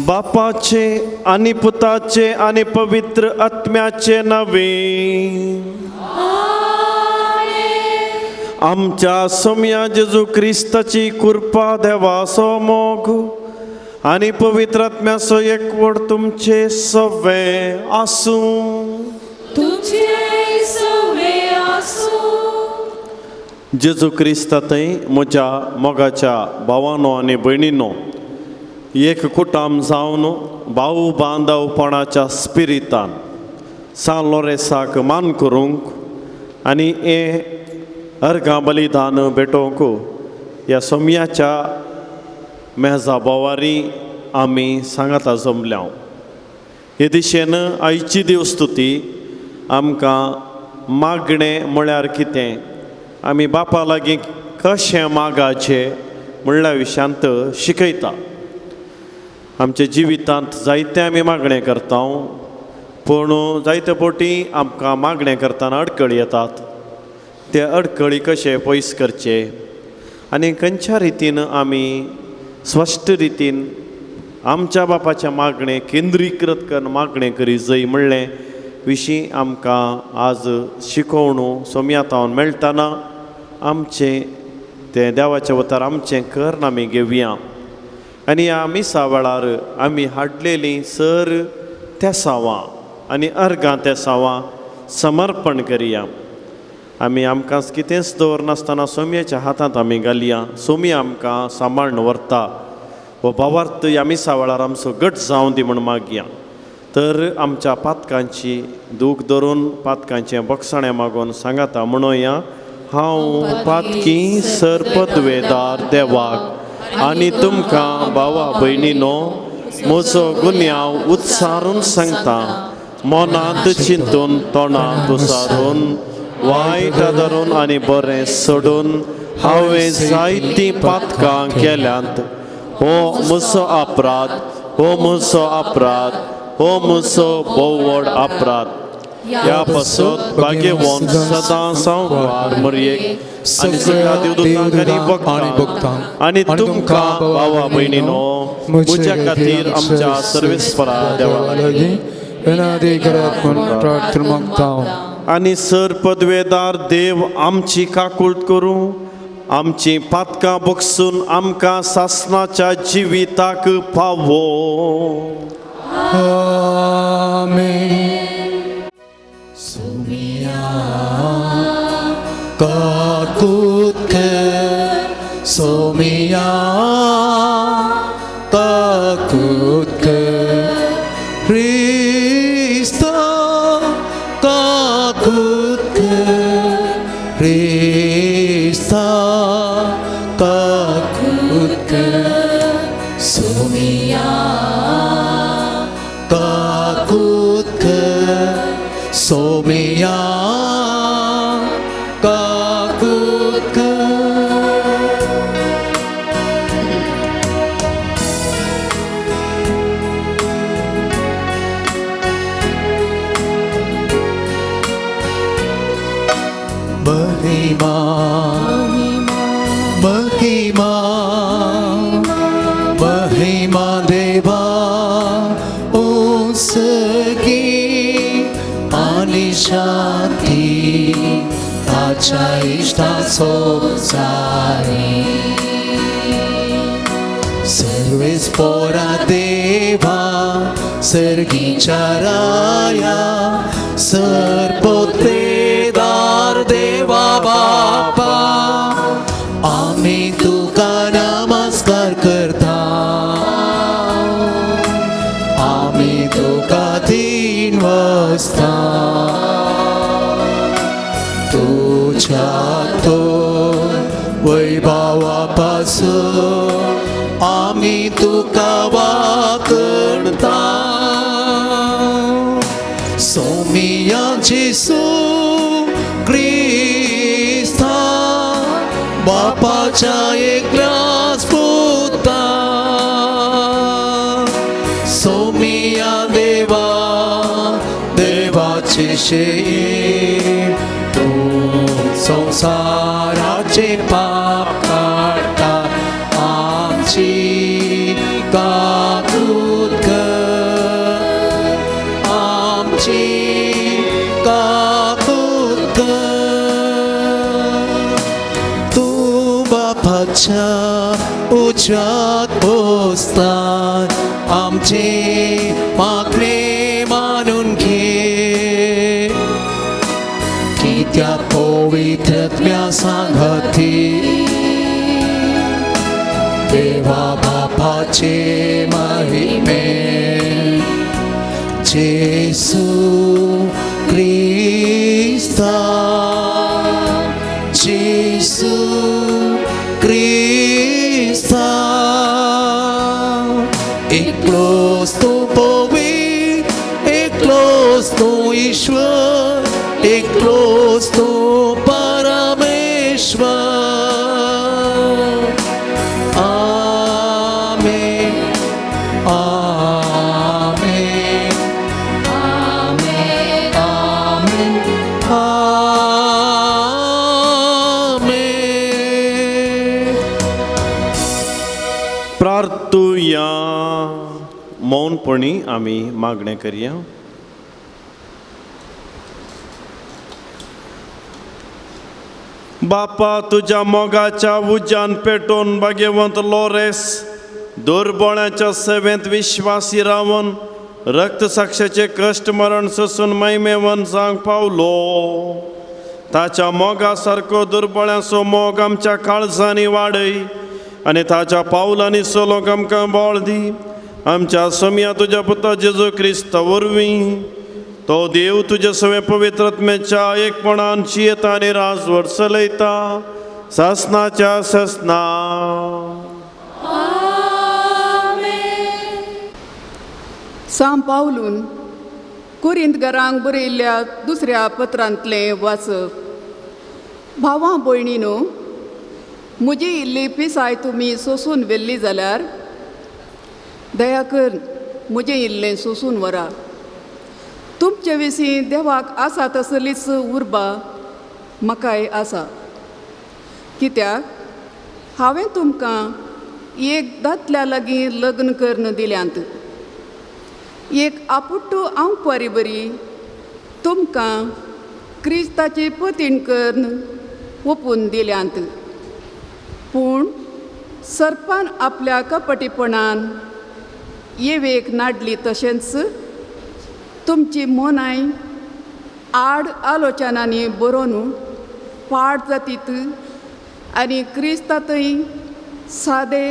बापाचे आणि पुताचे आणि पवित्र आत्म्याचे नावे आमच्या सोम्या जेजू क्रिस्ताची कृपा देवासो मोग आणि पवित्र आत्म्याचो एकवट तुमचे सवे आसूं जेजू क्रिस्तातय म्हज्या मोगाच्या भावांनो आनी भयणींनो एक कुटुंब जावन भाऊ बांदवपणाच्या स्पिरितान सान लोरेसाक मान करूंक आनी हे अर्घां बलिदान भेटोवंक ह्या सोम्याच्या मेजा बोवारी आमी सांगाता जमल्या हे दिशेन आयची देवस्तुती आमकां मागणें म्हळ्यार कितें आमी बापा लागीं कशें मागाचें म्हणल्या विशयांत शिकयता आमच्या जिवितांत जायते आमी मागणें करता पूण जायते फावटी आमकां मागणें करतना अडखळी येतात ते अडखळी कशे पयस करचे आनी खंयच्या रितीन आमी स्पश्ट रितीन आमच्या बापाच्या मागणें केंद्रीकृत करून मागणें करी जंय म्हणलें विशीं आमकां आज शिकोवणू सोम्यातावन मेळटना आमचें तें देवाचें वतार आमचें कर्ण आमी घेवया आनी ह्या मिसा वेळार आमी हाडलेलीं सर तेसावां आनी अर्गां तेसावां समर्पण करया आमी आमकां कितेंच दवरनासतना सोम्याच्या हातांत आमी घालया सोमी आमकां सांबाळून व्हरता हो भावार्थ ह्या मिसा वेळार आमचो घट जावं दी म्हूण मागया तर आमच्या पातकांची दूख धरून पातकांचें बक्षाणें मागून सांगाता म्हणूया हांव पातकी सरपदवेदार देवाक आनी तुमकां भावा भयणीनो म्हजो गुन्यांव उत्सारून सांगता मनांत चिंतून तोंडांत उसारून वायट धरून आनी बरें सोडून हांवें जायतीं पातकां केल्यांत हो म्हजो अपराध हो म्हजो अपराध हो म्हजो भोव व्हड अपराध ह्या पासून भाग्यवान सदां संवार मरयेक आनी सगळ्या देवदूतांक आनी भक्तांक आनी तुमकां भावा भयणीनो म्हज्या खातीर आमच्या सर्वेस्परा देवा लागीं आनी सर पदवेदार देव आमची काकूळट करूं आमची पातकां बगसून आमकां सासणाच्या जिविताक पावो काकूट सोमिया काकूट Krista काकूट Krista काकूट सोमिया काकूट सोमिया महिमा महिमा महिमा देवा उसकी आणि शांती आच्या इष्टा सोसारी सर्वेस पोरा देवा सर्गीच्या राया सरपोत्रेदार देवा बापा आम्ही तुका नमस्कार करता आम्ही तुका तीन वाजता तुझ्या तो वैभवापासून आम्ही तुका वाकणता सोमिया जेसू क्रिस्ता बापाच्या एकल्याच पुता सोमिया देवा देवाचे शेर तू संसाराचे पाप काढता आमची काकूत कर, आमची काकूत कर. तू बापाच्या उज्यात पोचतान आमचे मागणे मानून घे, की त्या पवित्रात्म्या सांगती देवा बापाचे महिमे. जेसू ख्रिस्ता, जेसू ख्रिस्ता, एकलोच तू पवित्र, एकलोच तू ईश्वर, एकलोच तू परमेश्वर. आमेन, आमेन, आमेन, आमेन, आमेन. प्रार्थूया. मौनपणी आम्ही मागण्या करूया. बापा, तुझ्या मोगाच्या उज्यान पेटोवन भाग्यवंत लोरेस दुर्बळाच्या सेवेंत विश्वासी रावन रक्तसाक्षाचे कष्ट मरण सोसून महिमेवन सांग पावलो. ताच्या मोगा सारको दुर्बळांचो मोग आमच्या काळजांनी वाडय आनी ताच्या पावलांनी सोलोक आमकां बळ दी. आमच्या समिया तुझ्या पुता जेजू क्रिस्ता वरवीं तो देव तुझे सवे पवित्रात्म्याच्या एकपणान जियेता आनी राजवट चलयता ससनाच्या ससना. सांत पावलून कुरिंथकारांक बरयल्ल्या दुसऱ्या पत्रांतलें वाचप. भावां भयणीनो, म्हजी इल्ली पिसाय तुमी सोसून व्हेल्ली जाल्यार दया कर म्हजें इल्लें सोसून व्हरा. तुमचे विशीं देवाक आसा तसलीच उर्बा म्हाकाय आसा. कित्याक हांवें तुमकां एक दादल्या लागीं लग्न करून दिल्यांत. एक आपुट्टू आंकवारी बरी तुमकां क्रिस्ताची पतीण करून ओपून दिल्यांत. पूण सर्पान आपल्या कपटीपणान येवेक नाडली तशेंच तुमची मनाय आड आलोचनांनी बरोवन पाड जातीत आनी क्रिस्तांतय सादे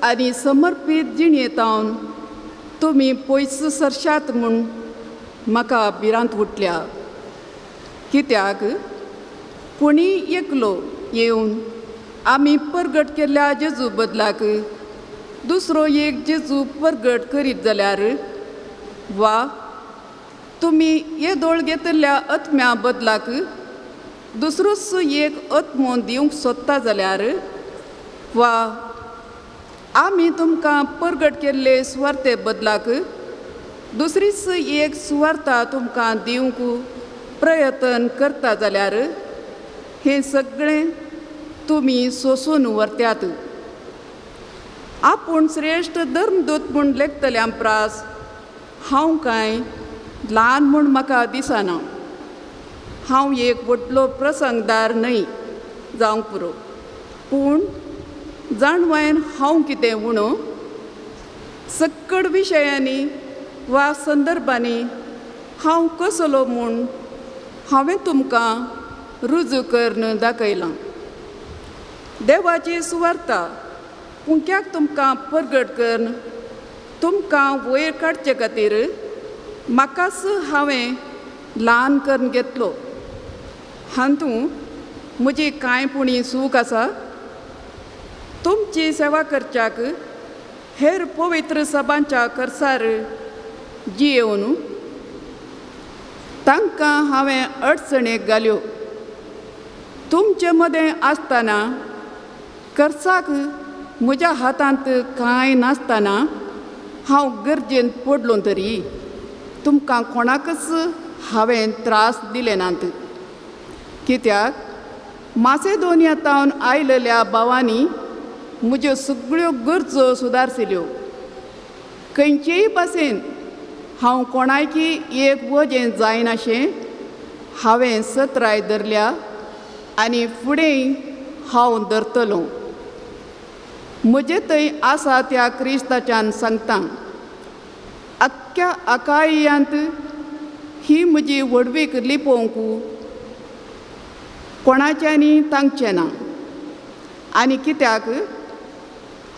आनी समर्पीत जिणेतावन तुमी पयस सरशात म्हूण म्हाका भिरांत उठल्या. कित्याक कोणी एकलो येवन आमी परगट केल्ल्या जेजू बदलाक दुसरो एक जेजू परगट करीत जाल्यार, वा तुमी येदोळ घेतिल्ल्या आत्म्या बदलाक दुसरोच एक आत्मो दिवंक सोदता जाल्यार, वा आमी तुमकां परगट केल्ले सुवार्ते बदलाक दुसरीच एक सुवार्ता तुमकां दिवंक प्रयत्न करता जाल्यार, हें सगळें तुमी सोसून व्हरत्यात. आपूण श्रेश्ठ धर्मदूत म्हूण लेखतल्या प्रास हांव कांय ल्हान म्हूण म्हाका दिसना. हांव एक व्हडलो प्रसंगदार न्हय जावंक पुरो, पूण जाणवायन हांव कितें उणो सक्कड विशयांनी वा संदर्भांनी हांव कसलो म्हूण हांवें तुमकां रुजू करून दाखयलां. देवाची सुवार्ता पुंक्याक तुमकां परगट करून तुमकां वयर काडचे खातीर म्हाकाच हांवें ल्हान करून घेतलो. हातूंत म्हजी कांयपुणी सूख आसा. तुमची सेवा करच्याक हेर पवित्र सभांच्या करसार जियेवन तांकां हांवें अडचणेक घाल्यो. तुमचे मदें आसतना कर्साक म्हज्या हातांत कांय नासतना हांव गरजेन पडलो तरी तुमकां कोणाकच हांवें त्रास दिले नात. कित्याक मासेदोनियांतावन आयलेल्या भावांनी म्हज्यो सगळ्यो गरजो सुदारतल्यो. खंयचेय भाशेन हांव कोणायकी एक वजें जायनाशें हांवें सत्राय धरल्या आनी फुडेंय हांव धरतलों. म्हजे थंय आसा त्या क्रिस्ताच्यान सांगता. आख्ख्या आकायांत ही म्हजी व्हडवीक लिपोवंक कोणाच्यांनी तांगचें ना. आनी कित्याक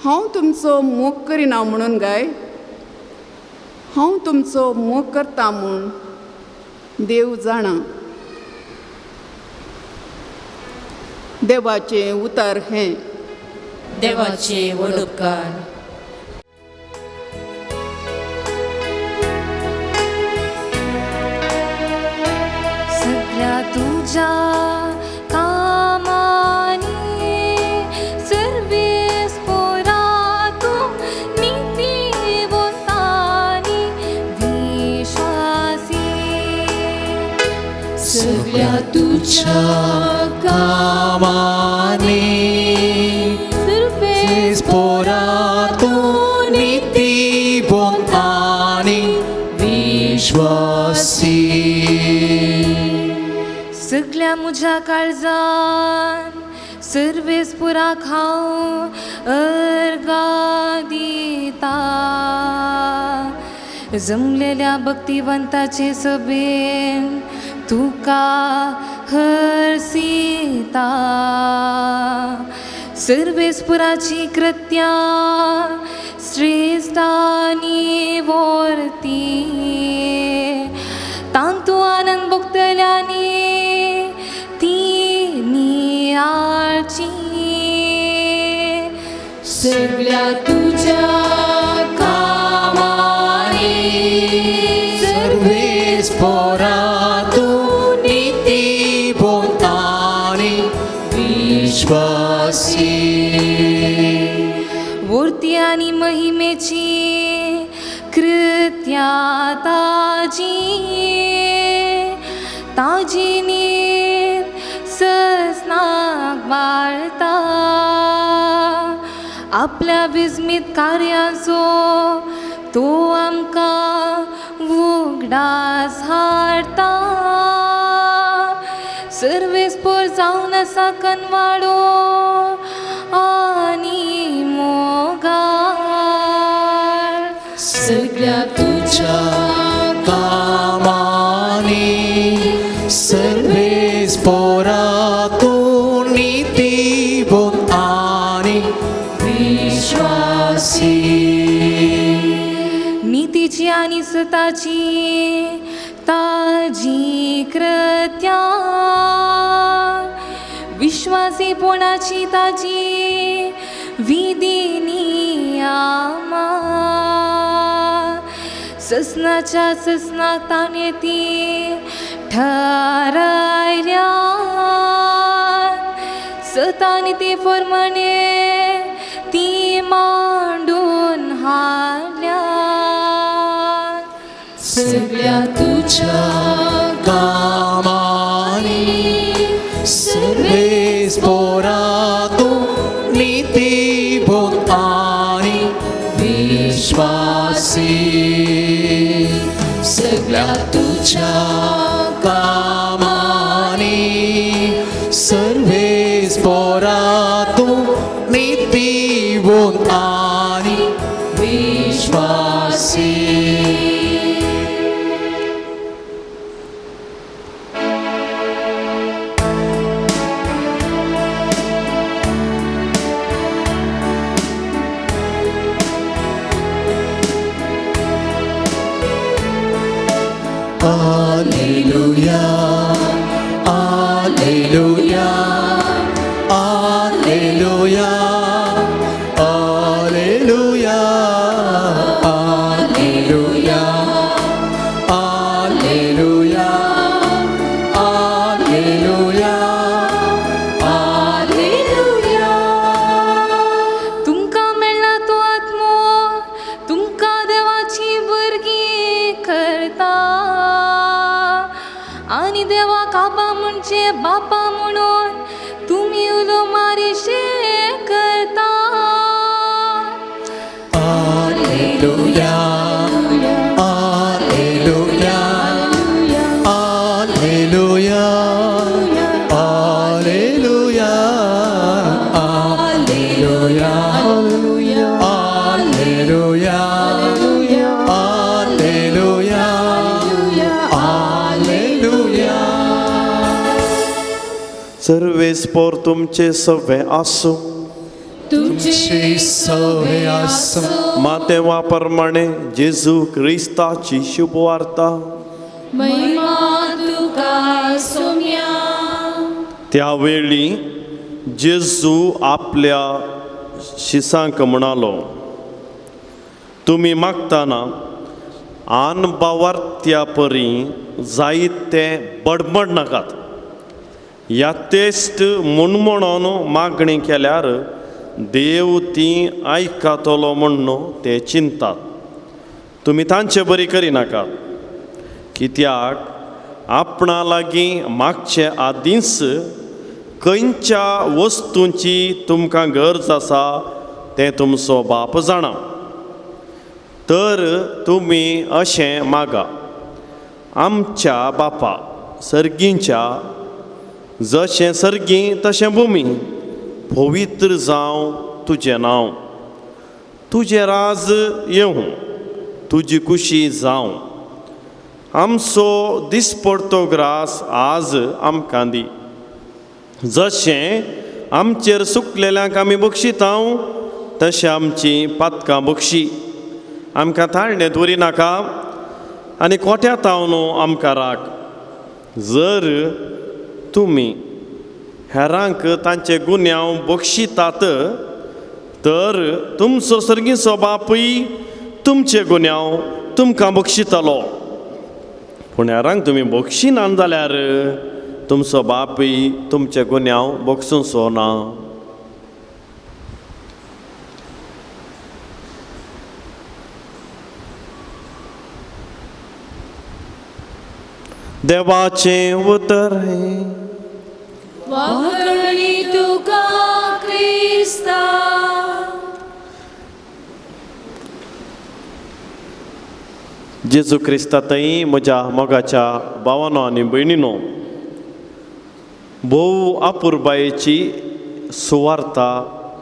हांव तुमचो मोग करिना म्हणून काय, हांव तुमचो मोग करता म्हूण देव जाणा. देवाचें उतर हें. देवाचे व्हड उपकार. सगळ्या तुझ्या कामानी सर्वेस पोरा तू नीतिवंतानी विश्वासी. सगळ्या तुझ्या कामाने सर्वेस पोरा तू नीतिवंत आणि विश्वासी. सगळ्या म्हज्या काळजान सर्वेस पुरा खाव अर्गा दिता. जमलेल्या भक्तिवंताचे सभेन तुका हरसिता. सर्वेस्पुराची कृत्या श्रेष्ठ आनी वर्ती. तांतू आनंद भोगतल्यांनी ती नियाळची. सगळ्या तुझ्या कामानी सर्वेस पोरा तू नीतिवंत आणि विश्वासी. वर्ती आनी महिमेची कृत्या ताजी नीत ससनाक बाळता. आपल्या विस्मित कार्याचो तो आमकां उगडास हाडटा. सर्वेस्पोर जावन आसा कनवाडो आनी मोगाळ. सगळ्या तुझ्या कामाने सर्वेस पोरा तू नीतिवंत आणि विश्वासी. नीतीची आनी सताची ताजी कृत्या. विश्वासीपणाची ताजी विधी नियमा. ससनाच्या ससनाक ताणे ती ठरायल्या. सतानी ते फरमाने ती मांडून हाडल्या. सगळ्या तुझ्या कामाने सर्वेस पोरा तू नीतिवंत आणि विश्वासी. सगळ्या तुझ्या कामाने सर्वेस पोरा तू नीतिवंत आणि विश्वासी. Alleluia, Alleluia, Alleluia, Alleluia, Alleluia, Alleluia, Alleluia, Alleluia. तुमकां मेळ्ळा तो आत्मो तुमकां देवाची भुरगीं करता. आनी देवाक आबा म्हणजे बापा म्हणून तुमी उलो मारिशे करता. Alleluia, Alleluia, Alleluia, Alleluia, Alleluia, Alleluia, Alleluia, Alleluia. सर्वे स्पोर तुमचे सवे आसो. तुमची सवे आसो. मातेवाप्रमाणे जेजू क्रिस्ताची शुभवार्ता. महिमा तुका सोम्या. त्यावेळी जेजू आपल्या शिसांक म्हणालो, तुम्ही मागताना अनबावार्थ्या परी जायते बडबड नाकात. यातेस्ट म्हणून मागणी केल्यार देव ती आयकतलो म्हणून ते चिंतात. तुम्ही तांचे बरी करिनाकात, कित्याक आपणा लागीं मागचे आदींच खंयच्या वस्तूंची तुमकां गरज आसा तें तुमचो बाप जाणा. तर तुमी अशें मागा, आमच्या बापा सर्गींच्या, जशें सर्गी तशें भुमी, पवित्र जावं तुजें नांव. तुजें राज येवं, तुजी खुशी जावं. आमचो दिसपडतो ग्रास आज आमकां दी. जशें आमचेर सुकलेल्यांक आमी बक्षितांव, तशें आमची पातकां बक्षी. आमकां थाळणेंत व्हरी नाका आनी कोट्यांत न्हू आमकां राख. जर तुमी हेरांक तांचे गुन्यांव बक्षितात, तर तुमचो सर्गीचो बापूय तुमचे गुन्यांव तुमकां बक्षितलो. पूण हेरांक तुमी बक्षिनात जाल्यार तुमचो बापूय तुमचे गुन्यांव बक्षूंचो ना. देवाचें उतर हें. वागणी तुका क्रिस्ता. जेजू क्रिस्तांतय म्हज्या मोगाच्या भावांनो आनी भयणींनो, भोव अपुरबायेची सुवार्ता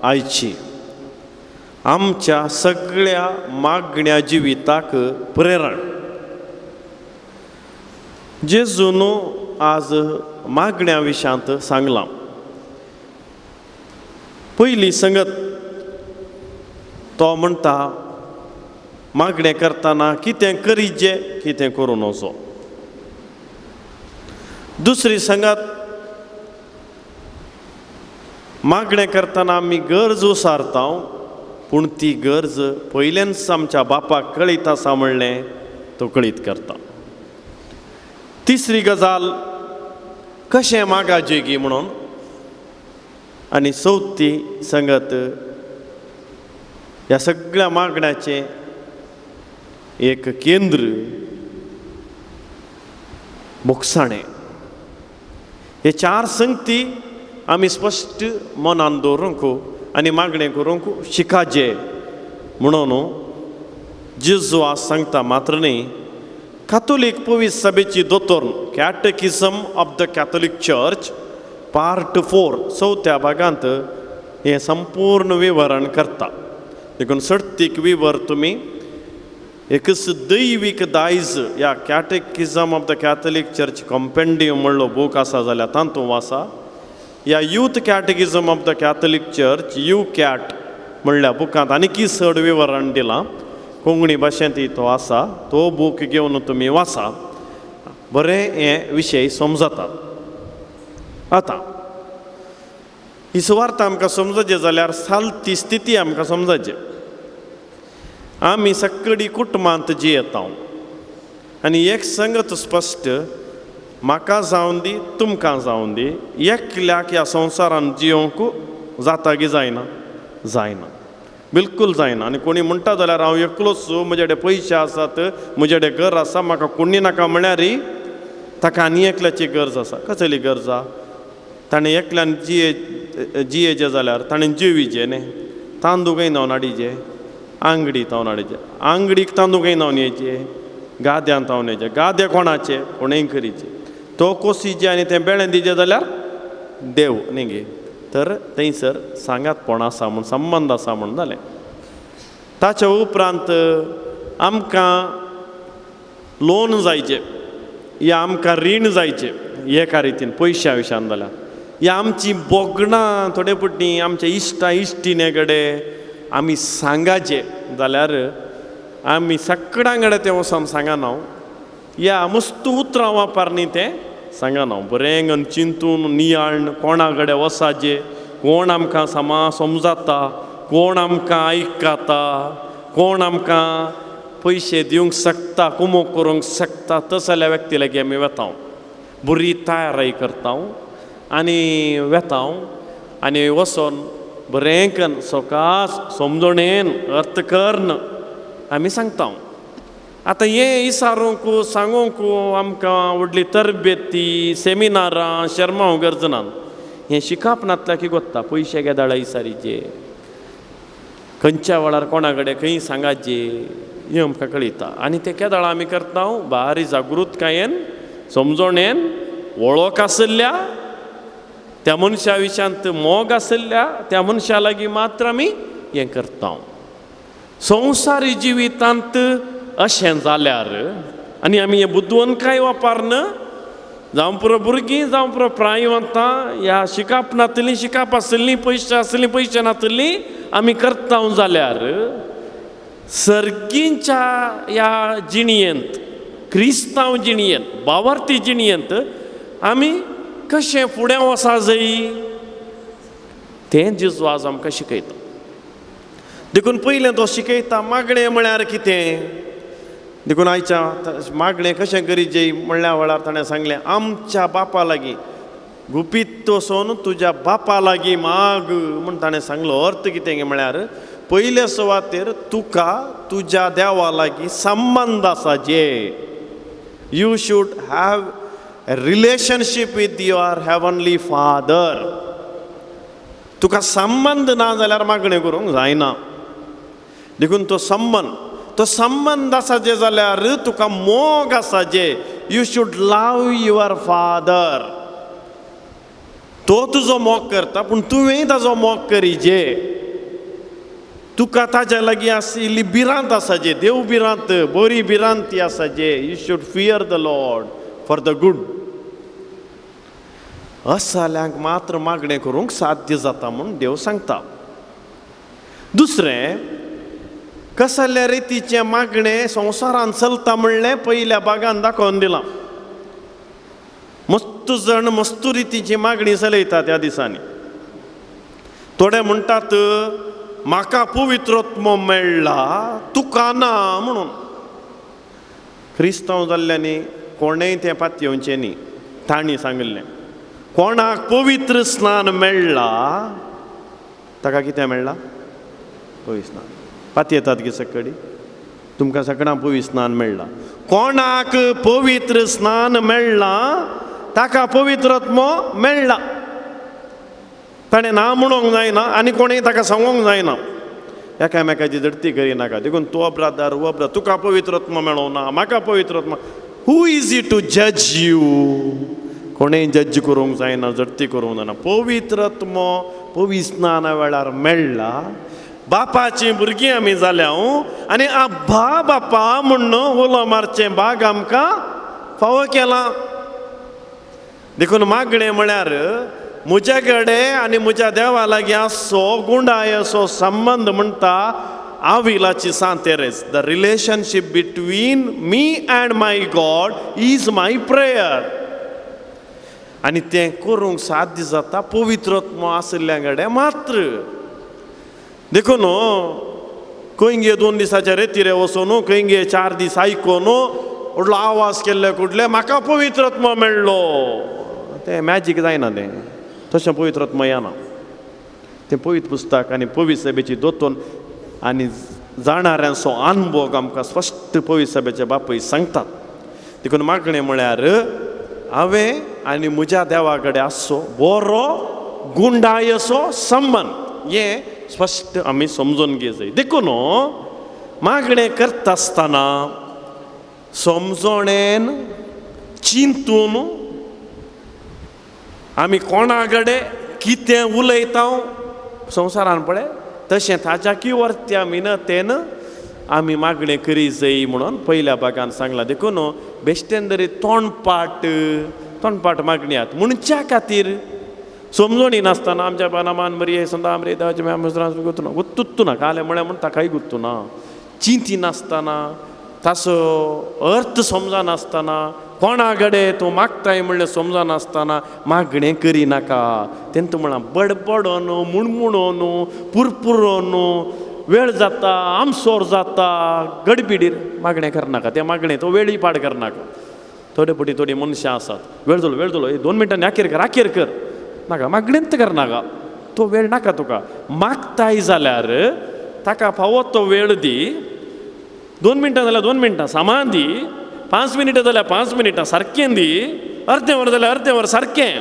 आयची आमच्या सगळ्या मागण्या जिविताक प्रेरण. जेजून आज मागण्या विशांत सांगलां. पयली संगत तो म्हणटा मागणें करतना कितें करीचे, कितें करूं नजो. दुसरी संगत मागणें करतना आमी गरज उसारता, पूण ती गरज पयलेंच आमच्या बापाक कळीत आसा म्हणलें तो कळीत करता. तिसरी गजाल कशें मागाचें गी म्हणून. आनी चवथी संगत ह्या सगळ्या मागण्याचें एक केंद्र मोगसाणें. हे चार संगती आमी स्पश्ट मनान दवरूंक आनी मागणें करूंक शिकाचे म्हणून जेजू आज सांगता. मात्र न्ही, कॅथोलीक पवित्र सभेची दोतोर catechism of the Catholic Church part 4 चवथ्या भागांत हें संपूर्ण विवरण करता. देखून सर्तीक विवर तुमी एकच दैवीक दायज ह्या catechism of the Catholic Church compendium म्हणलो बूक आसा जाल्यार तातूंत वाचा. ह्या youth catechism of the Catholic Church UCAT म्हणल्या बुकांत आनीकी चड विवरण दिलां. कोंकणी भाशेंत तो आसा. तो बूक घेवन तुमी वाचा, बरें हे विशय समजतात. आतां ही सुवार्ता आमकां समजचे जाल्यार सालती स्थिती आमकां समजचे. आमी सगळीं कुटुंबांत जियेता आनी एक संगत स्पश्ट, म्हाका जावन दी, तुमकां जावन दी, एकल्याक ह्या संवसारान जियोंक जाता की जायना? जायना, बिलकूल जायना. आनी कोणी म्हणटा जाल्यार हांव एकलोच, म्हजे कडेन पयशे आसात, म्हजे कडेन घर आसा, म्हाका कोणी नाका म्हळ्यार ताका आनी एकल्याची गरज आसा. कसली गरज आसा? ताणें एकल्यान जियेचें जाल्यार ताणें जिविचें न्ही. तांदूळ घेयना नाडीचे, आंगडी तावन हाडचे आंगडीक तांदूळ खंय नावन यायचे गाद्यान तावन यायचे गादे कोणाचे कोणेंकरीचे तो कोसीचे आनी तें बेळें दिजे जाल्यार देव न्ही गे तर थंयसर सांगातपण आसा म्हूण संबंद आसा म्हूण जालें ताच्या उपरांत आमकां लोन जायचे या आमकां रीण जायचे एका रितीन पयश्या विशयान जाल्यार या आमची बोगणां थोडे पुटी आमच्या इश्टा इश्टिणे कडेन आमी सांगाचे जाल्यार आमी सगळ्यांकडे तें वचोन सांगना या मस्त उतरां वापरनी तें सांगना बरें गन चिंतून नियाळ कोणा कडेन वसाचे कोण आमकां समजाता कोण आमकां आयकता कोण आमकां पयशे दिवंक शकता कुमोग करूंक शकता तसल्या व्यक्ती लागीं आमी वता बरी तयारी करता आनी वेता आनी वचोन बरें करून सवकास समजणेन अर्थ कर्ण आमी सांगता आतां हें इसारूंक सांगूंक आमकां व्हडली तरबेती सेमिनारां शर्मा गरज ना हें शिकप नातल्या की कोत्ता पयशे घेदाळा इसारीचे खंयच्या वेळार कोणा कडेन खंय सांगाचे हें आमकां कळयता आनी ते केदाळ आमी करता बारी जागृतकायेन समजणेन वळख आसल्या त्या मनशा विशयांत मोग आसल्या त्या मनशा लागीं मात्र आमी हें करता संवसारी जिवितांत अशें जाल्यार आनी आमी हें बुद्दवनकाय वापरना जावं पुरो भुरगीं जावं पुरो प्रायवंतां ह्या शिकप नातलीं शिकप आसलीं पयशे नातलीं आमी करता जाल्यार सर्गींच्या ह्या जिणयेंत क्रिस्तांव जिणयेंत बावार्थी जिणयेंत आमी कशें फुडें वचा जाय तें जेजू आज आमकां शिकयता देखून पयलें तो शिकयता मागणें म्हळ्यार कितें देखून आयच्या मागणें कशें गरजेचें म्हणल्या वेळार ताणें सांगलें आमच्या बापा लागीं गुपीत वचोन तुज्या बापा लागीं माग म्हूण ताणें सांगलो अर्थ कितें म्हळ्यार पयले सुवातेर तुका तुज्या देवा लागीं संबंद आसाचे you should have a relationship with your heavenly father तुका संबंध ना जाल्यार मागणें करूंक जायना देखून तो संबंध आसाचे जाल्यार तुका मोग आसाचे you should love your father तो तुजो मोग करता पूण तुवेंय ताजो मोग करीचे तुका ताच्या लागीं आशिल्ली भिरांत आसाचे देव भिरांत बरी भिरांत ती आसाचे you should fear the Lord for the good असल्यांक मात्र मागणें करूंक साध्य जाता म्हूण देव सांगता दुसरें कसल्या रितीचें मागणें संवसारांत चलता म्हणलें पयल्या भागांत दाखोवन दिलां मस्त जण मस्त रितीची मागणी चलयता त्या दिसांनी थोडे म्हणटात म्हाका पवित्रोत्म मेळ्ळा तुका ना म्हणून क्रिस्तांव जाल्ल्यांनी कोणेंय तें पातयेवचें न्ही तांणी सांगिल्लें कोणाक पवित्र स्नान मेळ्ळा ताका कितें मेळ्ळा पवित्र स्नान पातयेतात की सकडी तुमकां सगळ्यांक पवित्र स्नान मेळ्ळा कोणाक पवित्र स्नान मेळ्ळा ताका पवित्रोत्म मेळ्ळा ताणें ना म्हणूंक जायना आनी कोणेंय ताका सांगूंक जायना एकामेकाची झडती करिनाका देखून तो ब्रादर वो ब्रादर तुका पवित्रोत्म मेळों ना म्हाका पवित्रोत्म हू इज इट टू जज यू कोणेंय जज करूंक जायना झडती करूंक जायना पवित्रोत्म पवित्र स्नाना वेळार मेळ्ळा बापाची भुरगीं आमी जाल्या आनी आब्बा बापा म्हणून उलो मारचें भाग आमकां फावो केला देखून मागणें म्हळ्यार म्हजे कडेन आनी म्हज्या देवा लागीं आसचो गुंडाय असो संबंद म्हणटा आविलाची सांतेरेस the relationship between me and my God is my prayer आनी तें करूंक साध्य जाता पवित्रोत्म आसल्या कडेन मात्र देखून खंय 2 दिसाच्या रेतीरे वचून खंय 4 दीस आयकून व्हडलो आवाज केल्ले कुठले म्हाका पवित्रोत्म मेळ्ळो तें मॅजीक जायना तें तशें पवित्रोत्म येना तें पवित्र पुस्तक आनी पवित्र सभेची दोतोन आनी जाणाऱ्यांचो अनुभव आमकां स्पश्ट पवित्र सभेचे बापूय सांगतात देखून मागणें म्हळ्यार हांवें आनी म्हज्या देवा कडेन आसचो बरो गुंडाय असो संबंद हें स्पश्ट आमी समजून घे जाय देखून मागणें करता आसतना समजोणेन चिंतून आमी कोणा कडेन कितें उलयता संवसारान पळय तशें ताच्या वर्त्या मिनतेन आमी मागणें करी जाय म्हणून पयल्या भागान सांगलां. देखून बेश्टेन तरी तोंडपाट मागणी आहात म्हणच्या खातीर समजोणी नासतना आमच्या बानामान बरी हे संदा आमरे गुंतूना गुत्तुना काले म्हळें म्हण ताकाय गुंतूना चिंती नासतना ताचो अर्थ समजनासतना कोणा कडेन तूं मागताय म्हणलें समजनासतना मागणें करिनाका. तेंच म्हळां बडबडोन मुणमुणोन पुरपुरोन वेळ जाता आमसोर जाता गडबिडीर मागणें करनाका. ते मागणें तो वेळी पाड करनाका. थोडी मनशां आसात वेळ जालो 2 मिनटांनी आखेर कर नाका मागणेंत करनाका. तो वेळ नाका तुका. मागताय जाल्यार ताका फावो तो वेळ दी. 2 मिनटां जाल्यार 2 मिनटां सामान दी. 5 मिनिटां जाल्यार 5 मिनिटां सारकें दी. अर्दें वर जाल्यार अर्दें वर सारकें.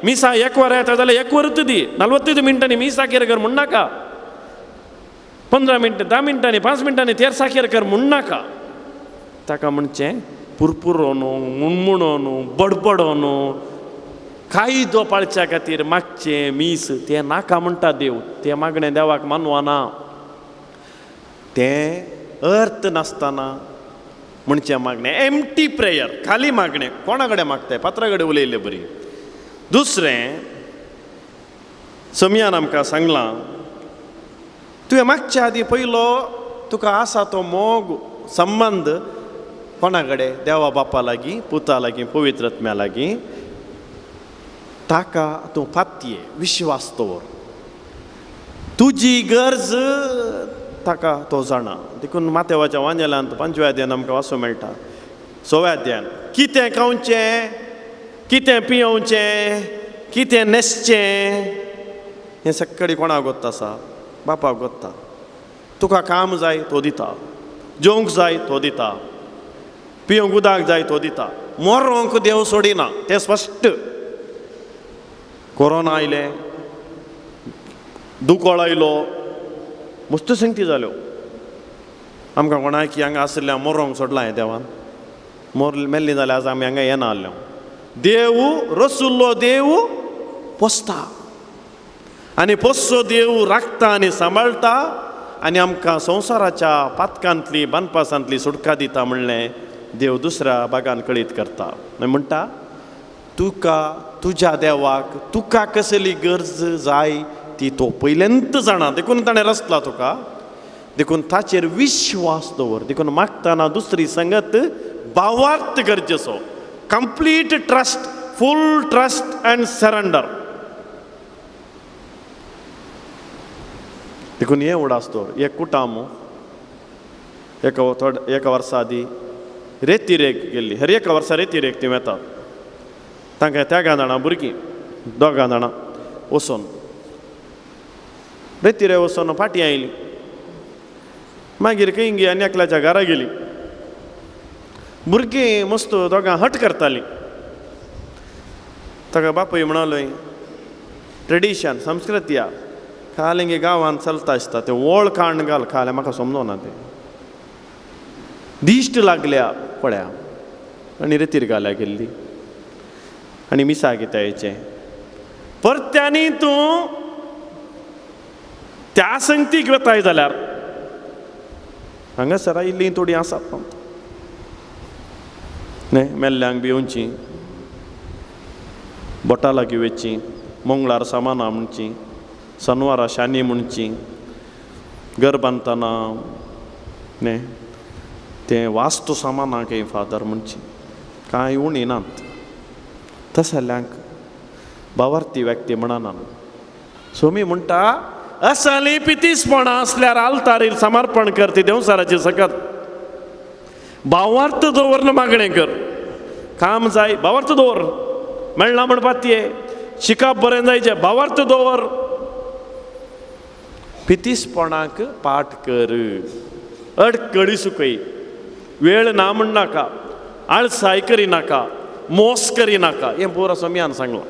मिसा 1 वर येता जाल्यार 1 वरच दी. 40 मिनटांनी मिसा साखेर कर म्हण नाका. 15 मिनटां 10 मिनटांनी 5 मिनटांनी तेर साखेर कर म्हण नाका. ताका म्हणचें पुरपुरोन मुणमुणोन बडबडोन कायदो पाळच्या खातीर मागचें मीस तें नाका म्हणटा देव. तें मागणें देवाक मानवना. तें अर्थ नासतना म्हणचें मागणें एम्प्टी प्रेयर खाली मागणें कोणा कडेन मागताय पात्रा कडेन उलयलें बरी. दुसरें समयान आमकां सांगलां तुवें मागच्या आदी पयलो तुका आसा तो मोग संबंद कोणा कडेन देवा बापा लागीं पुता लागीं पवित्र आत्म्या लागीं ताका तूं पातये विश्वास दवर. तुजी गरज ताका तो जाणा. देखून मातेवाच्या वांजेलांत 5व्या अध्यायान आमकां वाचूंक मेळटा. 6व्या अध्यायान कितें खावचें कितें पियोवचें कितें न्हेसचें हें सगळें कोणाक गोत्ता आसा बापाक गोत्ता. तुका काम जाय तो दिता. जेवंक जाय तो दिता. पियोंक उदक जाय तो दिता. मरोंक देव सोडिना तें स्पश्ट. कोरोना आयलें दुकोळ आयलो मस्त संगती जाल्यो. आमकां कोणाकी हांगा आसल्या मरोंक सोडलां हें देवान. मेल्लीं जाल्यार आज आमी हांगा येना आसल्यो. देव रसुल्लो देव पोसता आनी पोसचो देव राखता आनी सांबाळटा आनी आमकां संवसाराच्या पातकांतली बानपासांतली सुटका दिता म्हणलें देव दुसऱ्या भागान कळीत करता. म्हणटा तुका तुज्या देवाक तुका कसली गरज जाय ती तो पयलेंत जाणा. देखून ताणें रचला तुका. देखून ताचेर विश्वास दवर. देखून मागतना दुसरी संगत भावार्थ गरजेचो. Complete trust full trust and surrender. देखून हें उडास दवर. एक कुटाम एका वर्सा आदी रेतीरेक गेल्ली. हर एका वर्सा रेतीरेक ती वेतात. तांकां 3 जाणां भुरगीं 2 जाणां वचोन रेतीरे वचोन फाटीं आयलीं. मागीर खंय आनी एकल्याच्या घरा गेलीं. भुरगीं मस्त 2 हट करतालीं. ताका बापूय म्हणलोय ट्रेडिशन संस्कृती हा खालेंगे गांवांत चलता आसता तें वळ काण घाल खालें म्हाका समजोना तें. दिश्ट लागल्या पळया आनी रेतीर घाल्या गेल्ली आनी मिसा गितायेचें. परत्यांनी तूं त्या संगतीक वताय जाल्यार हांगासर आयिल्लीं थोडीं आसात न्हय. मेल्ल्यांक भिवची बोटां लागीं वेची मंगळार सामाना म्हणची शनवारा शानी म्हणची घर बांदतना न्हय तें वास्तू सामानाक फादर म्हणची कांय उणी नात. तसल्यांक भावार्थी व्यक्ती म्हणनात. सोमी म्हणटा असली पितीसपणां असल्यार आल्तारीर समर्पण कर ती देवसाराची सकत. भावार्थ दवरन मागणें कर. काम जाय भावार्थ दवर. मेळना म्हणपाक तिये शिकप बरें जायचें भावार्थ दवर. पितीसपणाक पाठ कर. अडकडी सुकय. वेळ ना म्हणनाका. आळसाय करिनाका. मोस करिनाका. हें पुरो समयान सांगलां.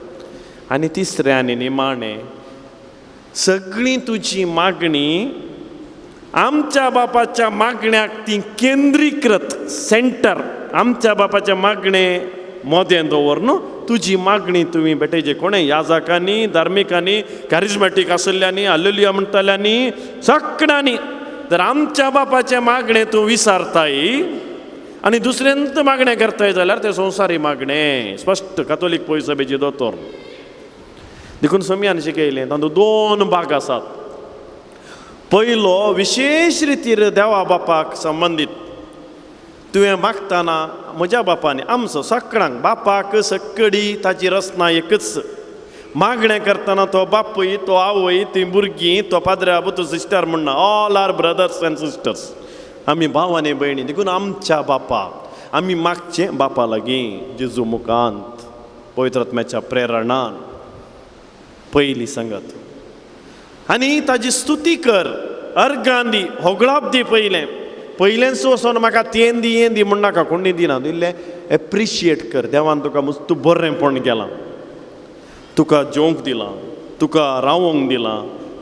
आनी तिसरें आनी निमाणें सगळीं तुजी मागणी आमच्या बापाच्या मागण्याक ती केंद्रीकृत सेंटर आमच्या बापाच्या मागणे मोदें दवर न्हू तुजी मागणी तुम्ही बेटेजे कोणे याजकांनी धार्मिकांनी कॅरिझमॅटीक आसल्ल्यांनी हालेलुया म्हणटल्यांनी सगळ्यांनी जर आमच्या बापाचे मागणे तूं विसारताय आनी दुसऱ्यांत मागणे करताय जाल्यार ते संवसारी मागणे स्पश्ट कातोलीक पळय सभेची दोतोर देखून समियान शिकयलें तातूंत 2 भाग आसात. पयलो विशेष रितीर देवा बापाक संबंदीत तुवें मागतना म्हज्या बापान आमचो सगळ्यांक बापाक सक्कडी ताची रचना एकच मागणें करतना तो बापूय तो आवय ती भुरगीं तो पाद्र्या तो सिस्टर म्हणना all are brothers and sisters आमी भाव आनी भयणी देखून आमच्या बापा आमी मागचें बापा लागीं जेजू मुखांत पवित्र आत्म्याच्या प्रेरणान पयली संगत आनी ताजी स्तुती कर अर्गां दी होगळाप दी पयलेंच वचोन म्हाका तें दी हें दी म्हण नाका कोणी दिना दिल्लें एप्रिशिएट कर देवान तुका मस्त बरेंपण केलां तुका जेवंक दिलां तुका रावोंक दिलां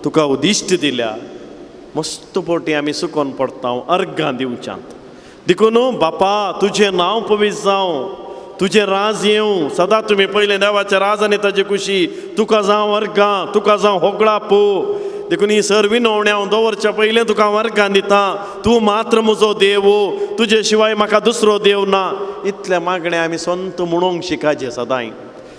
तुका उदिश्ट दिल्या मस्त पोटी आमी सुकोन पडटा अर्गां दिवच्यांत देखून बापा तुजें नांव पवित्र जावं तुजें राज येवं सदां तुमी पयलें देवाचें राज आनी ताची खुशी तुका जावं अर्गां तुका जावं होगळाप देखून ही सर्व विनवणी हांव दवरच्या पयलें तुका हांव अर्गां दितां तूं मात्र म्हजो देव तुजे शिवाय म्हाका दुसरो देव ना इतलें मागणें आमी संत म्हणूंक शिकाचें सदांय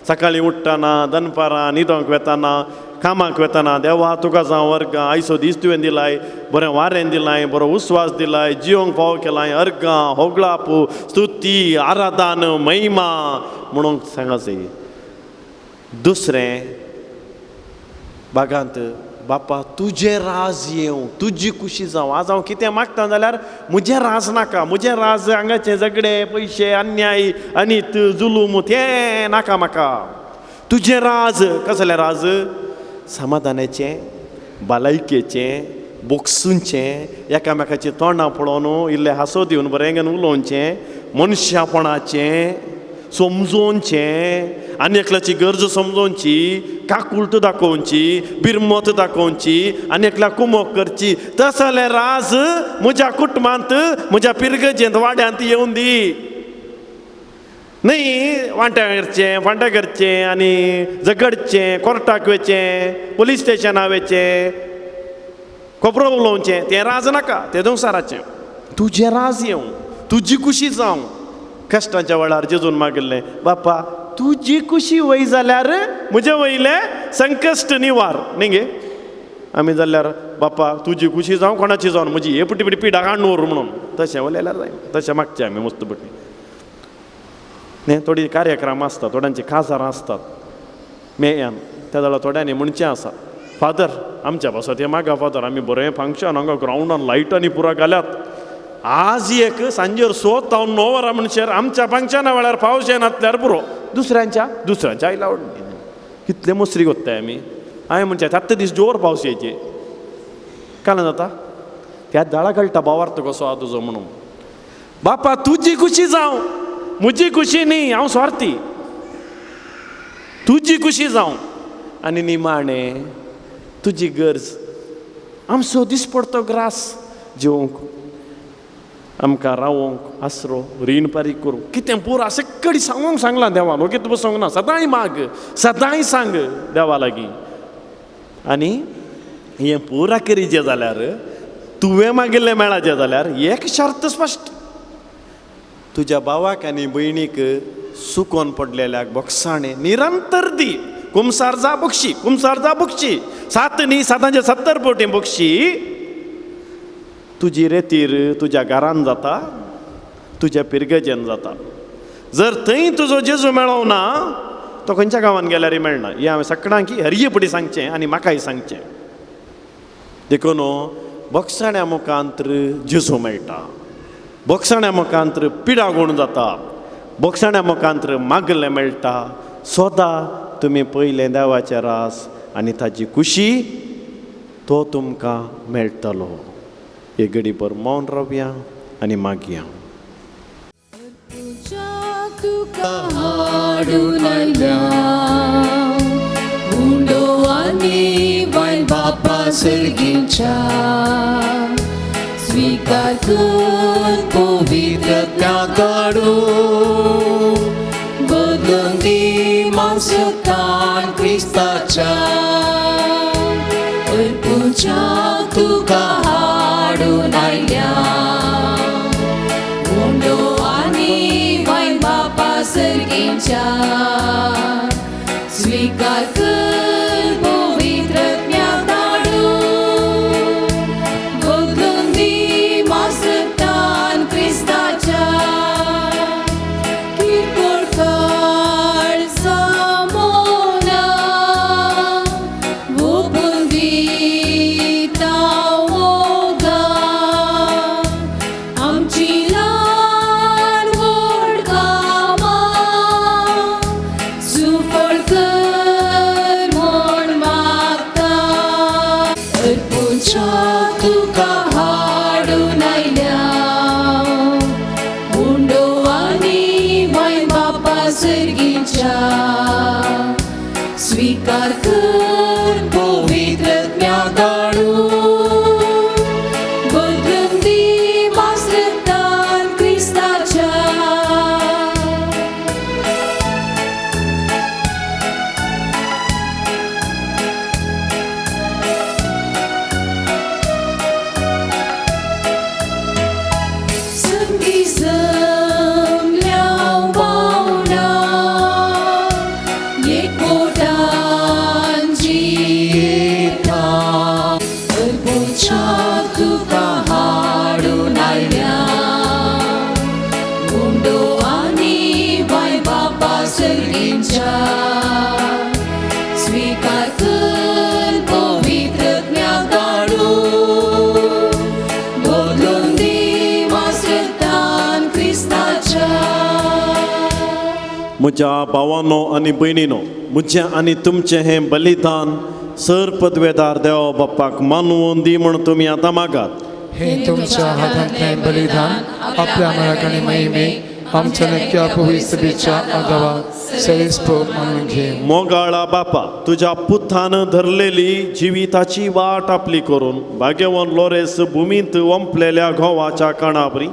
सकाळीं उठ्ठना दनपारां न्हिदोंक वेताना कामाक वेताना देवा तुका जावं अर्गां आयचो दीस तुवें दिलाय बरें वारें दिलाय बरो उस्वास दिलाय जिवंक फाव केलाय अर्गां होगळाप स्तुती आराधन महिमा म्हणूंक सांगाचें. दुसरें भागांत बापा तुजें राज येवं तुजी खुशी जावं आज हांव कितें मागता जाल्यार म्हजें राज नाका म्हजें राज हांगाचें झगडे पयशे अन्याय अनित जुलूम तें नाका म्हाका तुजें राज कसलें राज समाधानाचें भलायकेचें बोगसूंचें एकामेकाचें तोंडां पळोवन इल्लें हांसो दिवन बरें घेवन उलोवचें मनशापणाचें समजोवचें आनी एकल्याची गरज समजोवची काकुळट दाखोवची बिरमत दाखोवची आनी एकल्या कुमोक करची तसलें राज म्हज्या कुटुंबांत म्हज्या पिरगेजेंत वाड्यांत येवन दी न्ही वांट्या करचें आनी झगडचें कोर्टाक वेचें पुलीस स्टेशनार वेचें खोबरो उलोवचें तें राज नाका तें संवसाराचें तुजें राज येवं तुजी खुशी जावं कश्टाच्या वेळार जेजून मागिल्लें बापा तुजी खुशी वय जाल्यार म्हजे वयलें संकश्ट निवार न्ही गे आमी जाल्यार बापा तुजी खुशी जावं कोणाची जावन म्हजी हे पुटी पुटी पिडा काडून उर म्हणून तशें उलयल्यार जाय तशें मागचें आमी मस्त पटी न्ही थोडी कार्यक्रम आसता थोड्यांची काजारां आसतात मेयान त्या जाल्यार थोड्यांनी म्हणचें आसा फादर आमच्या पासत हें मागा फादर आमी बरें फंक्शन हांगा ग्रावंडान लायटांनी पुरो घाल्यात आज एक सांजेर 9 वरां म्हणसर आमच्या फंक्शना वेळार पावशें नासल्यार पुरो दुसऱ्यांच्या आयला कितले मस्री कोत्ताय आमी हांवें म्हणचे आत्तां दीस जोर पावस येयचे काल जाता त्या दाळा कळटा भावार्थ कसो आहा तुजो म्हणून बापा तुजी खुशी जावं म्हजी खुशी न्ही हांव स्वार्थी तुजी खुशी जावं आनी निमाणें तुजी गरज आमचो दिसपडतो ग्रास जेवंक आमकां रावोंक आसरो रीण फारीक करूंक कितें पुरा सगळी सांगूंक सांगलां देवान ओके तुका सांगूंक ना सदांय माग सदांय सांग देवा लागीं आनी हें पुरा करीचें जाल्यार तुवें मागिल्लें मेळाचें जाल्यार एक शर्त स्पश्ट तुज्या भावाक आनी भयणीक सुकोन पडलेल्याक बोगसाणें निरंतर दी कुमसार जा बक्षी 7 न्ही 7 70 पोटी बक्षी तुजी रेतीर तुज्या घरान जाता तुज्या पिरगेजेन जाता जर थंय तुजो जेजू मेळोव ना तो खंयच्या गांवांत गेल्यारय मेळना हें हांवें सगळ्यांक हरयेपडी सांगचें आनी म्हाकाय सांगचें देखून बोगसाण्या मुखांतर जेजू मेळटा बोगसाण्या मुखांतर पिडा गूण जाता बोगसाण्या मुखांतर मागलें मेळटा सदां तुमी पयलें देवाचें रास आनी ताची खुशी तो तुमकां मेळटलो. एक घडीभर मौन रावया आनी मागया. तुका हाडून आयल्या हुंडो आनी वायन बापा सर्गीच्या स्वीकार कर पवित्रत्वाकडून बदलून दे मांसतान ख्रिस्ताच्या अर्पूच्या तुका हाडून आयल्या मुंडो आनी वायन बापा सर्गेच्या स्वीकार कर पवित्रत्वाकडून बदलून दे मांसतान ख्रिस्ताच्या किरकोळ सामोना ओपून दिता ओगा आमची ल्हान व्हड कामां सुफळ कर म्हूण मागता अर्पूच्या तुका हाडून आयल्या मुंडो आनी वायन बापा सर्गीच्या स्वीकार कर पवित्रत्वाकडून बदलून दे मांसतान ख्रिस्ताच्या संगी जमल्या वांगडा एकवटान जियेता अर्पूच्या तुका हाडून आयल्या मुंडो आनी वायन बापा सर्गीच्या स्वीकार कर पवित्रत्वाकडून बदलून दे मांसतान ख्रिस्ताच्या म्हज्या भावांनो आनी भयणीनो म्हजें आनी तुमचें हें बलिदान सर पदवेदार देवा बाप्पाक मानवून दी म्हण तुमी आतां मागात हे तुमच्या हातांतलें बलिदान आपल्या मराक आनी महिमे आमच्या नक्क्या पवित्रतेच्या आगावा सरीसपो मानून घे मोगाळा बापा तुज्या पुतान धरलेली जिविताची वाट आपली करून भाग्यवान लोरेस भुमींत ओंपलेल्या घोवाच्या कणाबरी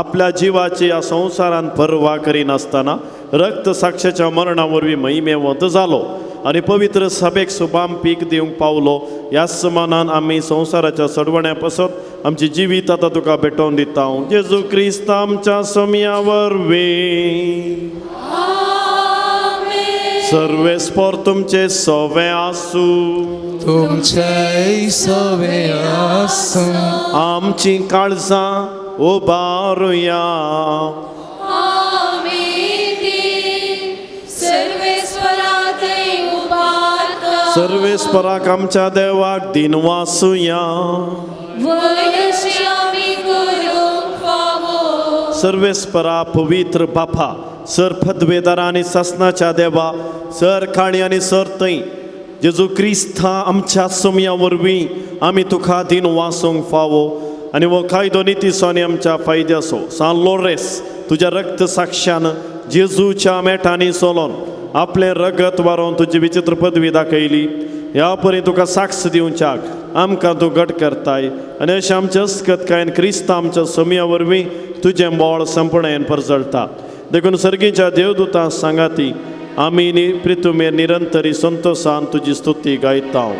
आपल्या जिवाची ह्या संवसारान पर्वा करिनासतना रक्त साक्षाच्या मरणा वरवीं महिमेवंत जालो आनी पवित्र सभेक शुभाम पीक दिवंक पावलो ह्या समानान आमी संवसाराच्या सडवण्या पासत आमची जिवीत आतां तुका भेटोवन दिता जेजू क्रिस्त आमच्या समया वरवीं सर्वेस्पोर तुमचे सवे आसूं तुमचे सवे आसूं आमची काळजां उबारुया सर्वेस्पराक आमच्या देवाक दिन वासुया सर्वेस्परा पवित्र बापा सर पदवेदारा आनी ससनाच्या देवा सर काळी आनी सर थंय जेजू क्रिस्ता आमच्या समया वरवीं आमी तुका दिन वासूंक फावो आनी हो कायदो नितीसोनी आमच्या फायद्याचो सान लोरेस तुज्या रक्त साक्षान जेजूच्या मेटांनी सोलोन आपलें रगत वारोवन तुजी विचित्र पदवी दाखयली ह्या परी तुका साक्ष दिवच्याक आमकां तूं घट करताय आनी अशें आमच्या अस्कतकायेन क्रिस्ता आमच्या समया वरवीं तुजें बोळ संपूर्णेन परजळटा देखून सर्गीच्या देवदूतां सांगाती आमी प्रितुमेर निरंतरी संतोषान तुजी स्तुती गायता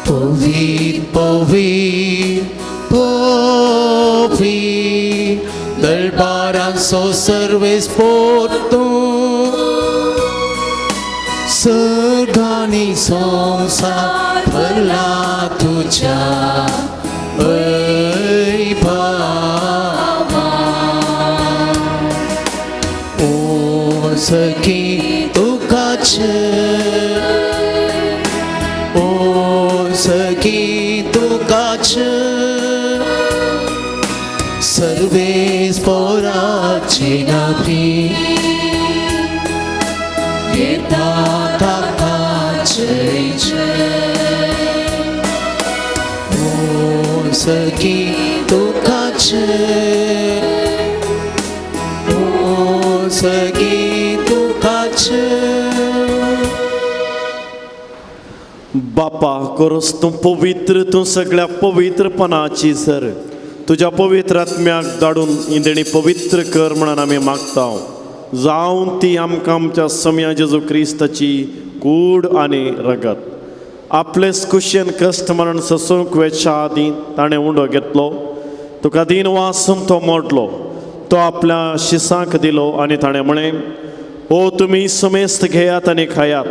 Povir, povir, povir, दरबारान सो सर्वेस पोर्तू सर्गानी संसार भरला तुझ्या वैभवा ओ सखी तुकाच ओ सखी तुकाच सर्वेस पोराची नाभी येता जय जय ओ सखी तुकाच ओ सखी तुकाच बापा करोस तूं पवित्र, तूं सगळ्या पवित्रपणाची सर तुझ्या पवित्र आत्म्याक धाडून इंदणी पवित्र कर म्हणून आमी मागता. जावन ती आमकां आमच्या समया जेजू क्रिस्ताची कूड आनी रगत आपलेच कुशेन कश्ट म्हणून ससूंक वेच्या आदी ताणें उंडो घेतलो. तुका दिन वासून तो मोडलो, तो आपल्या शिसांक दिलो आनी ताणें म्हळें, ओ तुमी समेस्त घेयात आनी खायात,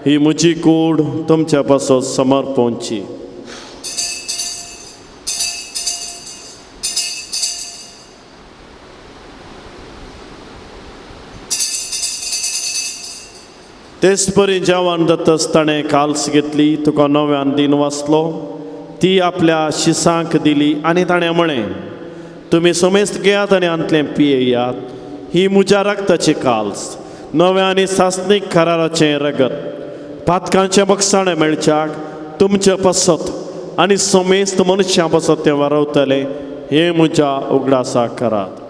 ही म्हजी कूड तुमच्या पासत समर्पणची. तेच परी जेवण जातच ताणें काल्स घेतली, तुका नव्यान दिन वाचलो, ती आपल्या शिसांक दिली आनी ताणें म्हळें, तुमी समेस्त घेयात आनी अंतलें पियेयात, ही म्हज्या रक्ताची काल्स, नव्या आनी सासणीक कराराचें रगत, पातकांचें बक्षाणें मेळच्याक तुमचे पासत आनी समेस्त मनशां पासत तें वारवतले, हे म्हज्या उगडासाक करात.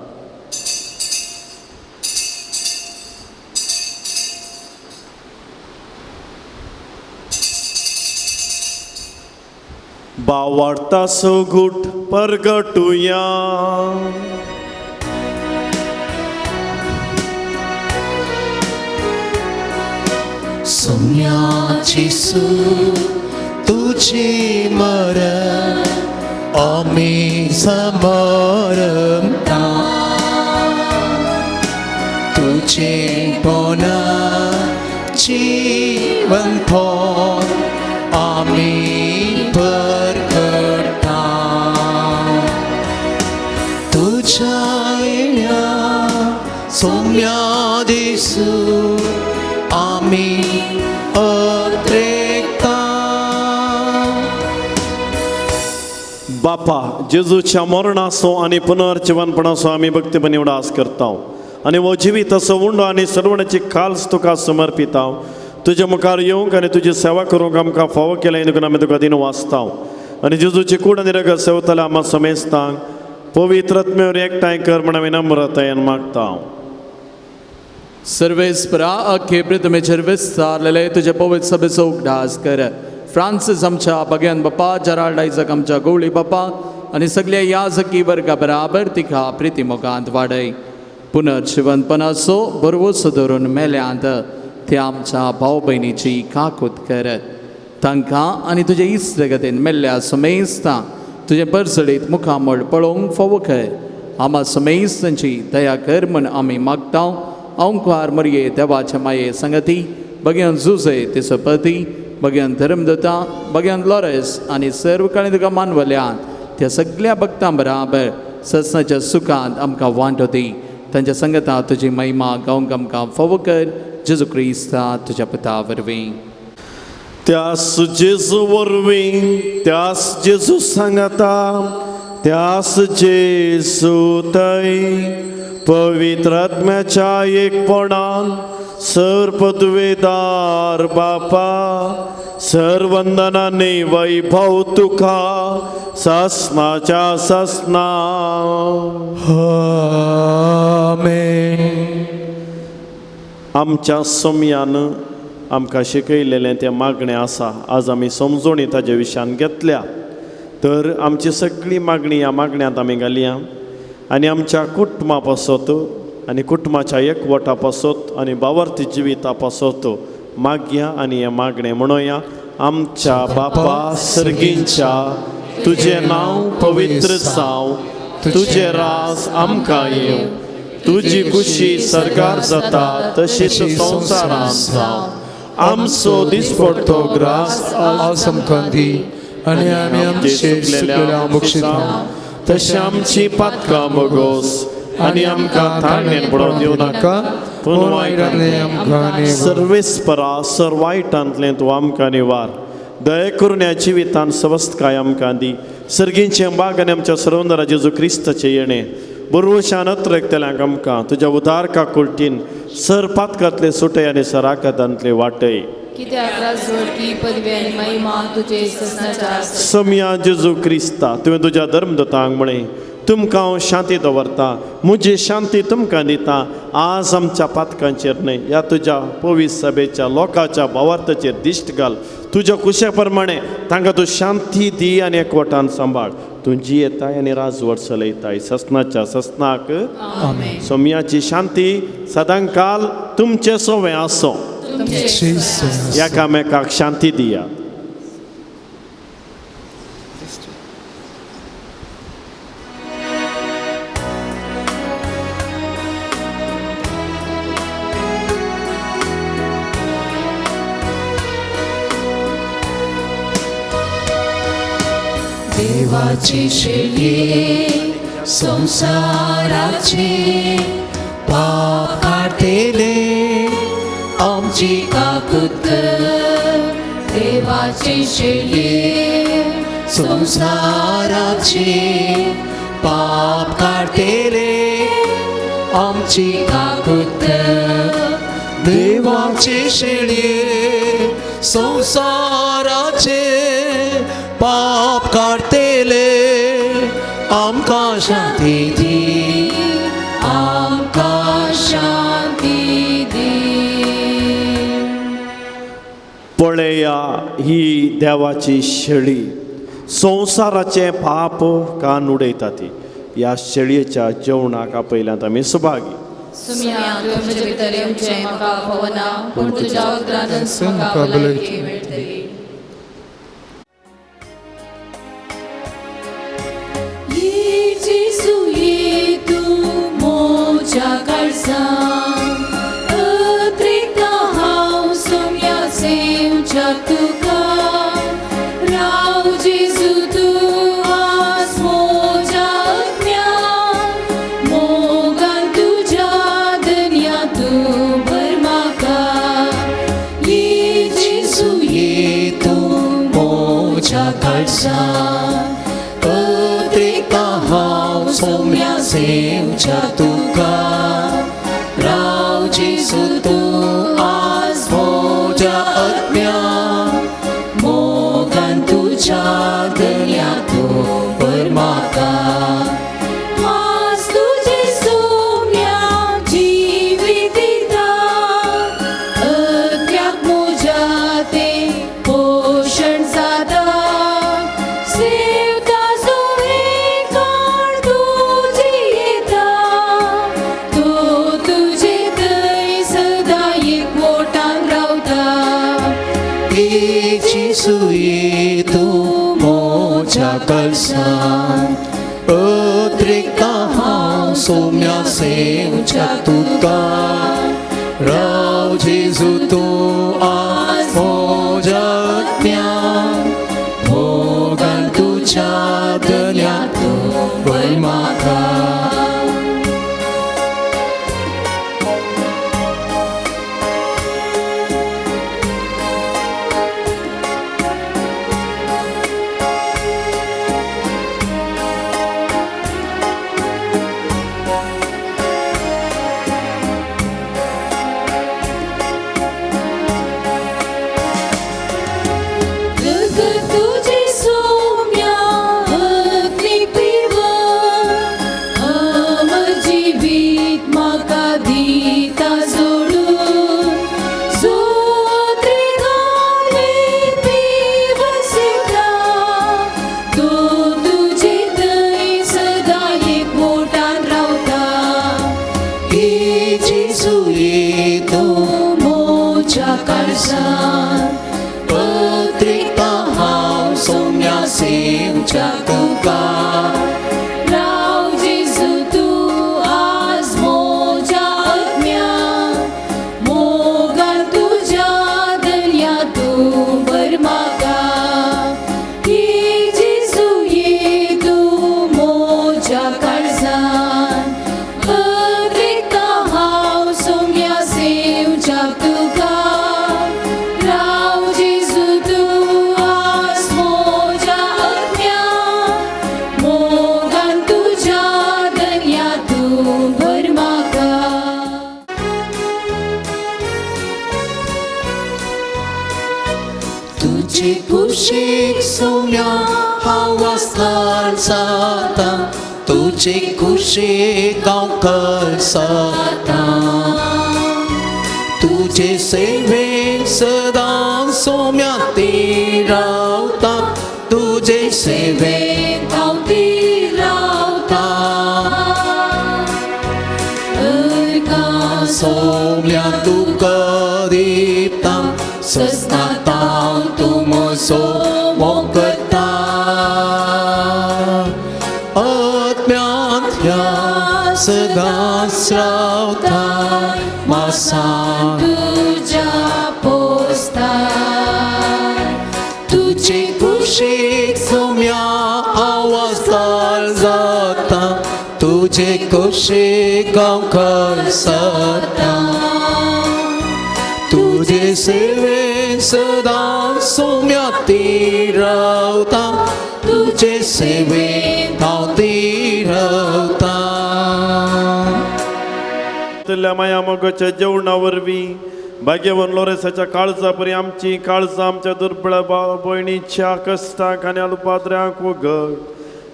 बावार्ता सोगूट परगटुया. सोम्याची सूट तुझे मरण आम्ही समरमता, तुझे पोना जीवन थोर आम्ही परगटा. तुझ्या सोम्या दिसू आम्ही अत्रेकता. बापा जेजूच्या मरणाचो आनी पुनर्जीवनपणाचो आमी भक्तीपणी उडास करता आनी हो जिवीत असो उंडो आनी सर्वणाची काल्स तुका समर्पिता. तुजे मुखार येवंक आनी तुजी सेवा करूंक आमकां फावो केलें देखून आमी तुका दिन वाचता आनी जेजूची कूड आनी रगत सेवतले आम्हा समेस्तांक पवित्र आत्म्यावर एकठांय कर म्हण आमी नम्रतायेन मागता. सर्वेस्परा अख्खे पृथ्वी विस्तारलेले तुझे पवित्र सभेचो उगडास कर. फ्रांसीस आमच्या भगवान बाप्पा, जराल्ड आयजक आमच्या गवळी बाप्पा आनी सगळ्या याजकी वर्गा बराबर तिका प्रिती मोगांत वाडय. पुनर्जीवनपणाचो बरवोसो धरून मेल्यांत ते आमच्या भाव भयणीची काकूत कर. तांकां आनी तुजे इश्टगतीन मेल्ल्या समेस्तां तुजे परसडीत मुखामळ पळोवंक फावो कर. आम्हा समेस्तांची दया कर म्हण आमी मागता. ओंकार मरये देवाच्या माये संगती, भगवान जुजे तिचो पती, भगवान धर्मदत्ता, भगवान लॉरेस आनी सर्व काळी तुका मानवल्यान त्या सगळ्या भक्तां बराबर सत्सनाच्या सुखांत आमकां वांटो दी. तांच्या संगता तुजी महिमा गावंक आमकां फावो कर. जेजू क्रिस्ता तुज्या पुता वरवीं. त्यास जेजू वरवीं, त्यास जेजू सांगता, त्यास जेजू थंय पवित्र आत्म्याच्या एकपणान सर पदवेदार बापा, सर वंदनांनी वैभव तुका सासनाच्या सासना. आमेन. आमच्या समयान आमकां शिकयलेलें तें मागणें आसा. आज आमी समजोणी ताजे विशयान घेतल्या. तर आमची सगळी मागणी ह्या मागण्यांत आमी घालया आनी आमच्या कुटुंबा पासत आनी कुटुंबाच्या एकवटा पासत आनी भावार्थी जिविता पासत मागया आनी हें मागणें म्हणोया. आमच्या बापा सर्गींच्या, तुजें नांव पवित्र जावं, तुजें राज आमकां येवं, तुजी कुशी सरकार जाता तशीच संवसारांत जावं. आमचो दिसपडटो ग्रास आज आमकां दी आनी आमी आमचे चुकलेल्या बक्षिता, तशें आमची पातकां बोगोस आनी आमकां थाळणेन पडोवन दिवं नाका, पूण वायटांतलें आमकां सर्वेस्परा सर वायटांतलें तूं आमकां निवार. दया करून ह्या जिवितान सवस्थकाय आमकां दी. सर्गींचें बाग आनी आमच्या सर्वंदरा जेजू क्रिस्ताचें येणें बरोवशान अत्रकतल्यांक आमकां तुज्या उदार काकुळटीन सर पातकांतले सुटय आनी सराकांतले वाटय. कित्याक राजवटी पदवी आनी महिमा तुजे ससनाच्या आसत. समया जेजू क्रिस्ता तुवें तुज्या धर्मदतांक म्हळें, तुमकां हांव शांती दवरता, म्हजी शांती तुमकां दिता. आज आमच्या पातकांचेर न्हय, ह्या तुज्या पवित्र सभेच्या लोकांच्या भावार्थाचेर दिश्ट घाल. तुज्या कुशाप्रमाणे तांकां तूं शांती दी आनी एकवटान सांबाळ तुजी येताय आनी राजवट चलयताय ससनाच्या ससनाक आमेन. सोम्याची शांती सदांकाल तुमचे सोवे आसो Jesus. एकामेकाक शांती दिया. देवाची शेळये संसाराचे पाप काढतेले आमची काकूत देवाची शेळये संसाराचे पाप काढतेले आमची काकूत देवाची शेळये संसाराचे पाप काढतेले आमकां शांती दी आमकां शांती दी. पळया ही देवाची शेळी संसाराचे पाप कान उडयता ती. ह्या शेळयेच्या जेवणाक आपयल्यांत आमी सुभागी. सुम्या तुमचे भितर येवचें म्हाका भवना पूण तुज्या उतरांतूच म्हाका भलायकी मेळटली. येजू ये तूं मोच्या काळजांत अत्रेता हांव सोम्या सेवच्या तुका राव जेजू तूं आज मोच्या अज्ञान मोगान तुज्या दर्यांतूं भर म्हाका. ये जेजू ये तूं मोच्या काळजांत अत्रेता हांव सोम्या सेवच्या तुका राव जेजू तूं आज मोच्या अज्ञान मोगान तुज्या दर्यांतूं भर म्हाका. आज तुजे सोम्या जिवीत दिता अत्र्याक म्हज्या तें पोशण जाता सेवता सोवे काळ तुजी येता तो तुजे थंय सदां एकवटान रावता. जेजू ये तूं मोच्या काळजांत अत्रेता हांव सोम्या सेवच्या तुका राव जेजू तूं आज मोच्या अज्ञान मोगान तुज्या दर्यांतूं भर म्हाका. तुझे सोम्या अग्नी पिवा अमर जिवीत म्हाका दिता जोडून सोत्रे घाले पिवा सिद्धा तो तुजे थंय सदां एकवटान रावता. जेजू ये तूं मोच्या काळजांत अत्रेता हांव सोम्या सेवच्या तुका राव जेजू तूं आज मोच्या अज्ञान मोगान तुज्या दर्यांतूं भर म्हाका. ये जेजू ये तूं मोच्या काळजांत अत्रेता हांव सोम्या सेवच्या तुका राव जेजू तूं आज मोच्या अज्ञान मोगान तुज्या दर्यांतूं भर म्हाका. तुजे कुशीक सोम्या हांव वास्तार जाता तुजे कुशीक हांव कर जाता तुजे सेवेक सदां सोम्या ते रावता तुझे सेवेक हांव ती रावता सोम्या तुका दिता सस्ताता तूं म्हजो मोग करता आत्म्यांत ह्या सदांच रावता मासां तुझ्या पोस्तार तुझे कुशीक सोम्या आवाज जाता तुझे कुशीक हांव करता तुझे सेवेक सदां सोम्या ती रावता तुझे सेवेक हांव ती रावता माया मोगाच्या जेवणा वरवीं भाग्यवन लोरेसाच्या काळजा परी आमची काळजां आमच्या दुर्बळ भयणीच्या कश्टाक आनी अल्पाद्र्यांक वगड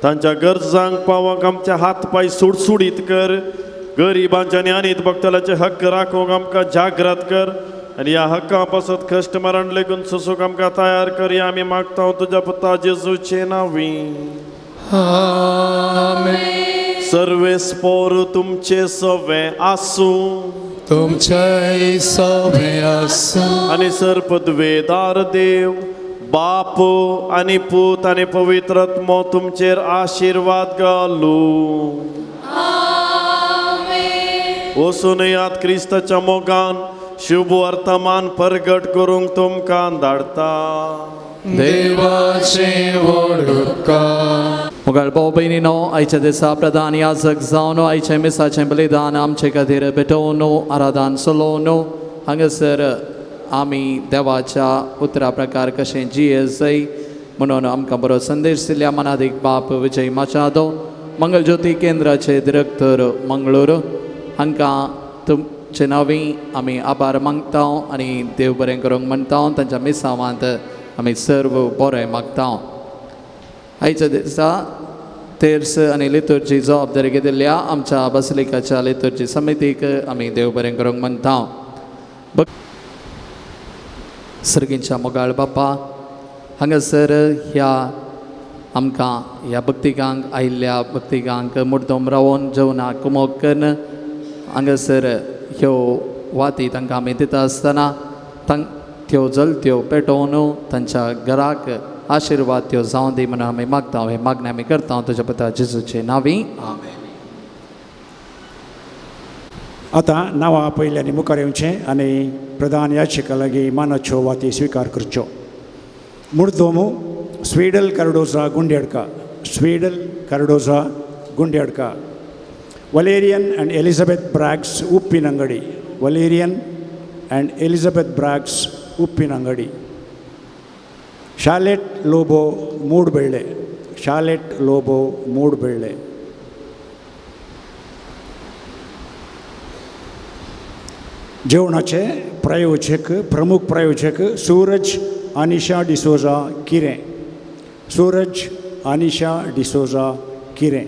तांच्या गरजांक पावोंक आमचे हात पाय सुडसुडीत कर गरिबांच्या आनी अनित भक्तांचे हक्क राखोवंक आमकां जागृत कर आनी ह्या हक्का पासत कश्ट मरण लेगून सोसूंक आमकां तयार कर या आमी मागता तुज्या पुता जेजूचे नांवीं सर्वेस्पोर तुमचे सवे आसूं तुमचे सवे आसूं आनी सर्पद्वेदार देव बाप आनी पूत आनी पवित्रात्मो तुमचेर आशीर्वाद घालूं वचून यात क्रिस्ताच्या मोगान शुभ वर्तमान परगट करूंक तुमकां धाडटा देवाचे व्हड उपकार मुगाळ भाव भयणीनो आयच्या दिसा प्रधान याजक जावन आयचे मिसाचें बलिदान आमचे खातीर पेटोवन आराधन चलोवन हांगासर आमी देवाच्या उतरा प्रकार कशें जियेत जाय म्हणून आमकां बरो संदेश दिल्या मनादीक बाप विजय माचादो मंगलज्योती केंद्राचे डिरेक्टर मंगळूर हांकां तुमचे नांवी आमी आभार मागता आनी देव बरें करूंक म्हणटा तांच्या मिसावांत आमी सर्व बरें मागता आयच्या दिसा तेर्स आनी लितुर्जी जबाबदारी घेतिल्ल्या आमच्या बसलिकाच्या लितुर्जी समितीक आमी देव बरें करूंक म्हणटा सर्गींच्या मोगाळ बापा हांगासर ह्या आमकां ह्या भक्तिकांक आयिल्ल्या भक्तिकांक मुर्दोम रावोन जेवणाक कुमोग करन हांगासर ह्यो वाती तांकां आमी दिता आसतना त्यो जलत्यो पेटोवन तांच्या घराक आशिर्वाद त्यो जावं दी म्हणून आमी मागता हे मागणी आमी करता तुज्या पुता जेजूचे नांवीं आमेन. आतां नांवां पयल्यांनी मुखार येवचें आनी प्रधान याचिका लागीं मानाच्यो वाती स्विकार करच्यो. मुर्दोमू स्वीडल कार्डोजा गुंडेडका स्वीडल कार्डोजा गुंडेडका वलेरियन अँड एलिझाबेथ ब्रॅग्स उप्पिनंगडी वलेरियन अँड एलिझाबेथ ब्रॅग्स उप्पिनंगडी शालेट लोबो मूडबेळे शालेट लोबो मूडबेळे जेवणाचे प्रायोजक प्रमुख प्रायोजक सूरज आनिशा डिसोजा किरें सूरज आनिशा डिसोजा किरें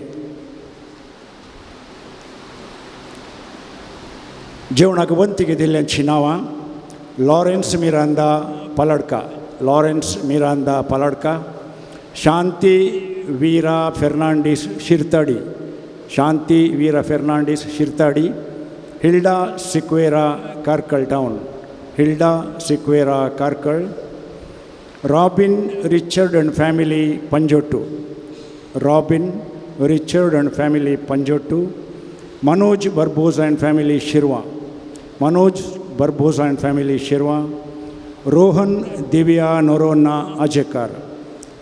जेवणाक वंतिके दिल्ल्यांची नांवां लॉरेन्स मिरांदा पालडका लॉरेन्स मिरांदा पालडका शांती वीरा फेर्नांडीस शिरताडी शांती वीरा फेर्नांडीस शिरताडी हिल्डा सिक्वेरा कार्कळ टावन Hilda Sequeira Karkala Robin Richard and family Panjottu Robin Richard and family Panjottu Manoj Barboza and family Shirva Manoj Barboza and family Shirva Rohan Divya Noronha Ajekar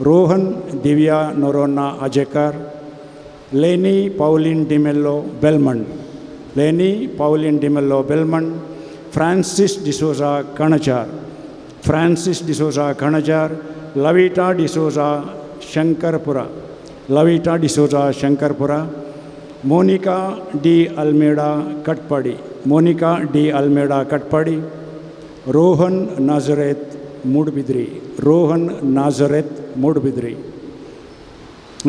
Rohan Divya Noronha Ajekar Lenny Pauline D'Mello Belman Lenny Pauline D'Mello Belman Francis D'Souza Kanajar Francis D'Souza Kanajar Lavita D'Souza Shankarpura Lavita D'Souza Shankarapura Monica D'Almeida Katpadi Monica D'Almeida Katpadi Rohan Nazareth Moodbidri Rohan Nazareth Moodbidri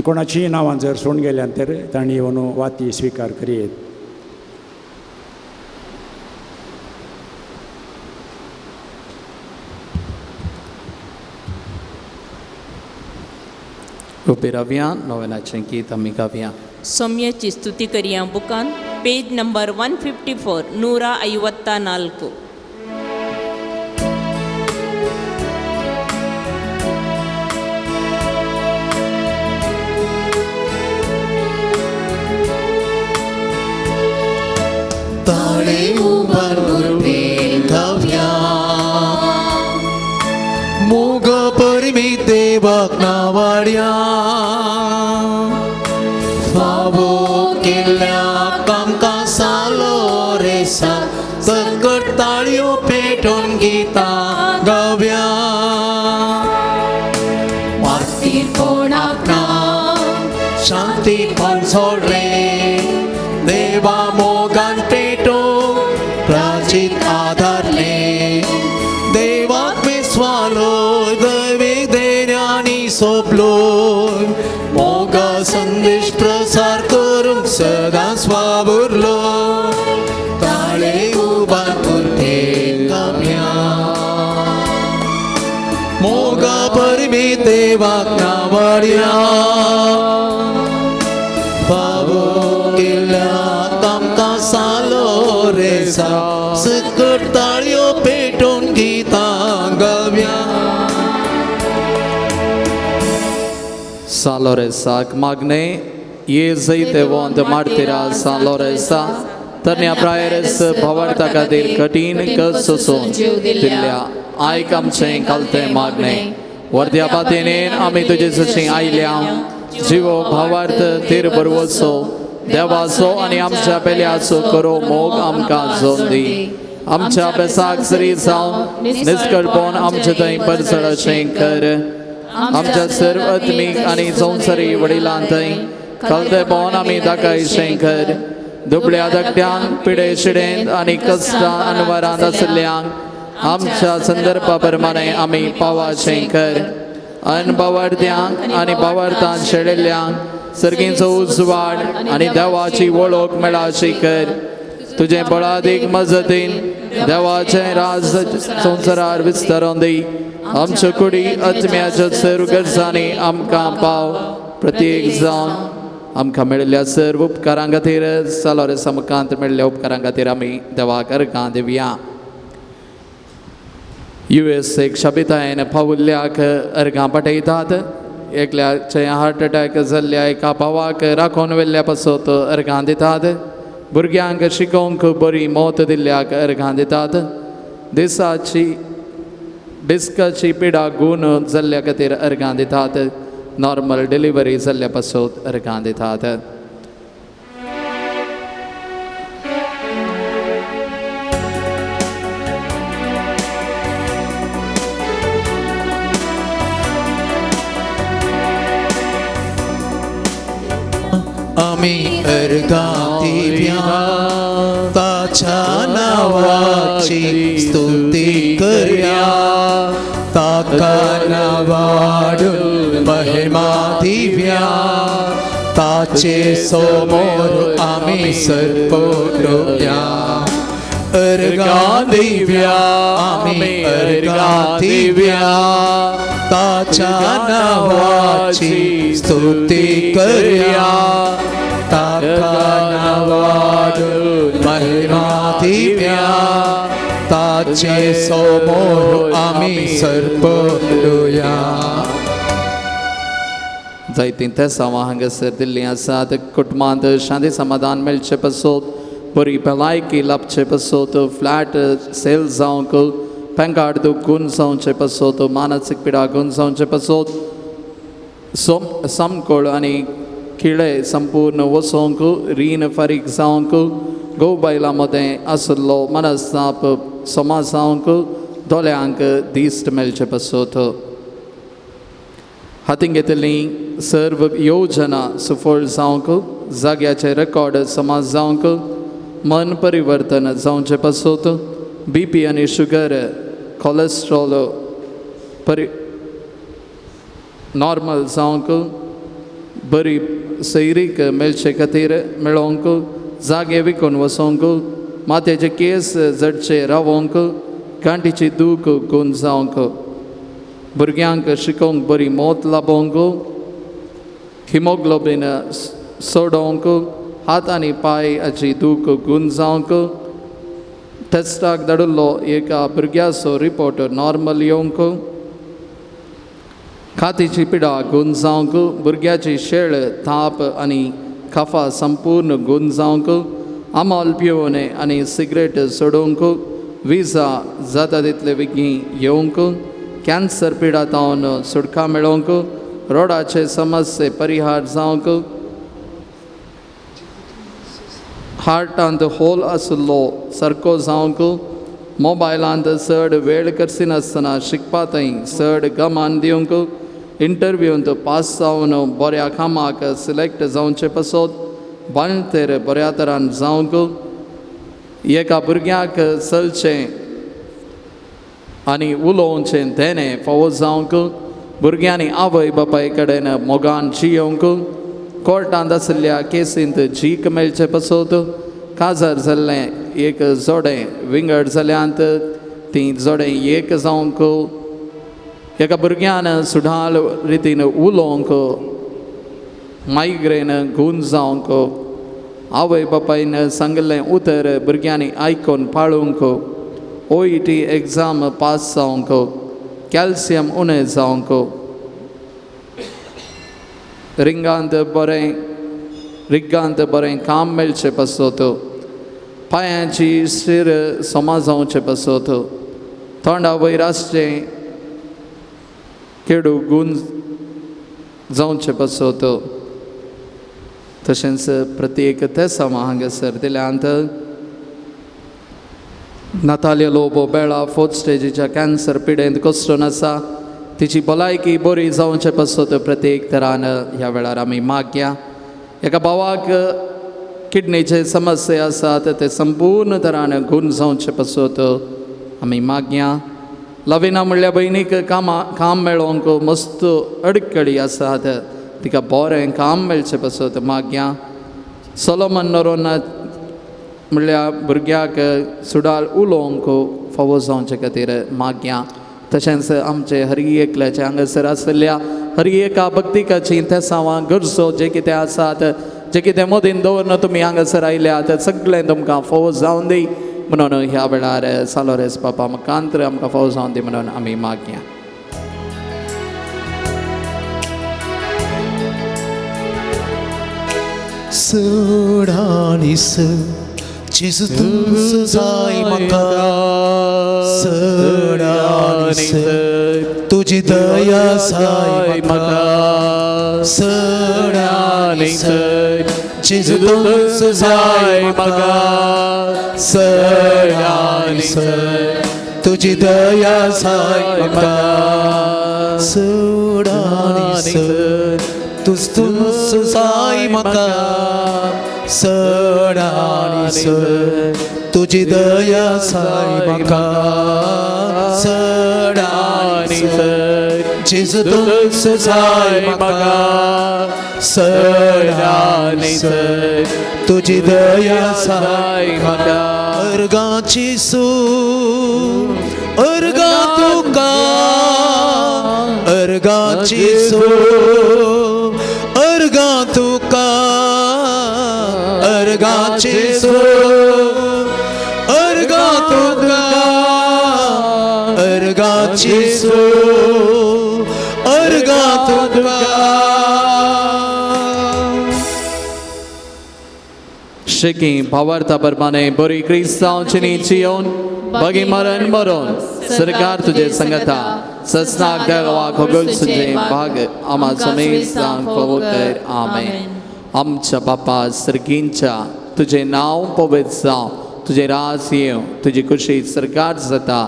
कोणाचीय नांवां जर सोडून गेल्यान तर तांणी येवन वाती स्विकार करियेत. उबे रावया नोवेनाचें गीत आमी गावया. ಸೌಮ್ಯಚಿ ಸ್ತುತಿ ಕರಿಯಾ ಬುಕಾನ್ ಪೇಜ್ ನಂಬರ್ 154 154. ताळे उभारून गावया मोग परमी देवाक नावाड्या फावो केल्या कामकां सालो रेसा सकट ताळयो पेटोवन गितां गावया मातीर कोणाक ना शांती पंचोड रे देवा मोगान पेटो प्राचीन आधारले देवाक विस्वालो दैवीक देण्यांनी सोपलोय मोगा संदेश प्रसार करूंक सदां स्वावुरलो ताळे उबारून गावया मोगा परमी देवाक नावाड्या फावो केल्या तामकां सालो रेसा सकट ताळयो पेटोवन गितां गावया Saloresak magne येजैते वोंद मारतिरा सालोरेसा तरण्या प्रायरेस भवरता खातीर कठीण कस सोसून दिल्या आयक आमचें कलतें मागणे वर्द्या पातेनेन आमी तुजे सशीं आयल्या जिवो भावार्थ तीर बरवचो देवाचो आनी आमच्या पेल्याचो करो मोग आमकां जोन दी आमच्या अभ्यासाक सरी जावन निश्कळपण आमचे थंय परसड अशें कर आमच्या सर्व आत्मीक आनी संवसारी वडिलां थंय कलतेपण आमी दाखयशें कर दुबळ्या धाकट्यांक पिडे शिडेंत आनी कश्टां अनवरांत आशिल्ल्यांक आमच्या संदर्भा प्रमाणे आमी पावाचें कर अनभावार्थ्यांक आनी भावार्थांत शेळिल्ल्यांक सर्गीचो उजवाड आनी देवाची वळख मेळाशी कर तुजें बळादीक मजतीन देवाचें राज संवसारार विस्तारोन दी आमच्यो कुडी आत्म्याच्या सर्व गरजांनी आमकां पाव प्रत्येक जावन आमकां मेळिल्ल्या सर्व उपकारां खातीर सालोरेसा मुखांत मेळिल्ल्या उपकारां खातीर आमी देवाक अर्गां दिवया USA शाबितायेन पावुल्ल्याक अर्गां पाठयतात एकल्याचे हार्ट अटॅक जाल्ल्या एका भावाक राखून व्हेल्ल्या पासत अर्गां दितात भुरग्यांक शिकोवंक बरी मोत दिल्ल्याक अर्गां दितात डिस्काची पिडा गूण जाल्ल्या खातीर अर्गां दितात नॉर्मल डिलिव्हरी जाल्ल्या पासत अर्गां दितात आमी अर्गां दिवया ताच्या नावाची स्तुती करया ताका नावाडून महिमा दिवया ताचे समोर आमी सरपटया अर्गां दिवया आमी अर्गां दिवया ताच्या नावाची स्तुती करया ताका नावाडून महिमा दिवया ताचे समोर आमी सरपटया जायतीं तेसांवां हांगासर दिल्लीं आसात कुटुंबांत शांती समाधान मेळचे पासत बरी भलायकी लाभचे पासत फ्लॅट सेल जावंक पॅन कार्ड गूण जावचे पासत मानसीक पिडा गूण जावचे पासत समकोळ आनी किळे संपूर्ण वसोवंक रीण फारीक जावंक घोव बायलां मदें आशिल्लो मनस्ताप समाज जावंक दोळ्यांक दिश्ट मेळचे पासत हातीन घेतिल्लीं सर्व योजना सफळ जावंक जाग्याचे रेकॉर्ड समाज जावंक मन परिवर्तन जावचे पासत BP आनी शुगर कोलेस्ट्रॉल नॉर्मल जावंक बरी सैरीक मेळचे खातीर मेळोवंक जागे विकून वसोवंक माथ्याचे केस जडचे रावोवंक गांठीची दूख गूण जावंक भुरग्यांक शिकोवंक बरी मोत लाभोवंक हिमोग्लोबिन सोडोंक हात आनी पांयाची दूख गूण जावंक टेस्टाक धाडिल्लो एका भुरग्याचो रिपोर्ट नॉर्मल येवंक खातीची पिडा गूण जावंक भुरग्याची शेळ ताप आनी कफा संपूर्ण गूण जावंक आमोल पिवोवने आनी सिगरेट सोडोवंक विजा जाता तितले बेगीन येवंक कॅन्सर पिडा तावन सुटका मेळोवंक रोडाचे समस्ये परिहार जावंक हार्टांत होल आशिल्लो सारको जावंक मोबायलांत चड वेळ करची नासतना शिकपा थंय चड गमान दिवंक इंटरव्यूंत पास जावन बऱ्या कामाक सिलेक्ट जावचे पासत बाळंतेर बऱ्या तरान जावंक एका भुरग्याक चलचें आनी उलोवचें तेणें फावो जावंक भुरग्यांनी आवय बापाय कडेन मोगान जियोंक कोर्टांत आशिल्ल्या केसींत जीक मेळचे पासत काजार जाल्लें एक जोडें विंगड जाल्यांत तीं जोडें एक जावंक एका भुरग्यान सुडाल रितीन उलोवंक मायग्रेन गूण जावंक आवय बापायन सांगिल्लें उतर भुरग्यांनी आयकून पाळूंक OET एग्जाम पास जावंक कॅल्शियम उणें जावंक रिंगांत बरें काम मेळचें पासत पांयाची शिर सोमा जावचें पासत तोंडा वयर आसचें केडू गूण जावचें पासत तशेंच प्रत्येक तेसामा हांगासर दिल्यांत नातालिया लोबो बेळा 4th स्टेजीच्या कॅन्सर पिडेंत कश्टून आसा तिची भलायकी बरी जावचें पासत प्रत्येक तरान ह्या वेळार आमी मागया एका भावाक किडनीचे समस्ये आसात ते संपूर्ण तरान गूण जावचे पासत आमी मागया लविना म्हणल्या भयणीक काम मेळोवंक मस्त अडकळी आसात तिका बरें काम मेळचें पासत मागया सोलोमन नोरोना म्हणल्या भुरग्याक सुडाल उलोवंक फावो जावचे खातीर मागया तशेंच आमचे हरी एकल्याचे हांगासर आशिल्ल्या हरी एका भक्तिकाची तेसावां गरजो जे कितें आसात जे कितें मोदीन दवरन तुमी हांगासर आयल्यात सगळें तुमकां फावो जावन दी म्हणून ह्या वेळार सालोरेस बापा मुखांतर आमकां फावो जावन दी म्हणून आमी मागया सडानीस जेजू तूं जाय म्हाका सडानीस तुजी दया जाय म्हाका सडानीस जेजू तूं जाय म्हाका सडानीस तुजी दया जाय म्हाका सडानीस तुझ जाय म्हाका सडानीस तुजी दया जाय म्हाका सडानीस जेजू तूं जाय म्हाका सडानीस तुजी दया जाय म्हाका अर्गाची सूर अर्गा तुका अर्गाची सूर अर्गा तुका अर्गाची सूर अर्गा तुका अर्गाची सूर अर्गा तुका शिकी भावार्था प्रमाणे बरी क्रिस्तांवची चियोन बगी मरण सरकार तुझे संगता सस्नाक देवा खगोल सुजे भाग आमा समेत सांग कर आमेन आमच्या बापा सर्गींच्या तुझे नाव पवित्र जावं तुझे राज येव तुझी खुशी सरकार जाता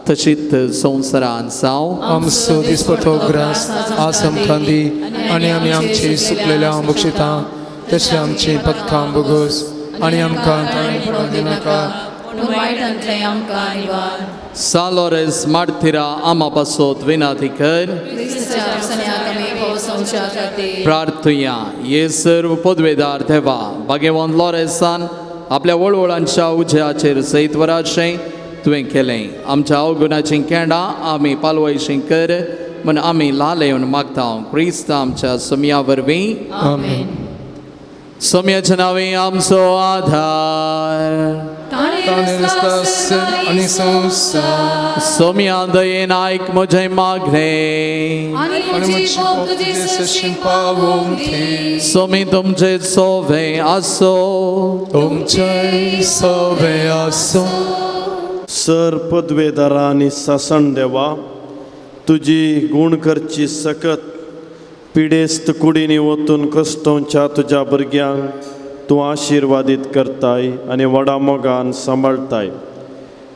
तशीच संवसारान जावं आमचो दिसपतो ग्रास आज आमकां दी आनी आमी आमची सुकलेल्या बक्षिता तशें आमची पथकां बोगोस आनी आमकां ताणें पडूंक दिनाका पूण वायटांतले आमकां निवार सालोरेस मार्थिरा आमा पासत विनाती कर क्रिस्ताच्या रक्षण्याक आमी फावो जावच्या खातीर प्रार्थुया ये सर्व पदवेदार देवा भाग्यवान लॉरेसान आपल्या वळवळांच्या उज्याचेर सैत वराचें तुवें केलें आमच्या अवगुणाचीं केंडां आमी पालवायशीं कर म्हण आम्ही लालेवन मागता क्रिस्त आमच्या सोम्यावर वे आमेन. सोम्याच्या नावे आमचो आधार ताणे नसता आणि संसार सोम्या दयेन ऐक म्हजे मागणे आणि आणि तुझी मुझी बोट बोट तुझी तुझे सशीम पावून थी. सोमी तुमचे सोवे असो तुमचे सवे असो. सर पदवेदारा आणि सासण देवा तुझी गुण करची सकत पिडेस्त कुडीनी वतून कष्टोंच्या तुझ्या भुरग्यांक तूं आशिर्वादीत करताय आणि व्हडा मोगान सांबाळताय.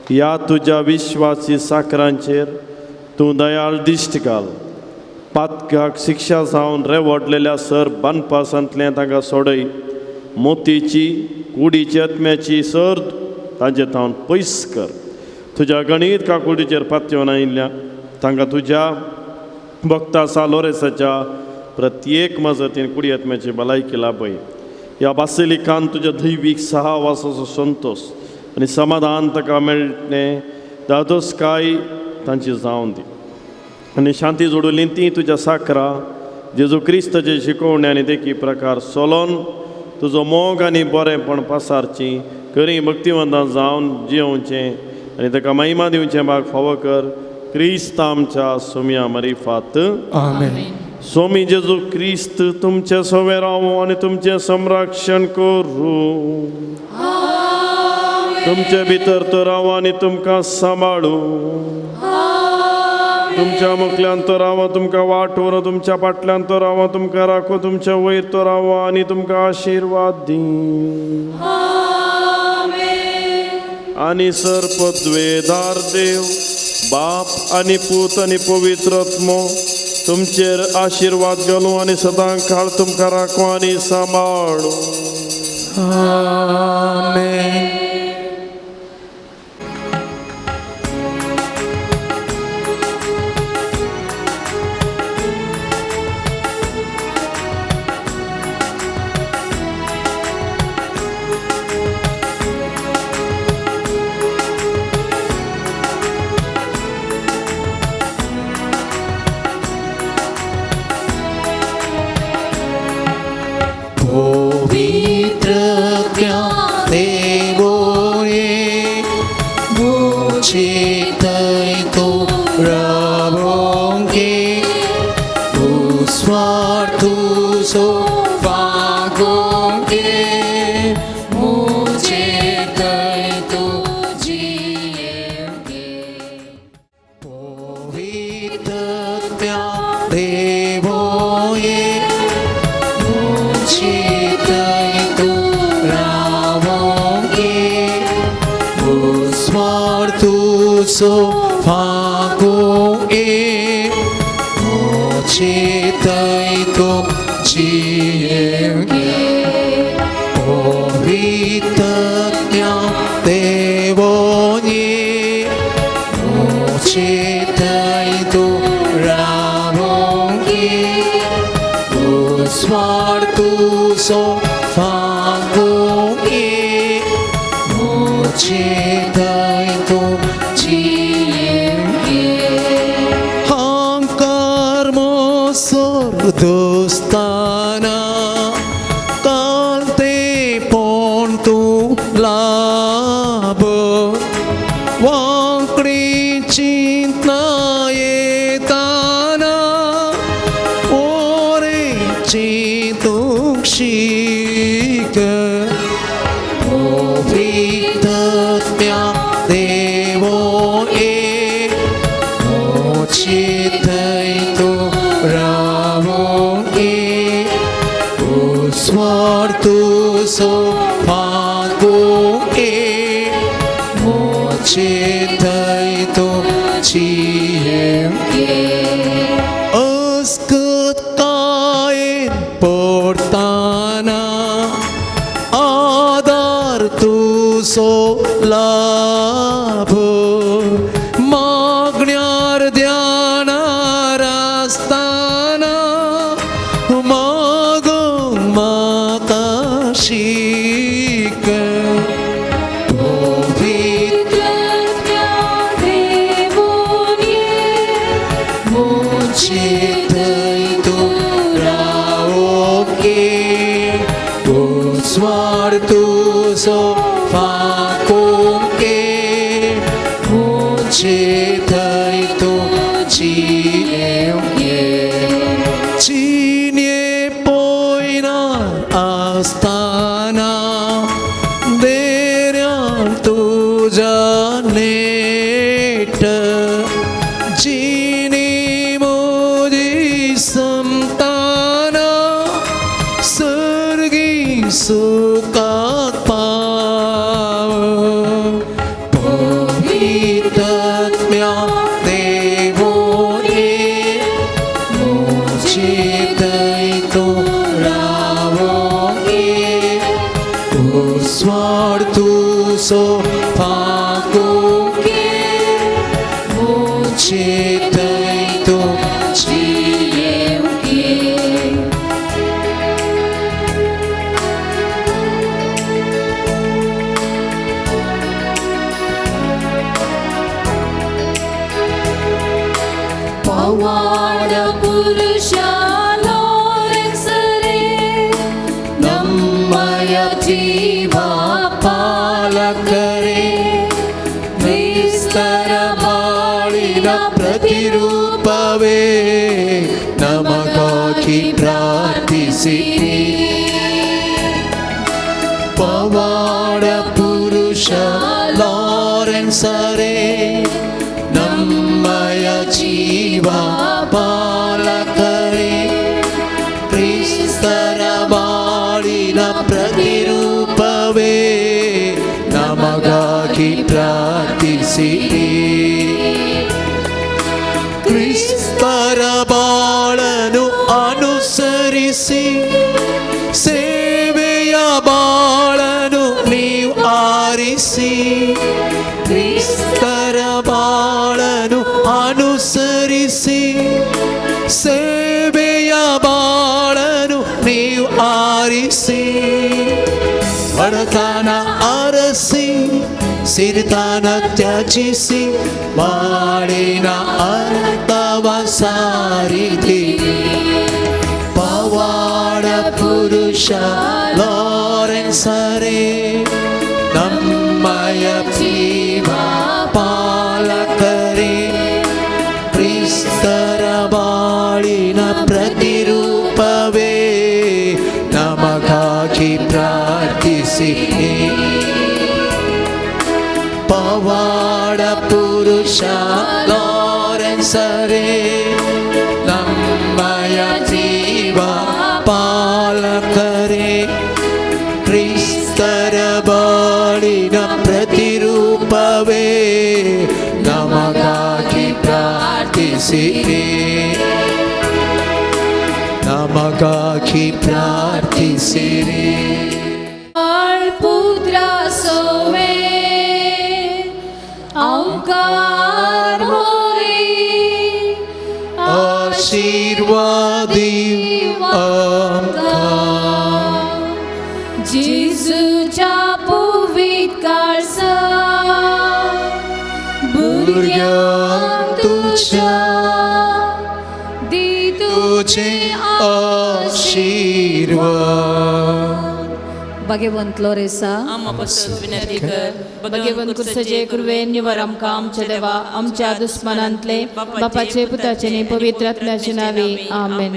ह्या तुज्या विश्वासी साकरांचेर तूं दयाळ दिश्ट घाल. पातकाक शिक्षा जावन रेवडलेल्या सर बानपासांतलें तांकां सोडय. मोतीची कुडीची आत्म्याची सर्द तांचे तावन पयस कर. तुज्या गणीत काकुडीचेर पातयेवन आयिल्ल्या तांकां तुज्या भक्ता सालोरेसाच्या प्रत्येक मजतीन कुडी आत्म्याची भलायकी लाभय. ह्या बासिलिकान तुज्या दैवीक सहवासाचो संतोष आनी समाधान ताका मेळटलें. दादोसकाय तांची जावन दी आनी शांती जोडुली ती तुज्या साकरा जेजू क्रिस्ताचे शिकोवण्यांनी देखी प्रकार सोलोन तुजो मोग आनी बरेंपण पासारची खरी भक्तिवंतां जावन जियोवचें आनी ताका महिमा दिवचें भाग फावो कर. क्रिस्त आमच्या सोम्या मरिफात आमेन. स्वामी जेजू क्रिस्त तुमचे सोवे रावो आणि तुमचे संरक्षण करू. तुमचे भितर तो रावो आणि तुमकां सांबाळू. तुमच्या मुखल्यान तो रावो तुमकां वाटोर. तुमच्या फाटल्यान तो रावो तुमकां राखो. तुमच्या वयर तो रावो आणि तुमकां आशिर्वाद दी. आणि सर पदवेदार देव बाप आणि पूत आणि पवित्र आत्मो तुमचेर आशिर्वाद घालू आणि सदां काळ तुमकां राखो आणि सांबाळू. आमेन. पवित्र देवोये मुझे तो रावोंगे स्वार्थ सो पागोंगे मुझे तो जिएंगे. पवित्र देवोये so fagoe moche tai to jienge. Povitanya devonye moche tai to ravonge usvartu so fagoe moche tai to दोस्ताना कालते पोण तू लाभ वाकडी चिंतना येताना ओरे चिंतूक शीक. पवित्रत्या देवो ए मोची थई तो स्वार्थो सो फागोगे मोचे थई तो जिएंगे. अस्कत कायन portana आधार तू सो लाभ मागण्यार ध्यानार असताना शीक. पवित्र देवोये मोचे tuzo fakumke muche thai tu chi euye chine poina astana deryan tuja net jini modi samtana sargi sukat pav povitatmya devo e muche dai to ravo e uswar tu so fakumke muche dai to chieuke ಪವಾಡ ಪುರುಷ ಲೋರೆನ್ಸರೇ ನಮ್ಮಯ ಜೀವ ಪಾಲಕರೇ ಕ್ರಿಸ್ತರ ಬಾಳಿನ ಪ್ರತಿರೂಪವೇ ನಮಗಾಗಿ ಪ್ರಾರ್ಥಿಸಿರಿ ಪವಾಡ ಪುರುಷ ಲಾರೆನ್ಸರೇ ನಮ್ಮಯ ಜೀವ ಪಾಲಕರೇ ಕ್ರಿಸ್ತರ ಬಾಳಿನ ಪ್ರತಿರೂಪವೇ ನಮಗಾಗಿ ಪ್ರಾರ್ಥಿಸಿರಿ ಕ್ರಿಸ್ತರ ಬಾಳನು ಅನುಸರಿಸಿ ಸೇವೆಯ ಬಾಳನು ನೀವು ಆರಿಸಿ ಕ್ರಿಸ್ತರ ಬಾಳನು ಅನುಸರಿಸಿ ಸೇವೆಯ ಬಾಳನು ನೀವು ಆರಿಸಿ ಬಡತನ ಅರಸಿ ಸಿರಿತನ ತ್ಯಜಿಸಿ ಬಾಳಿನ ಅರ್ಥವ ಸಾರಿದಿರಿ ಪವಾಡ ಪುರುಷ ಲಾರೆನ್ಸರೇ ನಮ್ಮಯ ಜೀವ ಪಾಲಕರೇ ಕ್ರಿಸ್ತರ ಬಾಳಿನ ಪ್ರತಿರೂಪವೇ ನಮಗಾಗಿ ಪ್ರಾರ್ಥಿಸಿರಿ ಪವಾಡ ಪುರುಷ ಲಾರೆನ್ಸರೇ ನಮ್ಮಯ ಜೀವ ಪಾಲಕರೇ ಕ್ರಿಸ್ತರ ಬಾಳಿನ ಪ್ರತಿರೂಪವೇ ನಮಗಾಗಿ ಪ್ರಾರ್ಥಿಸಿರಿ ನಮಗಾಗಿ ಪ್ರಾರ್ಥಿಸಿರಿ ಪುತ್ರ ಸೋವೆ ಔಕಾರ ಹೋರಿ आशीर्वादी जेजूच्या पवित्र काळसा भुरग्यांक तुझ्या तुझे आशीर्वाद भगवंत लोरेसा आम्हा पासून विनंती कर भगवंत कुर्सजे कुरवेन निवर आमकां आमच्या देवा आमच्या दुस्मनांतले बापाचे पुताचे आणि पवित्र आत्म्याचे नावे आमेन